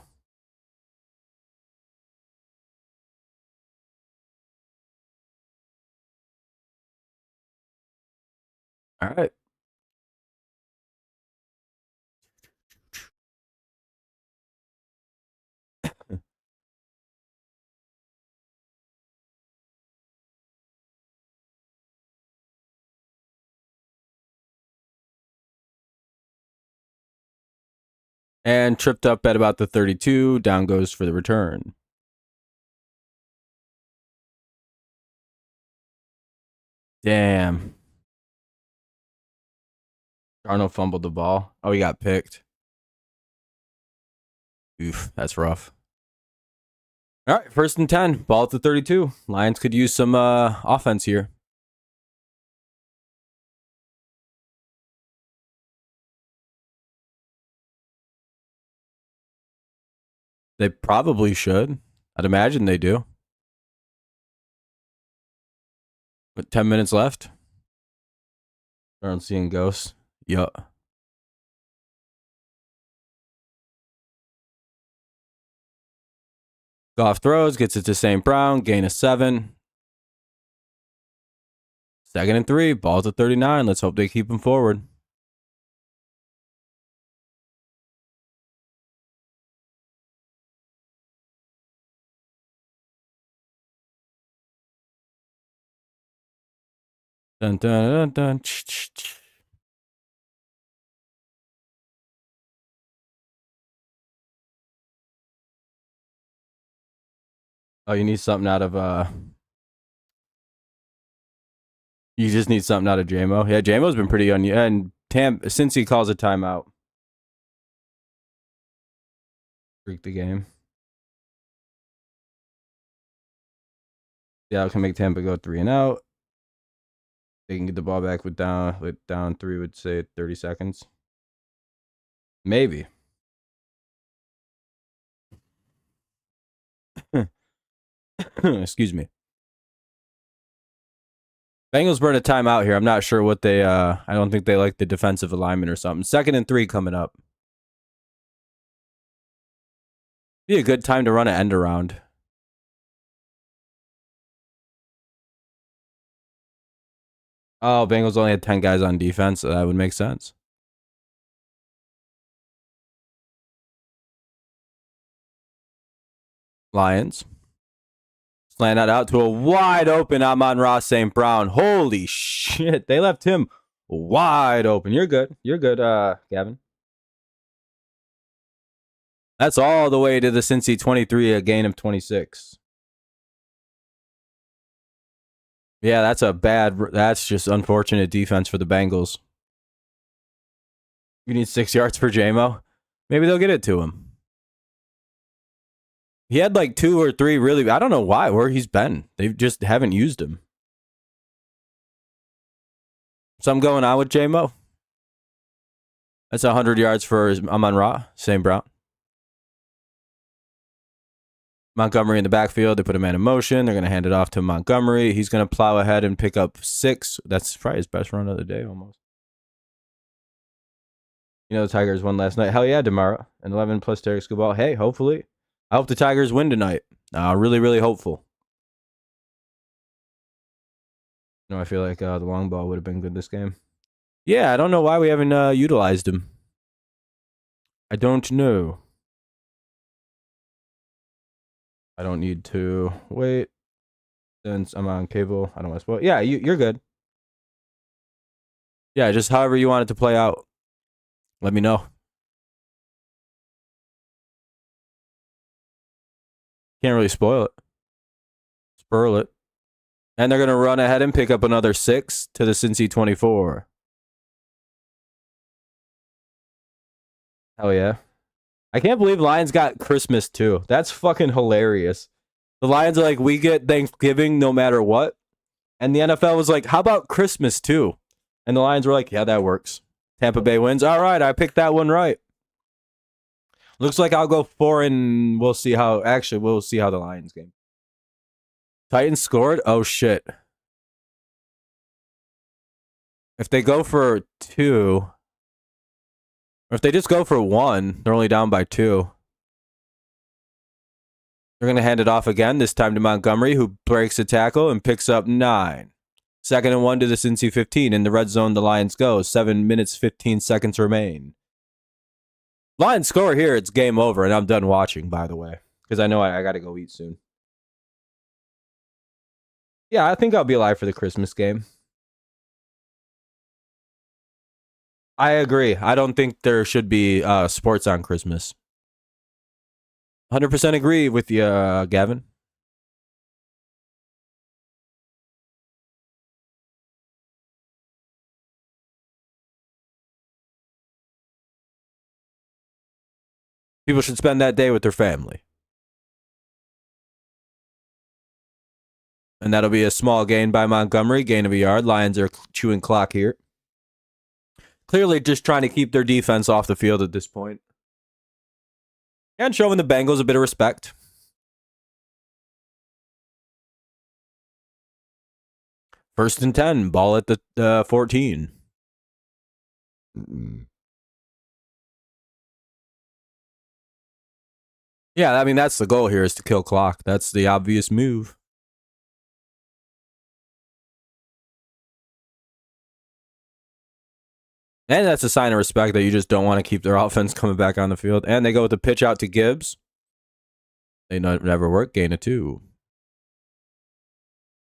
All right. And tripped up at about the 32. Down goes for the return. Damn. Darnold fumbled the ball. Oh, he got picked. Oof, that's rough. All right, 1st and 10. Ball at the 32. Lions could use some offense here. They probably should. I'd imagine they do. But 10 minutes left. Aren't seeing ghosts. Yup. Goff throws, gets it to St. Brown, gain of 7. 2nd and 3, ball's at 39. Let's hope they keep him forward. Dun, dun, dun, dun. Oh, you need something out of you just need something out of JMO. Yeah, JMO's been pretty and since he calls a timeout. Freak the game. Yeah, I can make Tampa go 3 and out. They can get the ball back with down 3, would say 30 seconds. Maybe. Excuse me. Bengals burn a timeout here. I'm not sure what they I don't think they like the defensive alignment or something. 2nd and 3 coming up. Be a good time to run an end around. Oh, Bengals only had 10 guys on defense. So that would make sense. Lions. Slant that out to a wide open Amon-Ra St. Brown. Holy shit. They left him wide open. You're good. You're good, Gavin. That's all the way to the Cincy 23, a gain of 26. Yeah, that's just unfortunate defense for the Bengals. You need 6 yards for JMO. Maybe they'll get it to him. He had like 2 or 3 really. I don't know where he's been. They just haven't used him. Something going on with JMO. That's 100 yards for Amon-Ra, St. Brown. Montgomery in the backfield. They put a man in motion. They're going to hand it off to Montgomery. He's going to plow ahead and pick up 6. That's probably his best run of the day almost. You know the Tigers won last night. Hell yeah, Demara. And 11 plus Derek Scuball. Hey, hopefully. I hope the Tigers win tonight. Really, really hopeful. You know, I feel like the long ball would have been good this game. Yeah, I don't know why we haven't utilized him. I don't know. I don't need to wait. Since I'm on cable, I don't want to spoil. Yeah, you're good. Yeah, just however you want it to play out. Let me know. Can't really spoil it. Spurl it. And they're going to run ahead and pick up another 6 to the Cincy 24. Hell yeah. I can't believe Lions got Christmas too. That's fucking hilarious. The Lions are like, we get Thanksgiving no matter what. And the NFL was like, how about Christmas too? And the Lions were like, yeah, that works. Tampa Bay wins. All right, I picked that one right. Looks like I'll go 4 and we'll see how the Lions game. Titans scored? Oh shit. If they go for 2, or if they just go for 1, they're only down by 2. They're going to hand it off again, this time to Montgomery, who breaks a tackle and picks up 9. 2nd and 1 to the Cincy 15. In the red zone, the Lions go. 7 minutes, 15 seconds remain. Lions score here, it's game over, and I'm done watching, by the way, because I know I got to go eat soon. Yeah, I think I'll be alive for the Christmas game. I agree. I don't think there should be sports on Christmas. 100% agree with you, Gavin. People should spend that day with their family. And that'll be a small gain by Montgomery. Gain of a yard. Lions are chewing clock here. Clearly just trying to keep their defense off the field at this point. And showing the Bengals a bit of respect. First and 10. Ball at the 14. Yeah, I mean, that's the goal here, is to kill clock. That's the obvious move. And that's a sign of respect that you just don't want to keep their offense coming back on the field. And they go with the pitch out to Gibbs. They never work. Gain of 2.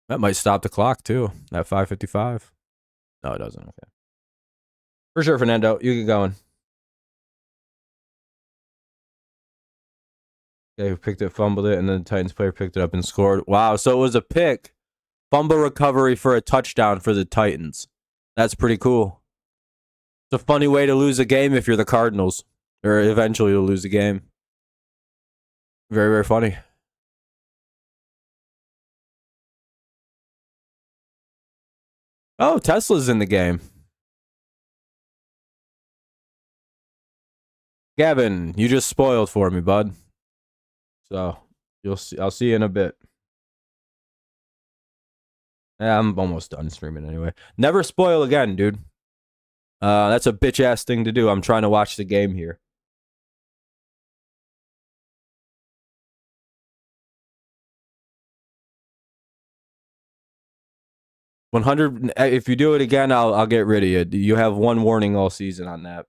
That might stop the clock, too, at 5:55. No, it doesn't. Okay. For sure, Fernando. You get going. Okay, who picked it, fumbled it, and then the Titans player picked it up and scored. Wow, so it was a pick. Fumble recovery for a touchdown for the Titans. That's pretty cool. It's a funny way to lose a game if you're the Cardinals. Or eventually you'll lose a game. Very, very funny. Oh, Tesla's in the game. Gavin, you just spoiled for me, bud. So you'll see. I'll see you in a bit. Yeah, I'm almost done streaming anyway. Never spoil again, dude. That's a bitch ass thing to do. I'm trying to watch the game here. $100. If you do it again, I'll get rid of you. You have 1 warning all season on that.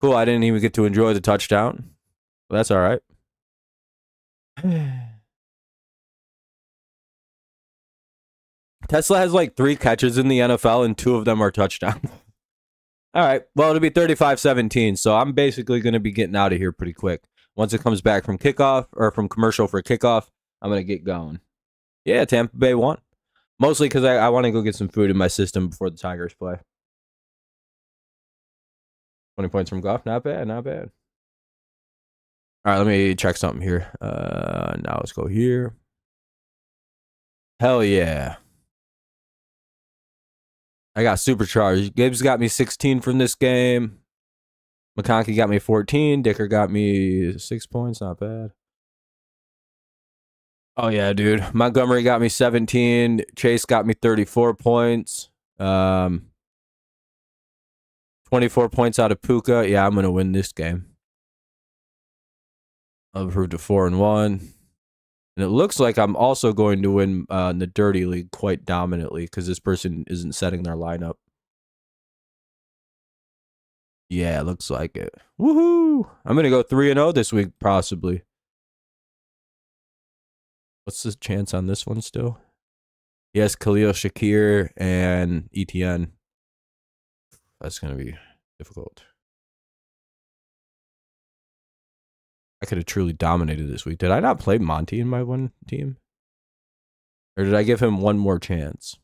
Cool. I didn't even get to enjoy the touchdown. Well, that's all right. Tesla has like 3 catches in the NFL and 2 of them are touchdowns. All right. Well, it'll be 35-17. So I'm basically going to be getting out of here pretty quick. Once it comes back from kickoff or from commercial for kickoff, I'm going to get going. Yeah, Tampa Bay won. Mostly because I want to go get some food in my system before the Tigers play. 20 points from Goff. Not bad. Not bad. All right. Let me check something here. Now let's go here. Hell yeah. I got supercharged. Gibbs got me 16 from this game. McConkey got me 14. Dicker got me 6 points. Not bad. Oh, yeah, dude. Montgomery got me 17. Chase got me 34 points. 24 points out of Puka. Yeah, I'm going to win this game. I'll improve to 4-1. And it looks like I'm also going to win in the Dirty League quite dominantly because this person isn't setting their lineup. Yeah, it looks like it. Woohoo! I'm going to go 3-0 this week, possibly. What's the chance on this one still? Yes, Khalil Shakir and ETN. That's going to be difficult. I could have truly dominated this week. Did I not play Monty in my one team? Or did I give him one more chance?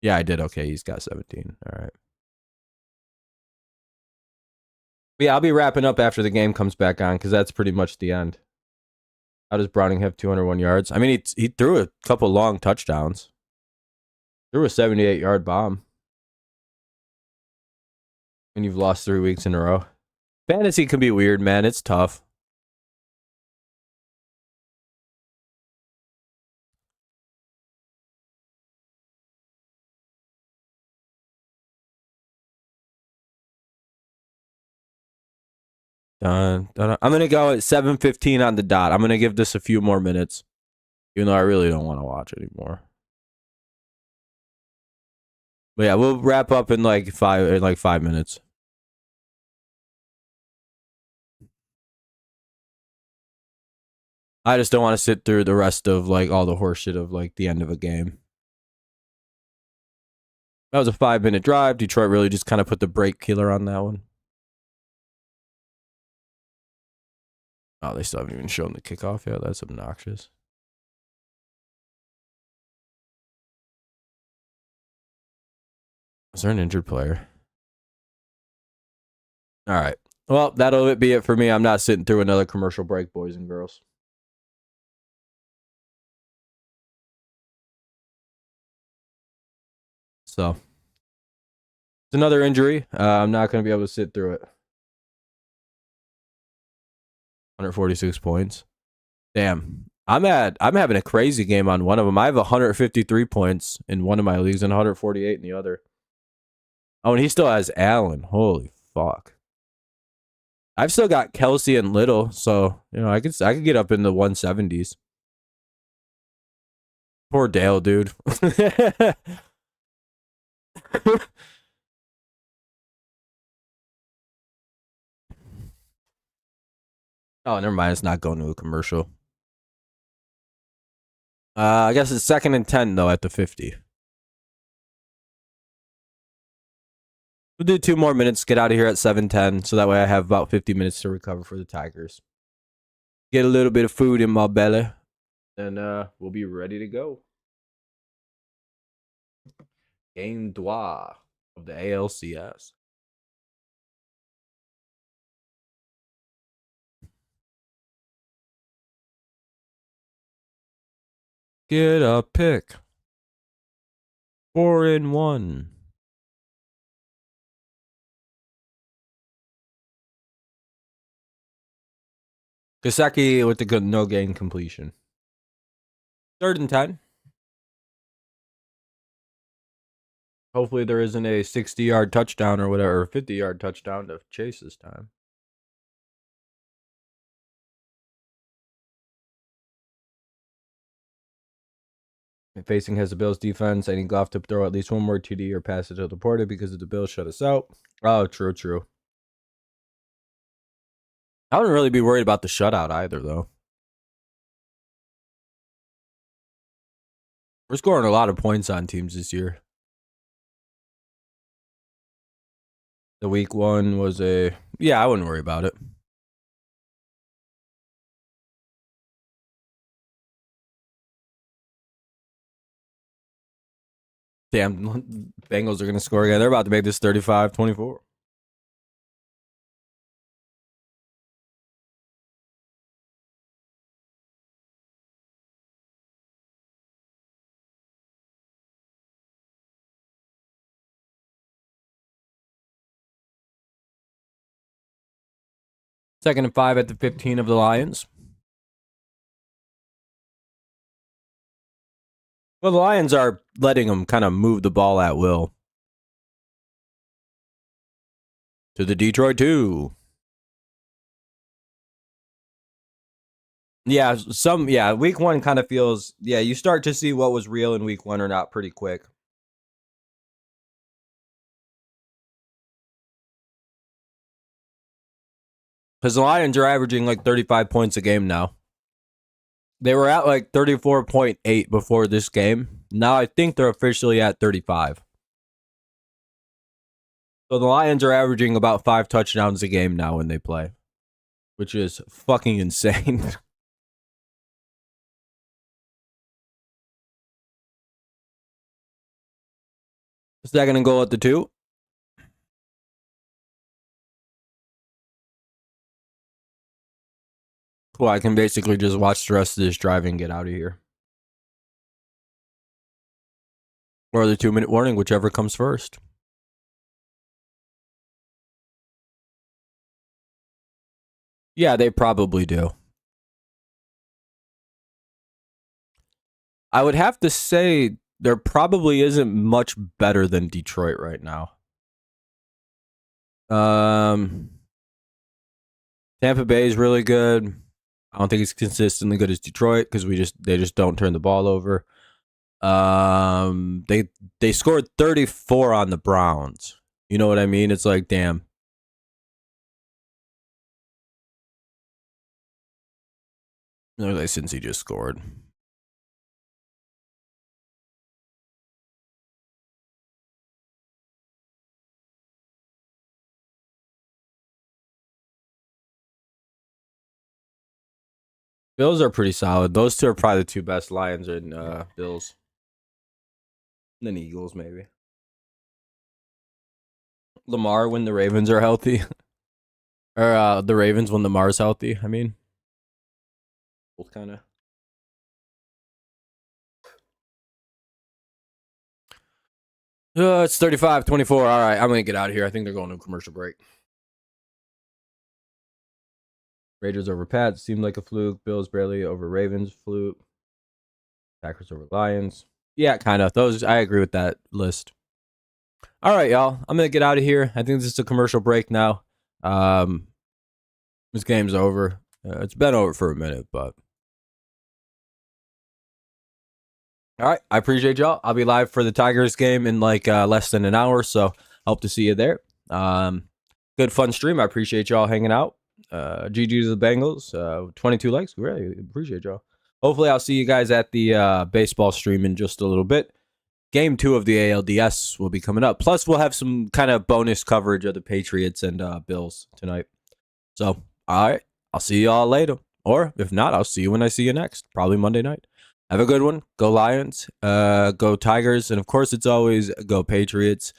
Yeah, I did. Okay, he's got 17. All right. But yeah, I'll be wrapping up after the game comes back on because that's pretty much the end. How does Browning have 201 yards? I mean, he threw a couple long touchdowns. Threw a 78-yard bomb. And you've lost 3 weeks in a row. Fantasy can be weird, man. It's tough. Dun, dun, dun. I'm going to go at 7:15 on the dot. I'm going to give this a few more minutes. Even though I really don't want to watch anymore. But yeah, we'll wrap up in like 5 minutes. I just don't want to sit through the rest of like all the horseshit of like the end of a game. That was a 5-minute drive. Detroit really just kind of put the brake killer on that one. Oh, they still haven't even shown the kickoff yet. That's obnoxious. Is there an injured player? All right. Well, that'll be it for me. I'm not sitting through another commercial break, boys and girls. So, it's another injury. I'm not going to be able to sit through it. 146 points. Damn. I'm having a crazy game on one of them. I have 153 points in one of my leagues and 148 in the other. Oh, and he still has Allen. Holy fuck. I've still got Kelsey and Little, so you know I could get up in the 170s. Poor Dale, dude. Oh, never mind. It's not going to a commercial. I guess it's 2nd and 10 though at the 50. We'll do 2 more minutes. Get out of here at 7:10, so that way I have about 50 minutes to recover for the Tigers. Get a little bit of food in my belly, and we'll be ready to go. Game droit of the ALCS. Get a pick. 4-1. Kaseki with the good no gain completion. 3rd and 10. Hopefully there isn't a 60-yard touchdown or whatever, or 50-yard touchdown to Chase this time. Facing has the Bills defense. I need Goff to throw at least one more TD or pass it to Laporta because of the Bills shut us out. Oh, true. I wouldn't really be worried about the shutout either, though. We're scoring a lot of points on teams this year. The week one was I wouldn't worry about it. Damn, Bengals are going to score again. They're about to make this 35-24. Second and 5 at the 15 of the Lions. Well, the Lions are letting them kind of move the ball at will. To the Detroit 2. Yeah, week one kind of feels, you start to see what was real in week one or not pretty quick. Because the Lions are averaging like 35 points a game now. They were at like 34.8 before this game. Now I think they're officially at 35. So the Lions are averaging about 5 touchdowns a game now when they play, which is fucking insane. Second and goal at the 2. Well, I can basically just watch the rest of this drive and get out of here. Or the 2-minute warning, whichever comes first. Yeah, they probably do. I would have to say there probably isn't much better than Detroit right now. Tampa Bay is really good. I don't think it's consistently good as Detroit because they just don't turn the ball over. They scored 34 on the Browns. You know what I mean? It's like, damn. No, like since he just scored. Bills are pretty solid. Those two are probably the two best. Lions and Bills. And then Eagles, maybe. Lamar when the Ravens are healthy. Or the Ravens when Lamar's healthy, I mean. Both kind of. It's 35-24. All right, I'm going to get out of here. I think they're going to a commercial break. Raiders over Pats seemed like a fluke. Bills barely over Ravens, fluke. Packers over Lions. Yeah, kind of. Those, I agree with that list. All right, y'all. I'm going to get out of here. I think this is a commercial break now. This game's over. It's been over for a minute, but. All right. I appreciate y'all. I'll be live for the Tigers game in like less than an hour, so hope to see you there. Good fun stream. I appreciate y'all hanging out. GG to the Bengals. 22 likes. Really appreciate y'all. Hopefully, I'll see you guys at the baseball stream in just a little bit. Game 2 of the ALDS will be coming up. Plus, we'll have some kind of bonus coverage of the Patriots and Bills tonight. So, all right. I'll see y'all later. Or, if not, I'll see you when I see you next. Probably Monday night. Have a good one. Go Lions. Go Tigers. And, of course, it's always go Patriots.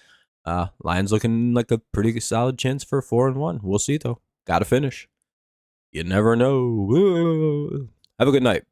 Lions looking like a pretty solid chance for 4-1. We'll see, though. Gotta finish. You never know. Have a good night.